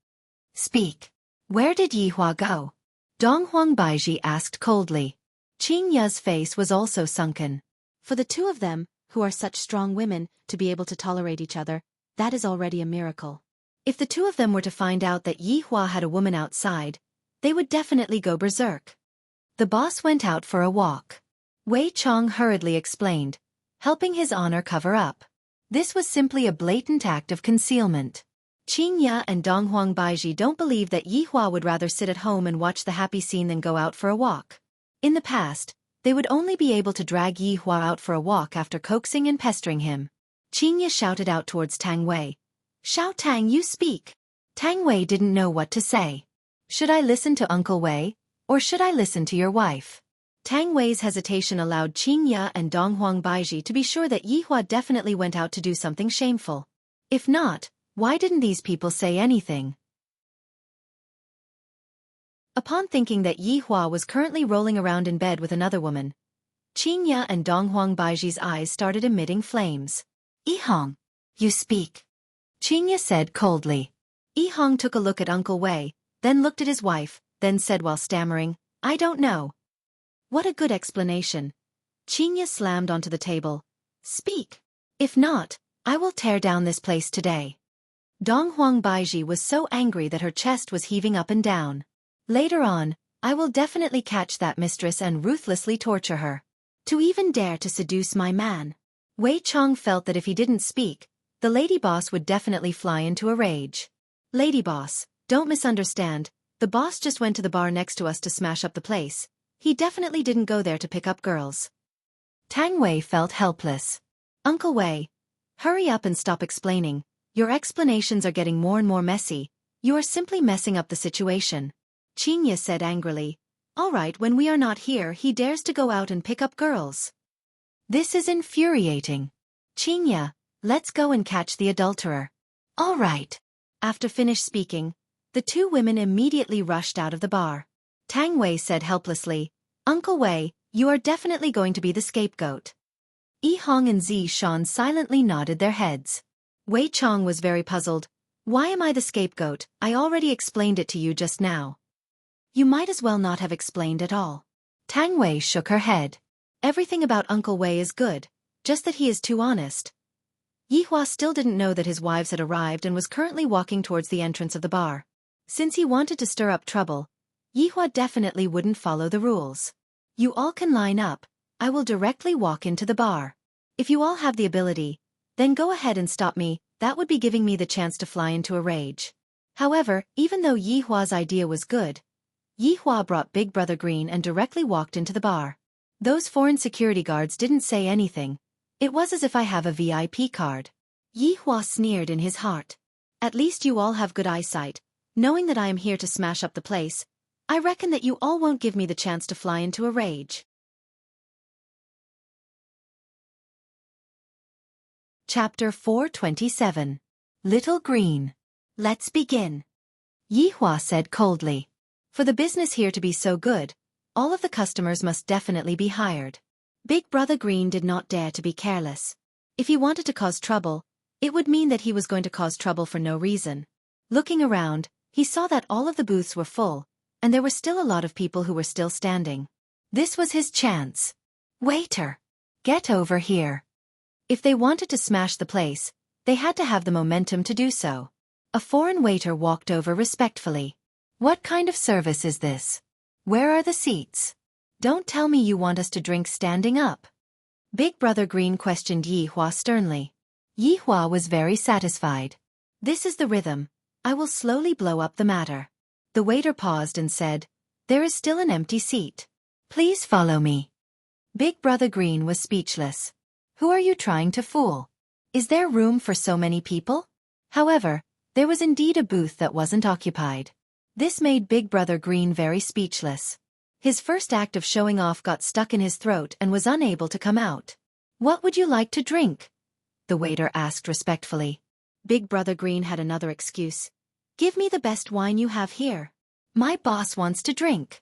Speak. Where did Yi Hua go? Donghuang Baiji asked coldly. Qingya's face was also sunken. For the two of them, who are such strong women, to be able to tolerate each other, that is already a miracle. If the two of them were to find out that Yi Hua had a woman outside, they would definitely go berserk. The boss went out for a walk. Wei Chong hurriedly explained, helping his honor cover up. This was simply a blatant act of concealment. Qingya and Donghuang Baiji don't believe that Yi Hua would rather sit at home and watch the happy scene than go out for a walk. In the past, they would only be able to drag Yi Hua out for a walk after coaxing and pestering him. Qingya shouted out towards Tang Wei. Xiao Tang, you speak. Tang Wei didn't know what to say. Should I listen to Uncle Wei, or should I listen to your wife? Tang Wei's hesitation allowed Qingya and Donghuang Baiji to be sure that Yi Hua definitely went out to do something shameful. If not, why didn't these people say anything? Upon thinking that Yi Hua was currently rolling around in bed with another woman, Qingya and Donghuang Baiji's eyes started emitting flames. Yi Hong, you speak. Qingya said coldly. Yi Hong took a look at Uncle Wei, then looked at his wife, then said while stammering, I don't know. What a good explanation. Qingya slammed onto the table. Speak. If not, I will tear down this place today. Donghuang Baiji was so angry that her chest was heaving up and down. Later on, I will definitely catch that mistress and ruthlessly torture her. To even dare to seduce my man. Wei Chong felt that if he didn't speak, the lady boss would definitely fly into a rage. Lady boss, don't misunderstand, the boss just went to the bar next to us to smash up the place. He definitely didn't go there to pick up girls. Tang Wei felt helpless. Uncle Wei, hurry up and stop explaining. Your explanations are getting more and more messy. You are simply messing up the situation. Qingya said angrily. All right, when we are not here, he dares to go out and pick up girls. This is infuriating. Qingya, let's go and catch the adulterer. All right. After finished speaking, the two women immediately rushed out of the bar. Tang Wei said helplessly, Uncle Wei, you are definitely going to be the scapegoat. Yi Hong and Zi Shan silently nodded their heads. Wei Chong was very puzzled. Why am I the scapegoat? I already explained it to you just now. You might as well not have explained at all. Tang Wei shook her head. Everything about Uncle Wei is good, just that he is too honest. Yi Hua still didn't know that his wives had arrived and was currently walking towards the entrance of the bar. Since he wanted to stir up trouble, Yi Hua definitely wouldn't follow the rules. You all can line up, I will directly walk into the bar. If you all have the ability, then go ahead and stop me, that would be giving me the chance to fly into a rage. However, even though Yi Hua's idea was good, Yi Hua brought Big Brother Green and directly walked into the bar. Those foreign security guards didn't say anything. It was as if I have a VIP card. Yi Hua sneered in his heart. At least you all have good eyesight. Knowing that I am here to smash up the place, I reckon that you all won't give me the chance to fly into a rage. Chapter 427. Little Green. Let's begin. Yi Hua said coldly. For the business here to be so good, all of the customers must definitely be hired. Big Brother Green did not dare to be careless. If he wanted to cause trouble, it would mean that he was going to cause trouble for no reason. Looking around, he saw that all of the booths were full, and there were still a lot of people who were still standing. This was his chance. Waiter! Get over here. If they wanted to smash the place, they had to have the momentum to do so. A foreign waiter walked over respectfully. What kind of service is this? Where are the seats? Don't tell me you want us to drink standing up. Big Brother Green questioned Yi Hua sternly. Yi Hua was very satisfied. This is the rhythm. I will slowly blow up the matter. The waiter paused and said, There is still an empty seat. Please follow me. Big Brother Green was speechless. Who are you trying to fool? Is there room for so many people? However, there was indeed a booth that wasn't occupied. This made Big Brother Green very speechless. His first act of showing off got stuck in his throat and was unable to come out. What would you like to drink? The waiter asked respectfully. Big Brother Green had another excuse. Give me the best wine you have here. My boss wants to drink.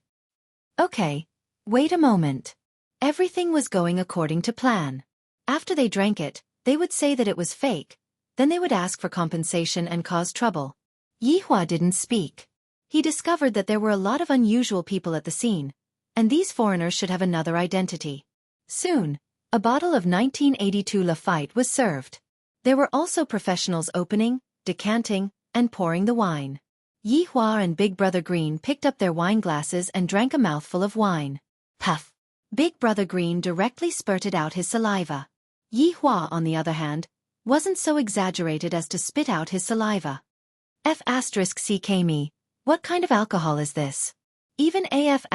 Okay, wait a moment. Everything was going according to plan. After they drank it, they would say that it was fake. Then they would ask for compensation and cause trouble. Yi Hua didn't speak. He discovered that there were a lot of unusual people at the scene, and these foreigners should have another identity. Soon, a bottle of 1982 Lafite was served. There were also professionals opening, decanting, and pouring the wine. Yi Hua and Big Brother Green picked up their wine glasses and drank a mouthful of wine. Puff! Big Brother Green directly spurted out his saliva. Yi Hua, on the other hand, wasn't so exaggerated as to spit out his saliva. F***ck me. What kind of alcohol is this? Even AF**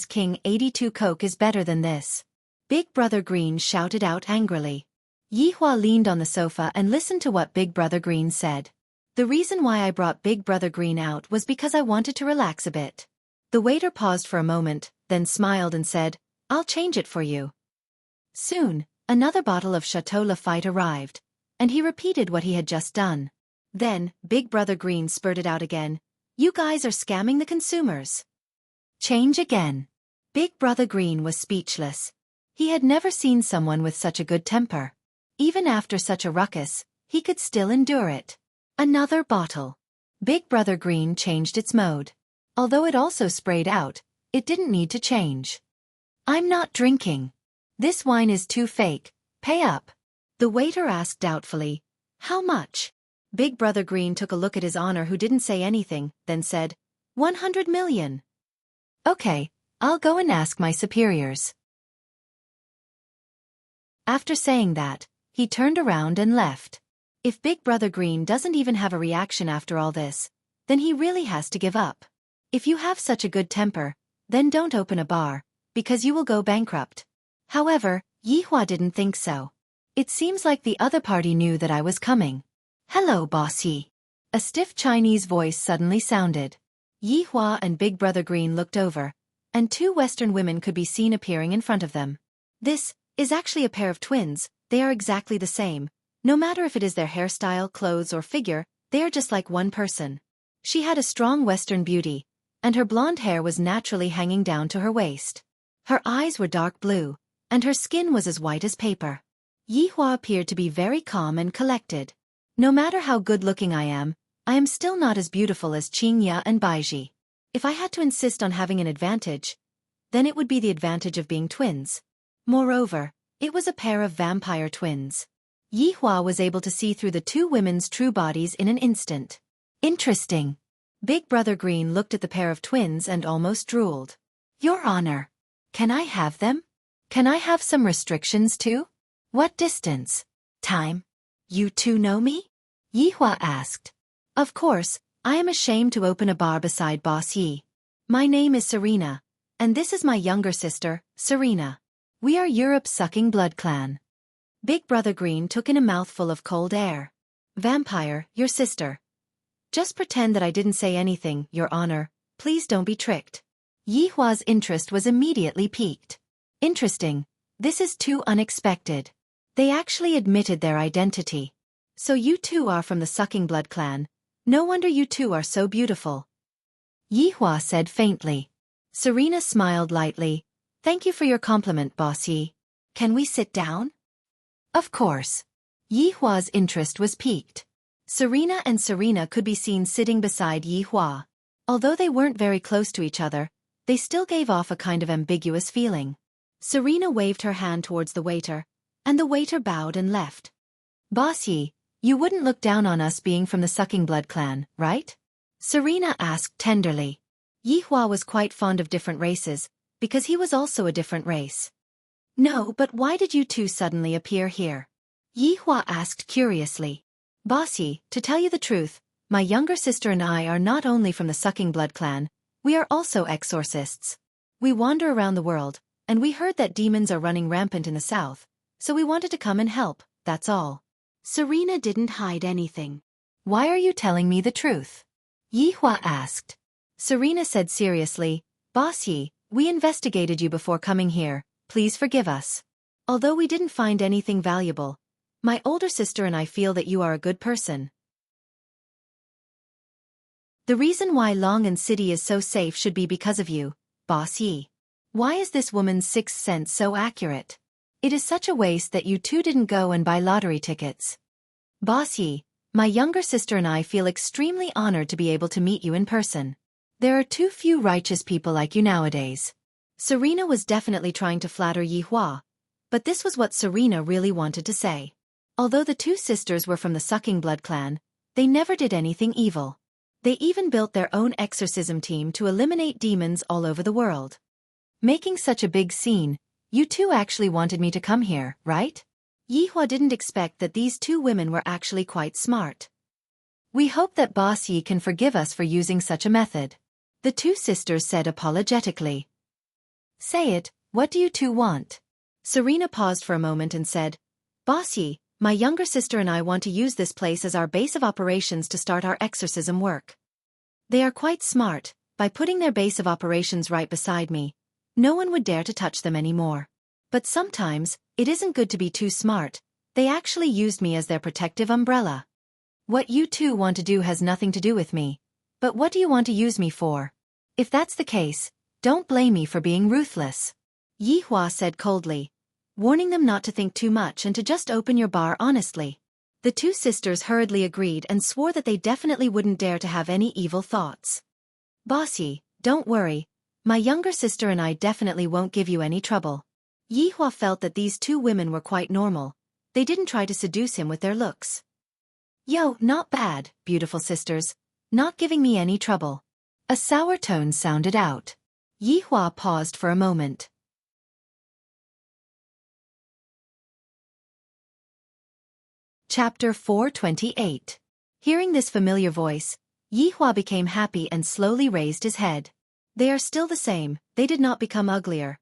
King 82 Coke is better than this. Big Brother Green shouted out angrily. Yi Hua leaned on the sofa and listened to what Big Brother Green said. The reason why I brought Big Brother Green out was because I wanted to relax a bit. The waiter paused for a moment, then smiled and said, I'll change it for you. Soon, another bottle of Chateau Lafite arrived, and he repeated what he had just done. Then, Big Brother Green spurted out again, You guys are scamming the consumers. Change again. Big Brother Green was speechless. He had never seen someone with such a good temper. Even after such a ruckus, he could still endure it. Another bottle. Big Brother Green changed its mode. Although it also sprayed out, it didn't need to change. I'm not drinking. This wine is too fake. Pay up. The waiter asked doubtfully, How much? Big Brother Green took a look at his honor who didn't say anything, then said, 100 million. Okay, I'll go and ask my superiors. After saying that, he turned around and left. If Big Brother Green doesn't even have a reaction after all this, then he really has to give up. If you have such a good temper, then don't open a bar, because you will go bankrupt. However, Yi Hua didn't think so. It seems like the other party knew that I was coming. Hello, bossy. A stiff Chinese voice suddenly sounded. Yi Hua and Big Brother Green looked over, and two Western women could be seen appearing in front of them. This is actually a pair of twins. They are exactly the same. No matter if it is their hairstyle, clothes, or figure, they are just like one person. She had a strong Western beauty, and her blonde hair was naturally hanging down to her waist. Her eyes were dark blue, and her skin was as white as paper. Yihua appeared to be very calm and collected. No matter how good-looking I am still not as beautiful as Qingya and Baiji. If I had to insist on having an advantage, then it would be the advantage of being twins. Moreover, it was a pair of vampire twins. Yihua was able to see through the two women's true bodies in an instant. Interesting. Big Brother Green looked at the pair of twins and almost drooled. Your Honor, can I have them? Can I have some restrictions too? What distance? Time? You two know me? Yihua asked. Of course, I am ashamed to open a bar beside Boss Yi. My name is Serena, and this is my younger sister, Serena. We are Europe's sucking blood clan. Big Brother Green took in a mouthful of cold air. Vampire, your sister. Just pretend that I didn't say anything, Your Honor. Please don't be tricked. Yihua's interest was immediately piqued. Interesting. This is too unexpected. They actually admitted their identity. So you two are from the Sucking Blood clan. No wonder you two are so beautiful. Yihua said faintly. Serena smiled lightly. Thank you for your compliment, Boss Yi. Can we sit down? Of course. Yihua's interest was piqued. Serena and Serena could be seen sitting beside Yihua. Although they weren't very close to each other, they still gave off a kind of ambiguous feeling. Serena waved her hand towards the waiter, and the waiter bowed and left. Boss Yi, you wouldn't look down on us being from the Sucking Blood clan, right? Serena asked tenderly. Yihua was quite fond of different races, because he was also a different race. No, but why did you two suddenly appear here? Yihua asked curiously. Boss Yi, to tell you the truth, my younger sister and I are not only from the Sucking Blood clan, we are also exorcists. We wander around the world, and we heard that demons are running rampant in the south, so we wanted to come and help, that's all. Serena didn't hide anything. Why are you telling me the truth? Yihua asked. Serena said seriously, Boss Yi, we investigated you before coming here, please forgive us. Although we didn't find anything valuable, my older sister and I feel that you are a good person. The reason why Longan City is so safe should be because of you, Boss Yi. Why is this woman's sixth sense so accurate? It is such a waste that you two didn't go and buy lottery tickets. Boss Yi, my younger sister and I feel extremely honored to be able to meet you in person. There are too few righteous people like you nowadays. Serena was definitely trying to flatter Yihua, but this was what Serena really wanted to say. Although the two sisters were from the Sucking Blood clan, they never did anything evil. They even built their own exorcism team to eliminate demons all over the world. Making such a big scene, you two actually wanted me to come here, right? Yihua didn't expect that these two women were actually quite smart. We hope that Boss Yi can forgive us for using such a method. The two sisters said apologetically. Say it, what do you two want? Serena paused for a moment and said, Boss Yi, my younger sister and I want to use this place as our base of operations to start our exorcism work. They are quite smart. By putting their base of operations right beside me, no one would dare to touch them anymore. But sometimes, it isn't good to be too smart. They actually used me as their protective umbrella. What you two want to do has nothing to do with me. But what do you want to use me for? If that's the case, don't blame me for being ruthless. Yihua said coldly, warning them not to think too much and to just open your bar honestly. The two sisters hurriedly agreed and swore that they definitely wouldn't dare to have any evil thoughts. Boss Yi, don't worry. My younger sister and I definitely won't give you any trouble. Yihua felt that these two women were quite normal. They didn't try to seduce him with their looks. Yo, not bad, beautiful sisters. Not giving me any trouble. A sour tone sounded out. Yihua paused for a moment. Chapter 428. Hearing this familiar voice, Yihua became happy and slowly raised his head. They are still the same, they did not become uglier.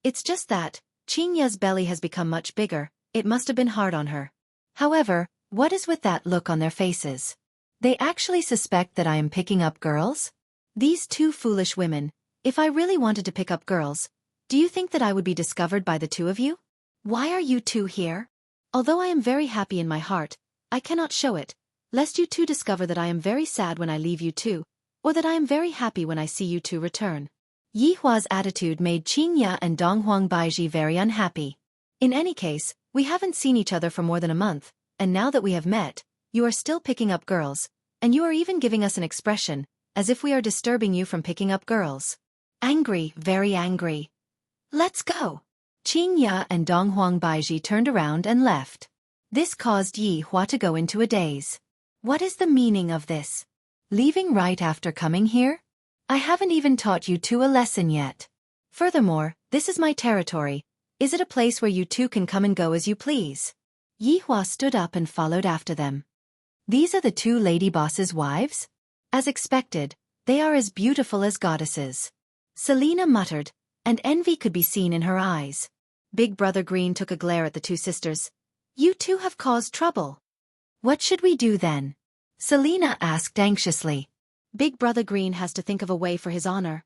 It's just that, Qingya's belly has become much bigger, it must have been hard on her. However, what is with that look on their faces? They actually suspect that I am picking up girls? These two foolish women, if I really wanted to pick up girls, do you think that I would be discovered by the two of you? Why are you two here? Although I am very happy in my heart, I cannot show it, lest you two discover that I am very sad when I leave you two, or that I am very happy when I see you two return. Yi Hua's attitude made Qingya and Donghuang Baiji very unhappy. In any case, we haven't seen each other for more than a month, and now that we have met, you are still picking up girls, and you are even giving us an expression, as if we are disturbing you from picking up girls. Angry, very angry. Let's go. Qingya and Donghuang Baiji turned around and left. This caused Yi Hua to go into a daze. What is the meaning of this? Leaving right after coming here? I haven't even taught you two a lesson yet. Furthermore, this is my territory. Is it a place where you two can come and go as you please? Yi Hua stood up and followed after them. These are the two lady boss's wives? As expected, they are as beautiful as goddesses. Selena muttered, and envy could be seen in her eyes. Big Brother Green took a glare at the two sisters. You two have caused trouble. What should we do then? Selena asked anxiously. Big Brother Green has to think of a way for his honor.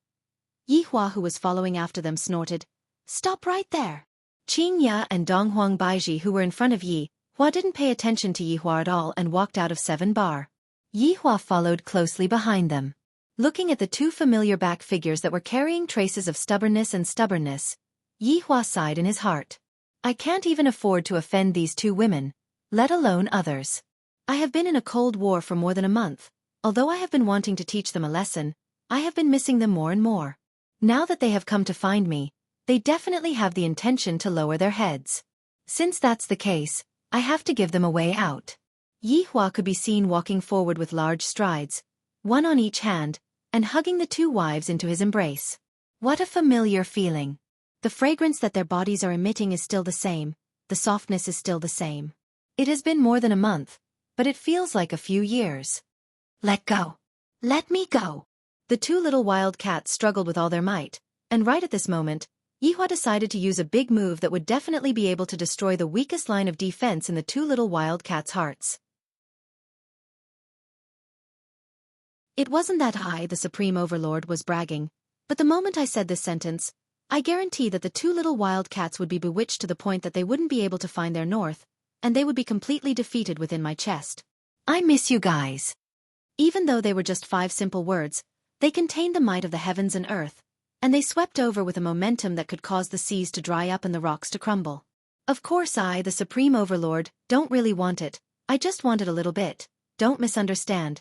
Yi Hua, who was following after them, snorted. Stop right there. Qingya and Donghuang Baiji, who were in front of Yi Hua, didn't pay attention to Yi Hua at all and walked out of 7 bar. Yi Hua followed closely behind them. Looking at the two familiar back figures that were carrying traces of stubbornness, Yi Hua sighed in his heart. I can't even afford to offend these two women, let alone others. I have been in a cold war for more than a month. Although I have been wanting to teach them a lesson, I have been missing them more and more. Now that they have come to find me, they definitely have the intention to lower their heads. Since that's the case, I have to give them a way out. Yi Hua could be seen walking forward with large strides, one on each hand, and hugging the two wives into his embrace. What a familiar feeling. The fragrance that their bodies are emitting is still the same, the softness is still the same. It has been more than a month, but it feels like a few years. Let go. Let me go. The two little wild cats struggled with all their might, and right at this moment, Yi Hua decided to use a big move that would definitely be able to destroy the weakest line of defense in the two little wild cats' hearts. It wasn't that I, the Supreme Overlord, was bragging, but the moment I said this sentence, I guarantee that the two little wild cats would be bewitched to the point that they wouldn't be able to find their north, and they would be completely defeated within my chest. I miss you guys. Even though they were just 5 simple words, they contained the might of the heavens and earth, and they swept over with a momentum that could cause the seas to dry up and the rocks to crumble. Of course I, the Supreme Overlord, don't really want it, I just want it a little bit, don't misunderstand.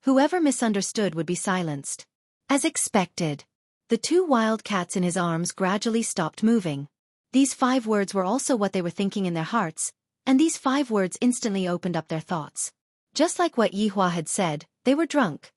Whoever misunderstood would be silenced. As expected, the two wild cats in his arms gradually stopped moving. These 5 words were also what they were thinking in their hearts, and these 5 words instantly opened up their thoughts. Just like what Yi Hua had said, they were drunk.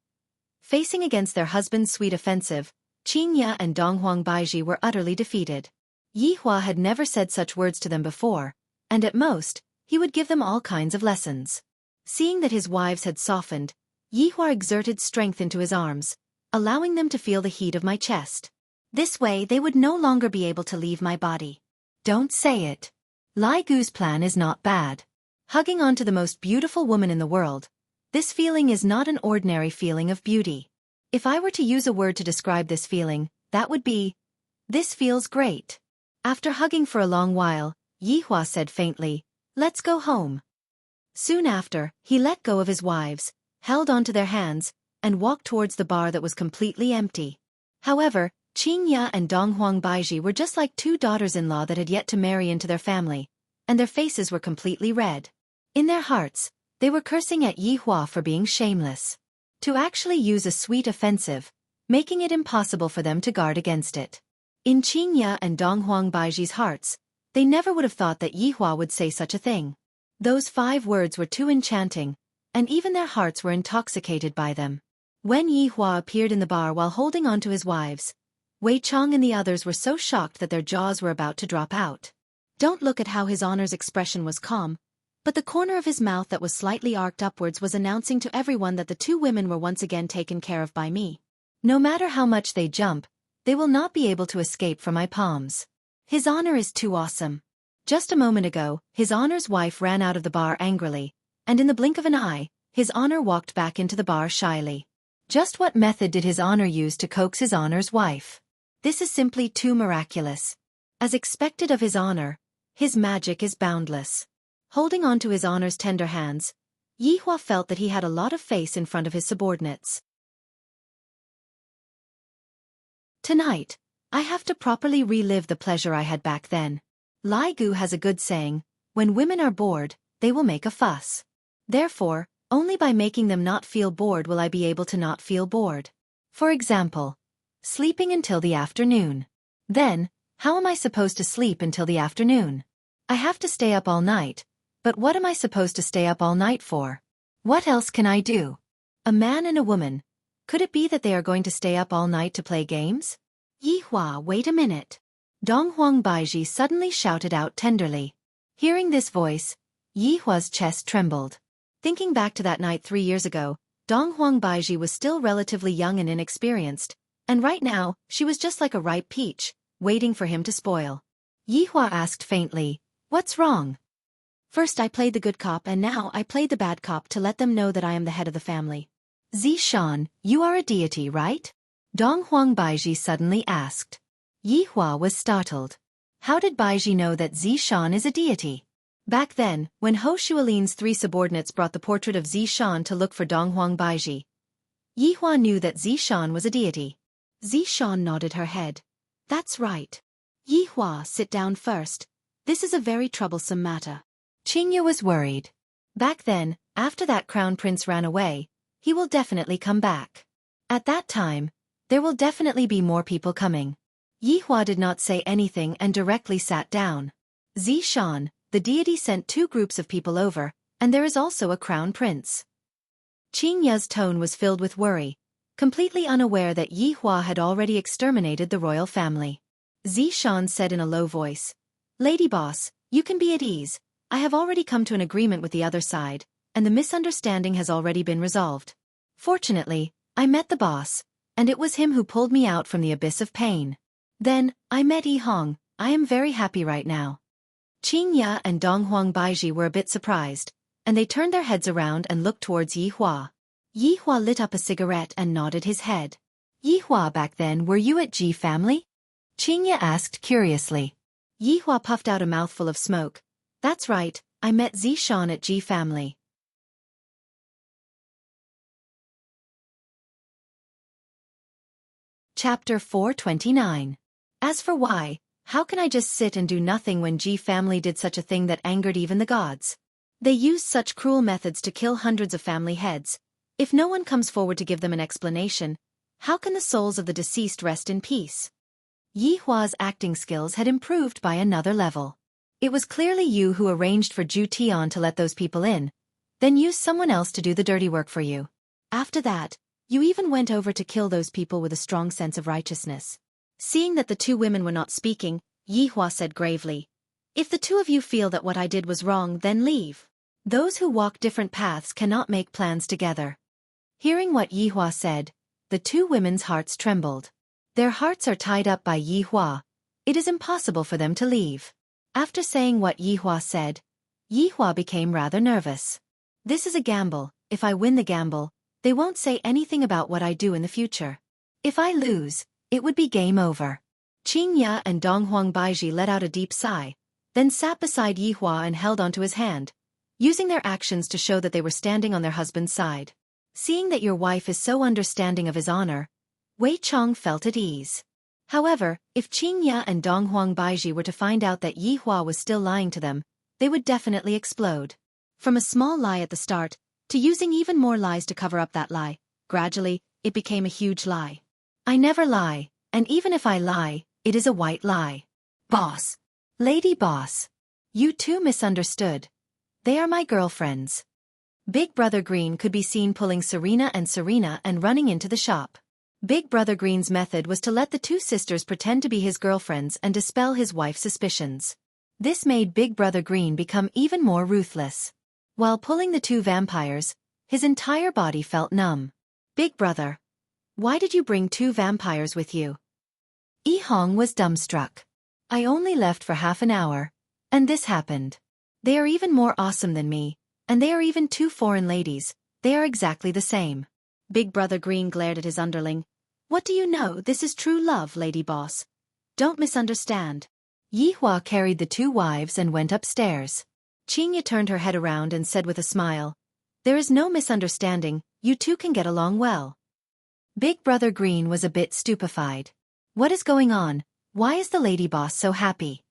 Facing against their husband's sweet offensive, Qingya and Donghuang Baiji were utterly defeated. Yi Hua had never said such words to them before, and at most, he would give them all kinds of lessons. Seeing that his wives had softened, Yi Hua exerted strength into his arms, allowing them to feel the heat of my chest. This way they would no longer be able to leave my body. Don't say it. Lai Gu's plan is not bad. Hugging onto the most beautiful woman in the world, this feeling is not an ordinary feeling of beauty. If I were to use a word to describe this feeling, that would be, this feels great. After hugging for a long while, Yi Hua said faintly, let's go home. Soon after, he let go of his wives, held onto their hands, and walked towards the bar that was completely empty. However, Qingya and Donghuang Baiji were just like 2 daughters-in-law that had yet to marry into their family, and their faces were completely red. In their hearts, they were cursing at Yi Hua for being shameless. To actually use a sweet offensive, making it impossible for them to guard against it. In Qingya and Donghuang Baiji's hearts, they never would have thought that Yi Hua would say such a thing. Those 5 words were too enchanting, and even their hearts were intoxicated by them. When Yi Hua appeared in the bar while holding on to his wives, Wei Chong and the others were so shocked that their jaws were about to drop out. Don't look at how his honor's expression was calm, but the corner of his mouth that was slightly arched upwards was announcing to everyone that the 2 women were once again taken care of by me. No matter how much they jump, they will not be able to escape from my palms. His honor is too awesome. Just a moment ago, his honor's wife ran out of the bar angrily, and in the blink of an eye, his honor walked back into the bar shyly. Just what method did his honor use to coax his honor's wife? This is simply too miraculous. As expected of his honor, His magic is boundless. Holding on to his honor's tender hands, Yi Hua felt that he had a lot of face in front of his subordinates. Tonight, I have to properly relive the pleasure I had back then. Lai Gu has a good saying, when women are bored, they will make a fuss. Therefore, only by making them not feel bored will I be able to not feel bored. For example, sleeping until the afternoon. Then, how am I supposed to sleep until the afternoon? I have to stay up all night, but what am I supposed to stay up all night for? What else can I do? A man and a woman. Could it be that they are going to stay up all night to play games? Yi Hua, wait a minute. Donghuang Baiji suddenly shouted out tenderly. Hearing this voice, Yi Hua's chest trembled. Thinking back to that night 3 years ago, Donghuang Baiji was still relatively young and inexperienced, and right now, she was just like a ripe peach, waiting for him to spoil. Yi Hua asked faintly, "What's wrong?" "First I played the good cop and now I played the bad cop to let them know that I am the head of the family." "Zishan, you are a deity, right?" Donghuang Baiji suddenly asked. Yi Hua was startled. How did Baiji know that Zishan is a deity? Back then, when Ho Shualin's 3 subordinates brought the portrait of Zishan to look for Donghuang Baiji, Yi Hua knew that Zishan was a deity. Zishan nodded her head. "That's right. Yi Hua, sit down first. This is a very troublesome matter." Qingya was worried. Back then, after that crown prince ran away, he will definitely come back. At that time, there will definitely be more people coming. Yi Hua did not say anything and directly sat down. Zishan, the deity sent 2 groups of people over, and there is also a crown prince. Qingya's tone was filled with worry, completely unaware that Yi Hua had already exterminated the royal family. Zishan said in a low voice, "Lady boss, you can be at ease. I have already come to an agreement with the other side, and the misunderstanding has already been resolved. Fortunately, I met the boss, and it was him who pulled me out from the abyss of pain. Then, I met Yi Hong. I am very happy right now." Qingya and Donghuang Baiji were a bit surprised, and they turned their heads around and looked towards Yi Hua. Yi Hua lit up a cigarette and nodded his head. "Yi Hua, back then were you at Ji family?" Qingya asked curiously. Yi Hua puffed out a mouthful of smoke. "That's right, I met Zishan at Ji family." Chapter 429. As for why, how can I just sit and do nothing when Ji family did such a thing that angered even the gods? They used such cruel methods to kill hundreds of family heads. If no one comes forward to give them an explanation, how can the souls of the deceased rest in peace? Yi Hua's acting skills had improved by another level. It was clearly you who arranged for Zhu Tian to let those people in, then used someone else to do the dirty work for you. After that, you even went over to kill those people with a strong sense of righteousness. Seeing that the 2 women were not speaking, Yi Hua said gravely, "If the 2 of you feel that what I did was wrong, then leave. Those who walk different paths cannot make plans together." Hearing what Yi Hua said, the 2 women's hearts trembled. Their hearts are tied up by Yi Hua. It is impossible for them to leave. After saying what Yi Hua said, Yi Hua became rather nervous. This is a gamble. If I win the gamble, they won't say anything about what I do in the future. If I lose, it would be game over. Qingya and Donghuang Baiji let out a deep sigh, then sat beside Yi Hua and held onto his hand, using their actions to show that they were standing on their husband's side. Seeing that your wife is so understanding of his honor, Wei Chong felt at ease. However, if Qingya and Donghuang Baiji were to find out that Yi Hua was still lying to them, they would definitely explode. From a small lie at the start, to using even more lies to cover up that lie, gradually, it became a huge lie. "I never lie, and even if I lie, it is a white lie." "Boss. Lady boss. You 2 misunderstood. They are my girlfriends." Big Brother Green could be seen pulling Serena and running into the shop. Big Brother Green's method was to let the 2 sisters pretend to be his girlfriends and dispel his wife's suspicions. This made Big Brother Green become even more ruthless. While pulling the 2 vampires, his entire body felt numb. "Big Brother, why did you bring 2 vampires with you?" Yi Hong was dumbstruck. "I only left for half an hour, and this happened. They are even more awesome than me, and they are even 2 foreign ladies. They are exactly the same." Big Brother Green glared at his underling. "What do you know? This is true love, lady boss. Don't misunderstand." Yi Hua carried the two wives and went upstairs. Qingya turned her head around and said with a smile, "There is no misunderstanding, you two can get along well." Big Brother Green was a bit stupefied. What is going on? Why is the lady boss so happy?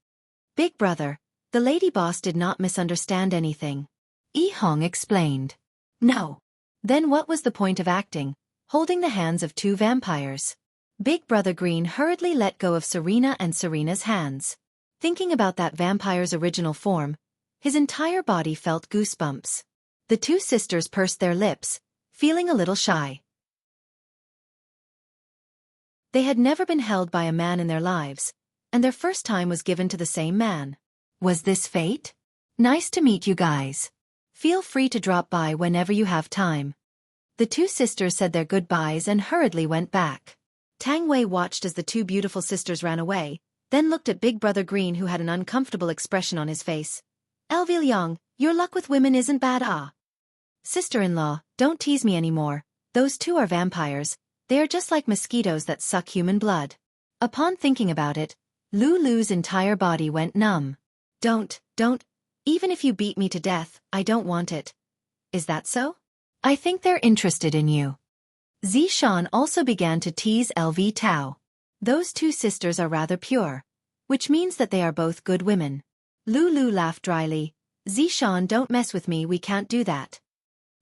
Big Brother, the lady boss did not misunderstand anything. Yi Hong explained. No. Then what was the point of acting, holding the hands of two vampires? Big Brother Green hurriedly let go of Serena and Serena's hands. Thinking about that vampire's original form, his entire body felt goosebumps. The two sisters pursed their lips, feeling a little shy. They had never been held by a man in their lives, and their first time was given to the same man. Was this fate? Nice to meet you guys. Feel free to drop by whenever you have time. The two sisters said their goodbyes and hurriedly went back. Tang Wei watched as the two beautiful sisters ran away, then looked at Big Brother Green who had an uncomfortable expression on his face. "Elvil Yang, your luck with women isn't bad, ah." "Sister-in-law, don't tease me anymore. Those two are vampires. They are just like mosquitoes that suck human blood." Upon thinking about it, Lulu's entire body went numb. Don't. Even if you beat me to death, I don't want it. Is that so? I think they're interested in you. Zishan also began to tease LV Tao. Those two sisters are rather pure, which means that they are both good women. Lulu laughed dryly. "Zishan, don't mess with me, we can't do that."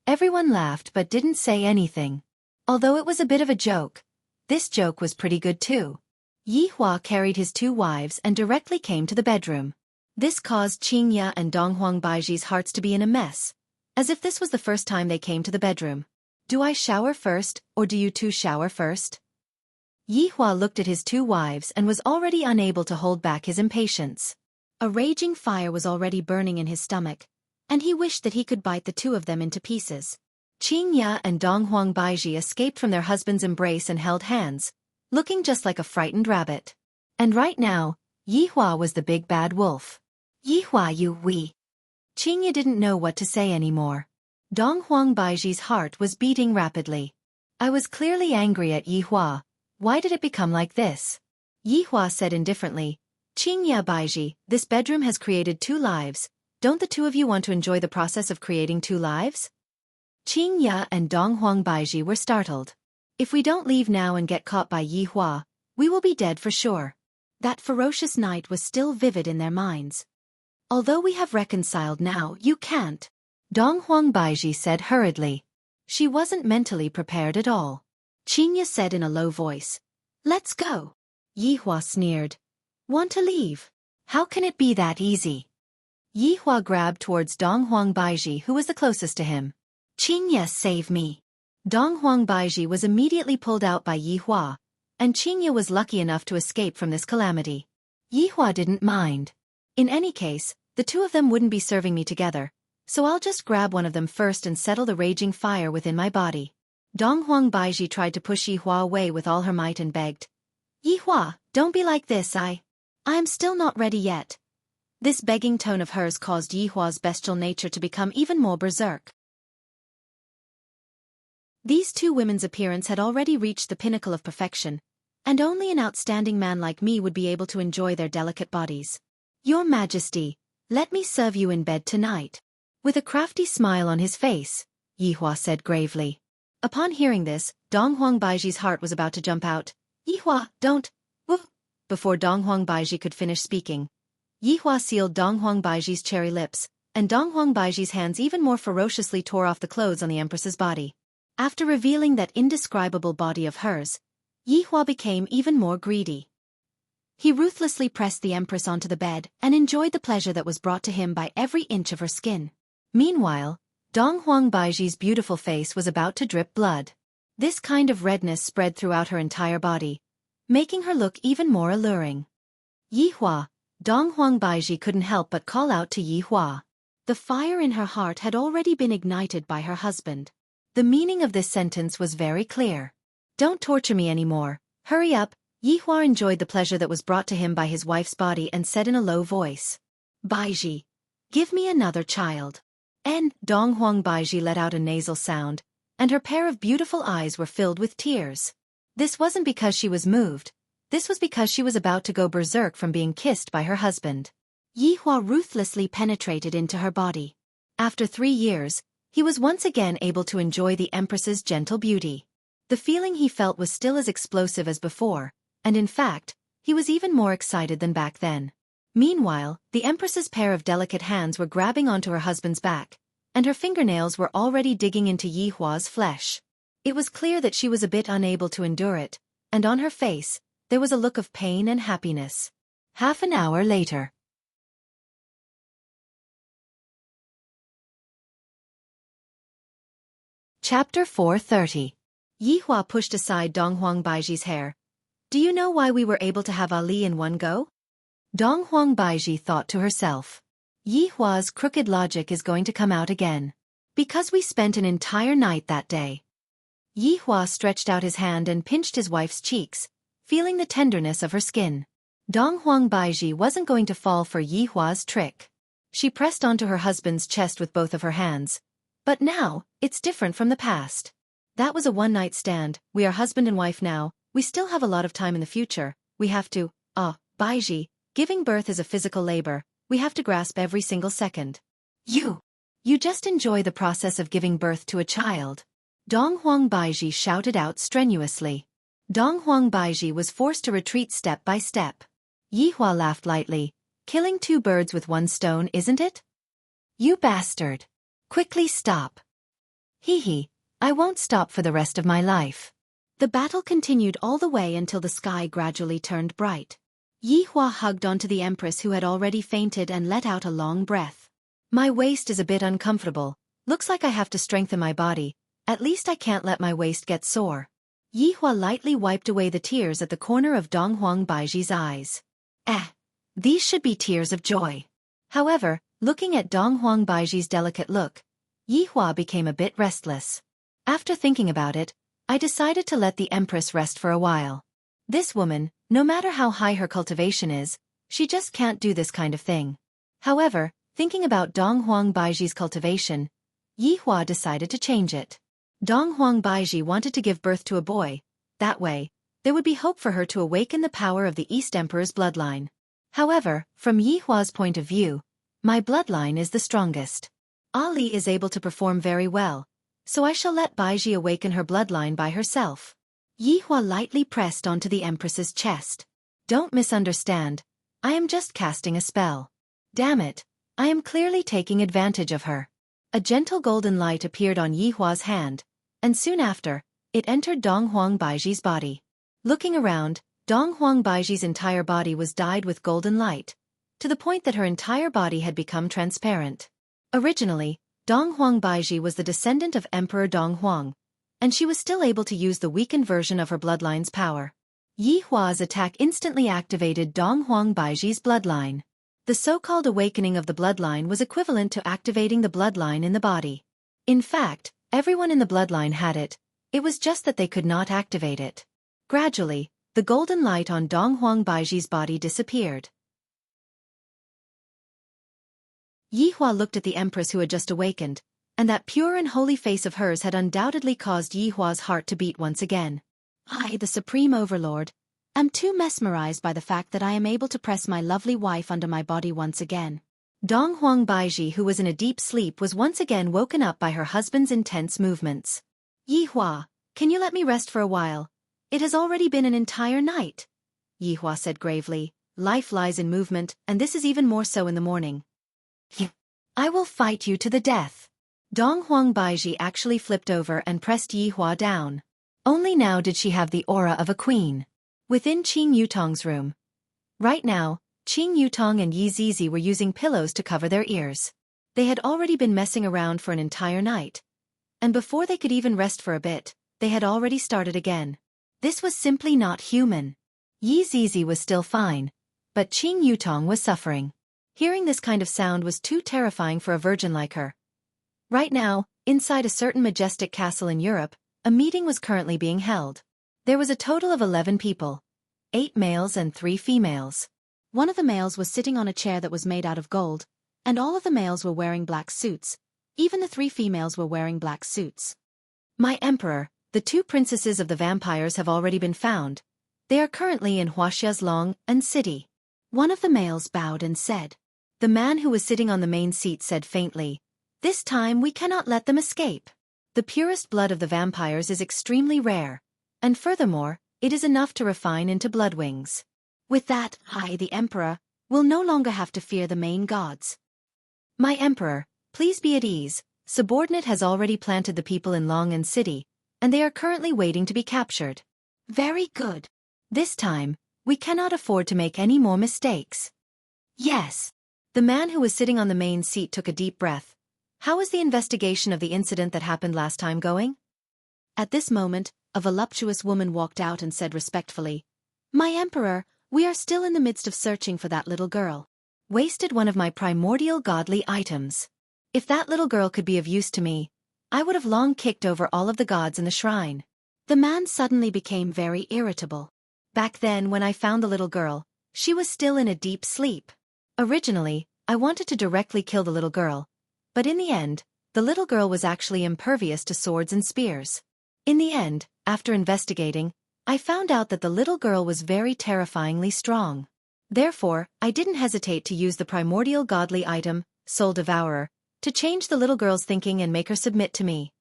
Everyone laughed but didn't say anything. Although it was a bit of a joke, this joke was pretty good too. Yi Hua carried his two wives and directly came to the bedroom. This caused Qingya and Donghuang Baiji's hearts to be in a mess, as if this was the first time they came to the bedroom. "Do I shower first, or do you two shower first?" Yi Hua looked at his two wives and was already unable to hold back his impatience. A raging fire was already burning in his stomach, and he wished that he could bite the two of them into pieces. Qingya and Donghuang Baiji escaped from their husband's embrace and held hands, looking just like a frightened rabbit. And right now, Yi Hua was the big bad wolf. "Yi Hua, you wee." Qingya didn't know what to say anymore. Donghuang Baiji's heart was beating rapidly. "I was clearly angry at Yi Hua. Why did it become like this?" Yi Hua said indifferently, "Qingya Baiji, this bedroom has created two lives. Don't the two of you want to enjoy the process of creating two lives?" Qingya and Donghuang Baiji were startled. "If we don't leave now and get caught by Yi Hua, we will be dead for sure." That ferocious night was still vivid in their minds. "Although we have reconciled now, you can't," Donghuang Baiji said hurriedly. She wasn't mentally prepared at all. Qingya said in a low voice, "Let's go." Yi Hua sneered. "Want to leave? How can it be that easy?" Yi Hua grabbed towards Donghuang Baiji who was the closest to him. "Qingya, save me." Donghuang Baiji was immediately pulled out by Yi Hua, and Qingya was lucky enough to escape from this calamity. Yi Hua didn't mind. "In any case, the two of them wouldn't be serving me together, so I'll just grab one of them first and settle the raging fire within my body." Donghuang Baiji tried to push Yi Hua away with all her might and begged, "Yi Hua, don't be like this, I'm still not ready yet." This begging tone of hers caused Yi Hua's bestial nature to become even more berserk. These two women's appearance had already reached the pinnacle of perfection, and only an outstanding man like me would be able to enjoy their delicate bodies. "Your Majesty, let me serve you in bed tonight." With a crafty smile on his face, Yi Hua said gravely. Upon hearing this, Donghuang Baiji's heart was about to jump out. "Yi Hua, don't." Before Donghuang Baiji could finish speaking, Yi Hua sealed Donghuang Baiji's cherry lips, and Donghuang Baiji's hands even more ferociously tore off the clothes on the Empress's body. After revealing that indescribable body of hers, Yi Hua became even more greedy. He ruthlessly pressed the Empress onto the bed and enjoyed the pleasure that was brought to him by every inch of her skin. Meanwhile, Donghuang Baiji's beautiful face was about to drip blood. This kind of redness spread throughout her entire body, making her look even more alluring. "Yi Hua," Donghuang Baiji couldn't help but call out to Yi Hua. The fire in her heart had already been ignited by her husband. The meaning of this sentence was very clear. "Don't torture me anymore, hurry up." Yi Hua enjoyed the pleasure that was brought to him by his wife's body and said in a low voice, "Baiji, give me another child." Donghuang Baiji let out a nasal sound, and her pair of beautiful eyes were filled with tears. This wasn't because she was moved, This was because she was about to go berserk from being kissed by her husband. Yihua ruthlessly penetrated into her body. After 3 years, he was once again able to enjoy the Empress's gentle beauty. The feeling he felt was still as explosive as before, and in fact, he was even more excited than back then. Meanwhile, the Empress's pair of delicate hands were grabbing onto her husband's back, and her fingernails were already digging into Yihua's flesh. It was clear that she was a bit unable to endure it, and on her face, there was a look of pain and happiness. Half an hour later. Chapter 430. Yihua pushed aside Donghuang Baiji's hair. Do you know why we were able to have Ali in one go? Donghuang Baiji thought to herself. Yihua's crooked logic is going to come out again. Because we spent an entire night that day. Yihua stretched out his hand and pinched his wife's cheeks, feeling the tenderness of her skin. Donghuang Baiji wasn't going to fall for Yihua's trick. She pressed onto her husband's chest with both of her hands. But now, it's different from the past. That was a one-night stand, we are husband and wife now, we still have a lot of time in the future, we have to, Baiji, giving birth is a physical labor, we have to grasp every single second. You just enjoy the process of giving birth to a child. Donghuang Baiji shouted out strenuously. Donghuang Baiji was forced to retreat step by step. Yihua laughed lightly. Killing 2 birds with 1 stone, isn't it? You bastard. Quickly stop. Hee, I won't stop for the rest of my life. The battle continued all the way until the sky gradually turned bright. Yihua hugged onto the Empress who had already fainted and let out a long breath. My waist is a bit uncomfortable. Looks like I have to strengthen my body. At least I can't let my waist get sore. Yihua lightly wiped away the tears at the corner of Donghuang Baiji's eyes. These should be tears of joy. However, looking at Donghuang Baiji's delicate look, Yihua became a bit restless. After thinking about it, I decided to let the Empress rest for a while. This woman, no matter how high her cultivation is, she just can't do this kind of thing. However, thinking about Donghuang Baiji's cultivation, Yihua decided to change it. Donghuang Baiji wanted to give birth to a boy. That way, there would be hope for her to awaken the power of the East Emperor's bloodline. However, from Yihua's point of view, my bloodline is the strongest. Ali is able to perform very well, so I shall let Baiji awaken her bloodline by herself. Yihua lightly pressed onto the Empress's chest. Don't misunderstand, I am just casting a spell. Damn it, I am clearly taking advantage of her. A gentle golden light appeared on Yihua's hand, and soon after, it entered Donghuang Baiji's body. Looking around, Donghuang Baiji's entire body was dyed with golden light, to the point that her entire body had become transparent. Originally, Donghuang Baiji was the descendant of Emperor Donghuang, and she was still able to use the weakened version of her bloodline's power. Yihua's attack instantly activated Donghuang Baiji's bloodline. The so-called awakening of the bloodline was equivalent to activating the bloodline in the body. In fact, everyone in the bloodline had it was just that they could not activate it. Gradually, the golden light on Donghuang Baiji's body disappeared. Yihua looked at the Empress who had just awakened, and that pure and holy face of hers had undoubtedly caused Yihua's heart to beat once again. I, the Supreme Overlord, am too mesmerized by the fact that I am able to press my lovely wife under my body once again. Donghuang Baiji, who was in a deep sleep, was once again woken up by her husband's intense movements. Yihua, can you let me rest for a while? It has already been an entire night. Yihua said gravely, life lies in movement, and this is even more so in the morning. I will fight you to the death. Donghuang Baiji actually flipped over and pressed Yihua down. Only now did she have the aura of a queen. Within Qing Yutong's room. Right now, Qing Yutong and Yi Zizi were using pillows to cover their ears. They had already been messing around for an entire night. And before they could even rest for a bit, they had already started again. This was simply not human. Yi Zizi was still fine, but Qing Yutong was suffering. Hearing this kind of sound was too terrifying for a virgin like her. Right now, inside a certain majestic castle in Europe, a meeting was currently being held. There was a total of 11 people. 8 males and 3 females. One of the males was sitting on a chair that was made out of gold, and all of the males were wearing black suits. Even the 3 females were wearing black suits. My emperor, the 2 princesses of the vampires have already been found. They are currently in Wuxia's Long and city. One of the males bowed and said. The man who was sitting on the main seat said faintly, "This time we cannot let them escape. The purest blood of the vampires is extremely rare, and furthermore, it is enough to refine into blood wings. With that, I, the Emperor, will no longer have to fear the main gods. My Emperor, please be at ease. Subordinate has already planted the people in Long and city, and they are currently waiting to be captured. Very good. This time, we cannot afford to make any more mistakes." Yes. The man who was sitting on the main seat took a deep breath. How is the investigation of the incident that happened last time going? At this moment, a voluptuous woman walked out and said respectfully, "My Emperor, we are still in the midst of searching for that little girl. Wasted one of my primordial godly items. If that little girl could be of use to me, I would have long kicked over all of the gods in the shrine." The man suddenly became very irritable. Back then when I found the little girl, she was still in a deep sleep. Originally, I wanted to directly kill the little girl, but in the end, the little girl was actually impervious to swords and spears. In the end, after investigating, I found out that the little girl was very terrifyingly strong. Therefore, I didn't hesitate to use the primordial godly item, Soul Devourer, to change the little girl's thinking and make her submit to me.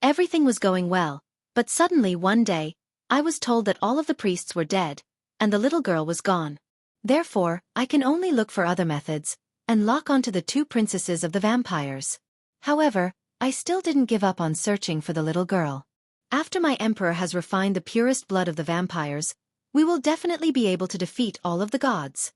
Everything was going well, but suddenly one day, I was told that all of the priests were dead, and the little girl was gone. Therefore, I can only look for other methods, and lock onto the two princesses of the vampires. However, I still didn't give up on searching for the little girl. After my Emperor has refined the purest blood of the vampires, we will definitely be able to defeat all of the gods.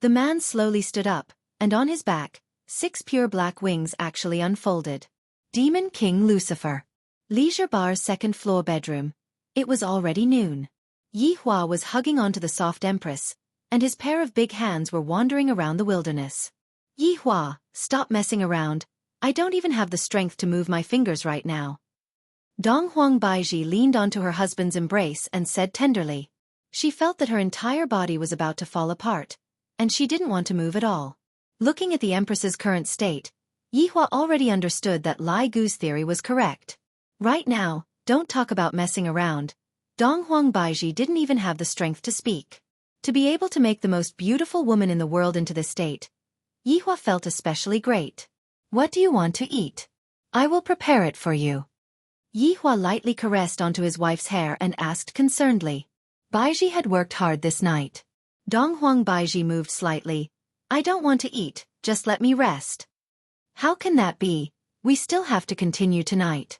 The man slowly stood up, and on his back, 6 pure black wings actually unfolded. Demon King Lucifer. Leisure Bar's second-floor bedroom. It was already noon. Yi Hua was hugging onto the soft empress, and his pair of big hands were wandering around the wilderness. "Yi Hua, stop messing around. I don't even have the strength to move my fingers right now." Dong Huang Baiji leaned onto her husband's embrace and said tenderly. She felt that her entire body was about to fall apart, and she didn't want to move at all. Looking at the empress's current state, Yi Hua already understood that Lai Gu's theory was correct. Right now, don't talk about messing around. Dong Huang Baiji didn't even have the strength to speak. To be able to make the most beautiful woman in the world into this state, Yi Hua felt especially great. "What do you want to eat? I will prepare it for you." Yi Hua lightly caressed onto his wife's hair and asked concernedly. Baiji had worked hard this night. Dong Huang Baiji moved slightly. "I don't want to eat, just let me rest." "How can that be? We still have to continue tonight."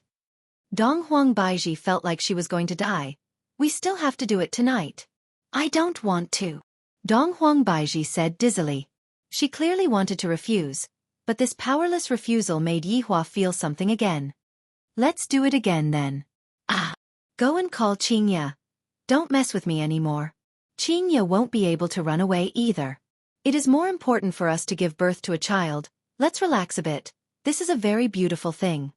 Dong Huang Baiji felt like she was going to die. "We still have to do it tonight." "I don't want to," Dong Huang Baiji said dizzily. She clearly wanted to refuse, but this powerless refusal made Yi Hua feel something again. "Let's do it again then." "Ah. Go and call Qingya. Don't mess with me anymore. Qingya won't be able to run away either. It is more important for us to give birth to a child. Let's relax a bit. This is a very beautiful thing."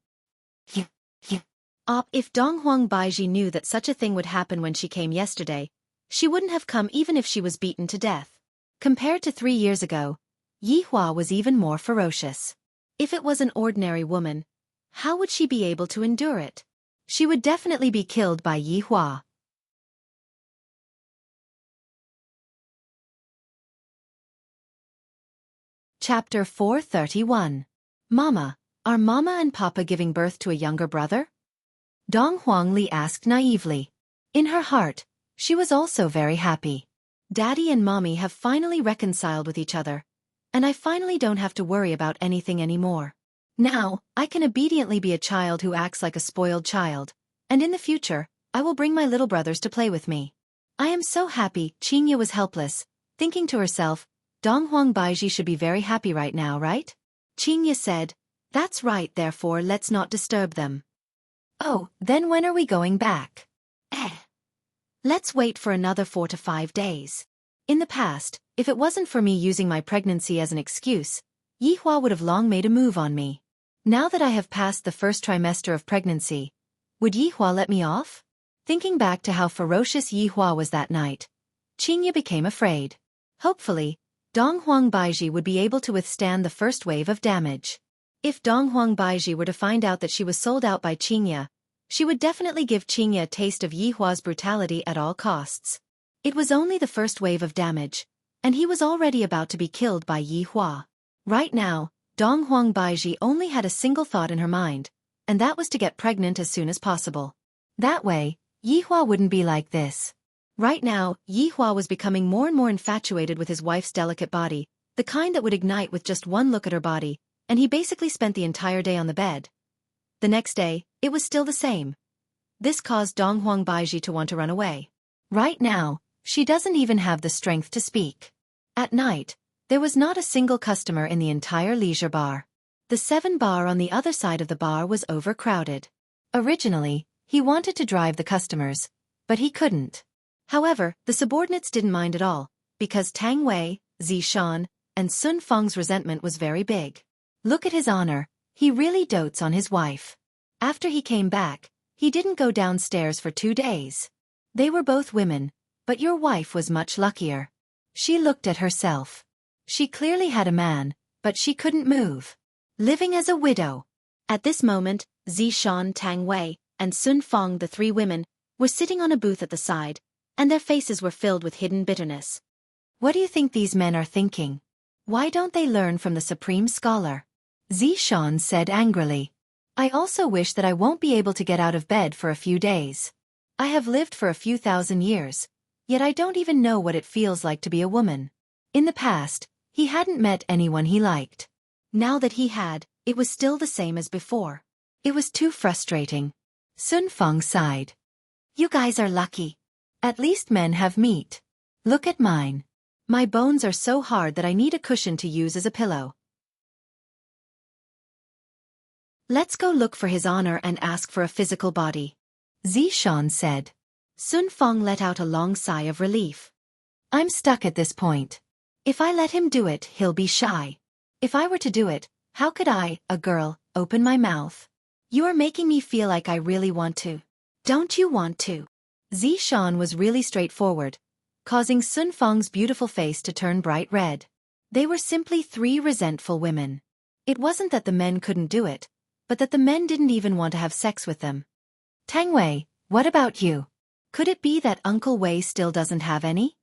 If Dong Huang Baiji knew that such a thing would happen when she came yesterday, she wouldn't have come even if she was beaten to death. Compared to 3 years ago, Yi Hua was even more ferocious. If it was an ordinary woman, how would she be able to endure it? She would definitely be killed by Yi Hua. Chapter 431. Mama, are Mama and Papa giving birth to a younger brother? Dong Huangli asked naively. In her heart, she was also very happy. Daddy and Mommy have finally reconciled with each other, and I finally don't have to worry about anything anymore. Now, I can obediently be a child who acts like a spoiled child, and in the future, I will bring my little brothers to play with me. I am so happy. Qingya was helpless, thinking to herself, Dong Huang Baiji should be very happy right now, right? Qingya said, "That's right, therefore let's not disturb them." "Oh, then when are we going back?" Let's wait for another 4 to 5 days. In the past, if it wasn't for me using my pregnancy as an excuse, Yi Hua would have long made a move on me. Now that I have passed the first trimester of pregnancy, would Yi Hua let me off? Thinking back to how ferocious Yi Hua was that night, Qingya became afraid. Hopefully, Dong Huang Baiji would be able to withstand the first wave of damage. If Dong Huang Baiji were to find out that she was sold out by Qingya, She would definitely give Qingye a taste of Yi Hua's brutality at all costs. It was only the first wave of damage, and he was already about to be killed by Yi Hua. Right now, Dong Huang Baiji only had a single thought in her mind, and that was to get pregnant as soon as possible. That way, Yi Hua wouldn't be like this. Right now, Yi Hua was becoming more and more infatuated with his wife's delicate body, the kind that would ignite with just one look at her body, and he basically spent the entire day on the bed. The next day, it was still the same. This caused Dong Huang Baiji to want to run away. Right now, she doesn't even have the strength to speak. At night, there was not a single customer in the entire leisure bar. The 7 bar on the other side of the bar was overcrowded. Originally, he wanted to drive the customers, but he couldn't. However, the subordinates didn't mind at all, because Tang Wei, Zishan, and Sun Feng's resentment was very big. Look at his honor, he really dotes on his wife. After he came back, he didn't go downstairs for 2 days. They were both women, but your wife was much luckier. She looked at herself. She clearly had a man, but she couldn't move. Living as a widow. At this moment, Zishan, Tang Wei, and Sun Feng, the 3 women, were sitting on a booth at the side, and their faces were filled with hidden bitterness. What do you think these men are thinking? Why don't they learn from the supreme scholar? Zishan said angrily. I also wish that I won't be able to get out of bed for a few days. I have lived for a few thousand years, yet I don't even know what it feels like to be a woman. In the past, he hadn't met anyone he liked. Now that he had, it was still the same as before. It was too frustrating. Sun Feng sighed. You guys are lucky. At least men have meat. Look at mine. My bones are so hard that I need a cushion to use as a pillow. Let's go look for his honor and ask for a physical body. Zishan said. Sun Feng let out a long sigh of relief. I'm stuck at this point. If I let him do it, he'll be shy. If I were to do it, how could I, a girl, open my mouth? You are making me feel like I really want to. Don't you want to? Zishan was really straightforward, causing Sun Feng's beautiful face to turn bright red. They were simply 3 resentful women. It wasn't that the men couldn't do it, but that the men didn't even want to have sex with them. Tang Wei, what about you? Could it be that Uncle Wei still doesn't have any?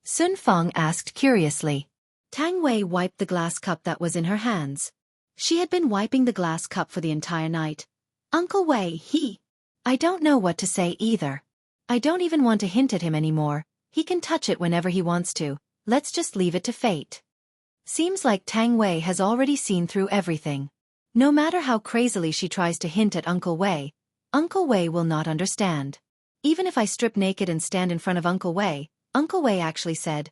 Sun Feng asked curiously. Tang Wei wiped the glass cup that was in her hands. She had been wiping the glass cup for the entire night. Uncle Wei, I don't know what to say either. I don't even want to hint at him anymore. He can touch it whenever he wants to. Let's just leave it to fate. Seems like Tang Wei has already seen through everything. No matter how crazily she tries to hint at Uncle Wei will not understand. Even if I strip naked and stand in front of Uncle Wei actually said,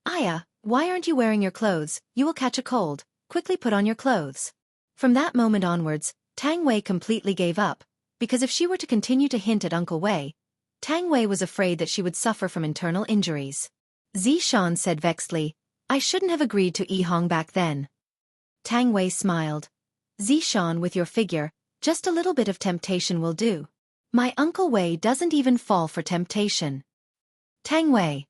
Aya, why aren't you wearing your clothes? You will catch a cold. Quickly put on your clothes. From that moment onwards, Tang Wei completely gave up, because if she were to continue to hint at Uncle Wei, Tang Wei was afraid that she would suffer from internal injuries. Zishan said vexedly, I shouldn't have agreed to Yi Hong back then. Tang Wei smiled. Zishan, with your figure, just a little bit of temptation will do. My Uncle Wei doesn't even fall for temptation. Tang Wei,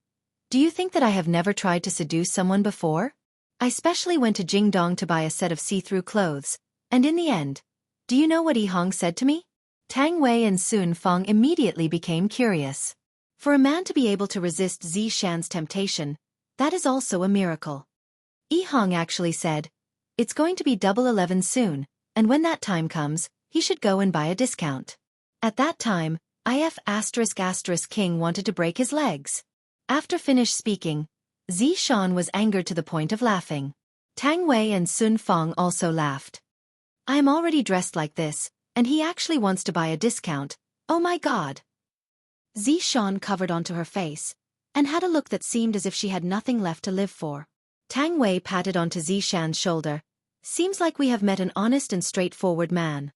do you think that I have never tried to seduce someone before? I specially went to Jingdong to buy a set of see-through clothes, and in the end, do you know what Yi Hong said to me? Tang Wei and Sun Feng immediately became curious. For a man to be able to resist Zishan's temptation, that is also a miracle. Yi Hong actually said, it's going to be Double 11 soon, and when that time comes, he should go and buy a discount. At that time, IF *** King wanted to break his legs. After finished speaking, Zishan was angered to the point of laughing. Tang Wei and Sun Feng also laughed. I am already dressed like this, and he actually wants to buy a discount. Oh my god. Zishan covered onto her face, and had a look that seemed as if she had nothing left to live for. Tang Wei patted onto Zishan's shoulder. Seems like we have met an honest and straightforward man.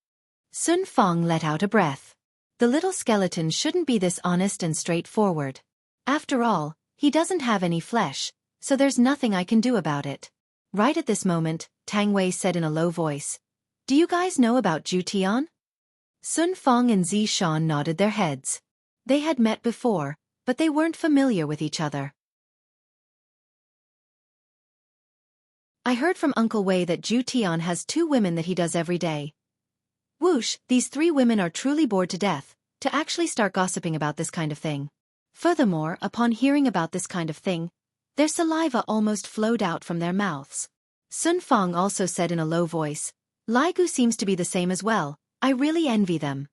Sun Feng let out a breath. The little skeleton shouldn't be this honest and straightforward. After all, he doesn't have any flesh, so there's nothing I can do about it. Right at this moment, Tang Wei said in a low voice, do you guys know about Zhu Tian? Sun Feng and Zishan nodded their heads. They had met before, but they weren't familiar with each other. I heard from Uncle Wei that Zhu Tian has 2 women that he does every day. Whoosh, these three women are truly bored to death to actually start gossiping about this kind of thing. Furthermore, upon hearing about this kind of thing, their saliva almost flowed out from their mouths. Sun Fang also said in a low voice, Lai Gu seems to be the same as well, I really envy them.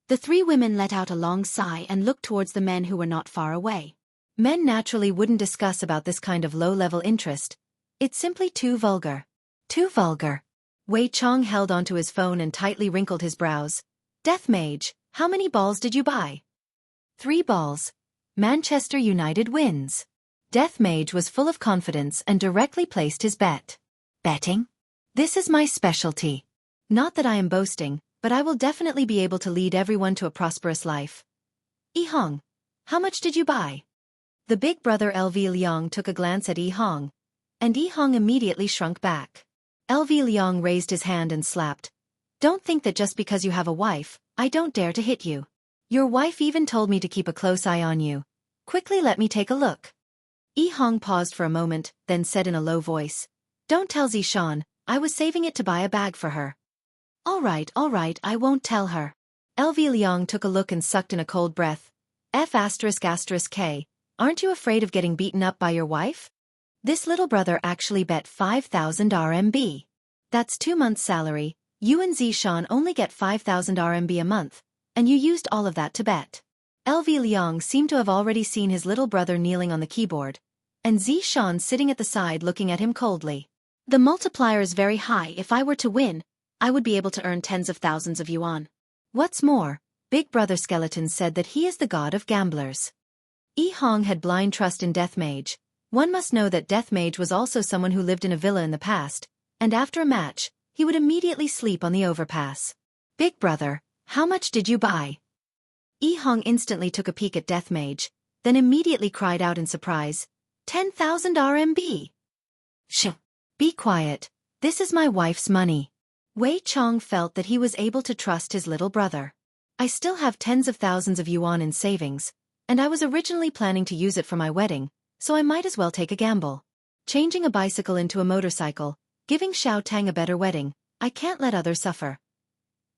The three women let out a long sigh and looked towards the men who were not far away. Men naturally wouldn't discuss about this kind of low-level interest. It's simply too vulgar. Too vulgar. Wei Chong held onto his phone and tightly wrinkled his brows. Death Mage, how many balls did you buy? 3 balls. Manchester United wins. Death Mage was full of confidence and directly placed his bet. Betting? This is my specialty. Not that I am boasting, but I will definitely be able to lead everyone to a prosperous life. Yi Hong, how much did you buy? The big brother LV Liang took a glance at Yi Hong, and Yi Hong immediately shrunk back. LV Liang raised his hand and slapped. Don't think that just because you have a wife, I don't dare to hit you. Your wife even told me to keep a close eye on you. Quickly let me take a look. Yi Hong paused for a moment, then said in a low voice. Don't tell Zishan, I was saving it to buy a bag for her. All right, I won't tell her. LV Liang took a look and sucked in a cold breath. F***K, aren't you afraid of getting beaten up by your wife? This little brother actually bet 5,000 RMB. That's 2 months' salary. You and Zishan only get 5,000 RMB a month, and you used all of that to bet. LV Liang seemed to have already seen his little brother kneeling on the keyboard, and Zishan sitting at the side looking at him coldly. The multiplier is very high. If I were to win, I would be able to earn tens of thousands of yuan. What's more, Big Brother Skeleton said that he is the god of gamblers. Yi Hong had blind trust in Death Mage. One must know that Death Mage was also someone who lived in a villa in the past, and after a match, he would immediately sleep on the overpass. Big Brother, how much did you buy? Yi Hong instantly took a peek at Death Mage, then immediately cried out in surprise. 10,000 RMB. Shh. Be quiet. This is my wife's money. Wei Chong felt that he was able to trust his little brother. I still have tens of thousands of yuan in savings, and I was originally planning to use it for my wedding, so I might as well take a gamble. Changing a bicycle into a motorcycle, giving Xiao Tang a better wedding, I can't let others suffer.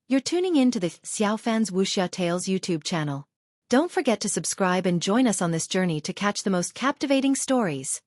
You're tuning in to the Xiaofan's Wuxia Tales YouTube channel. Don't forget to subscribe and join us on this journey to catch the most captivating stories.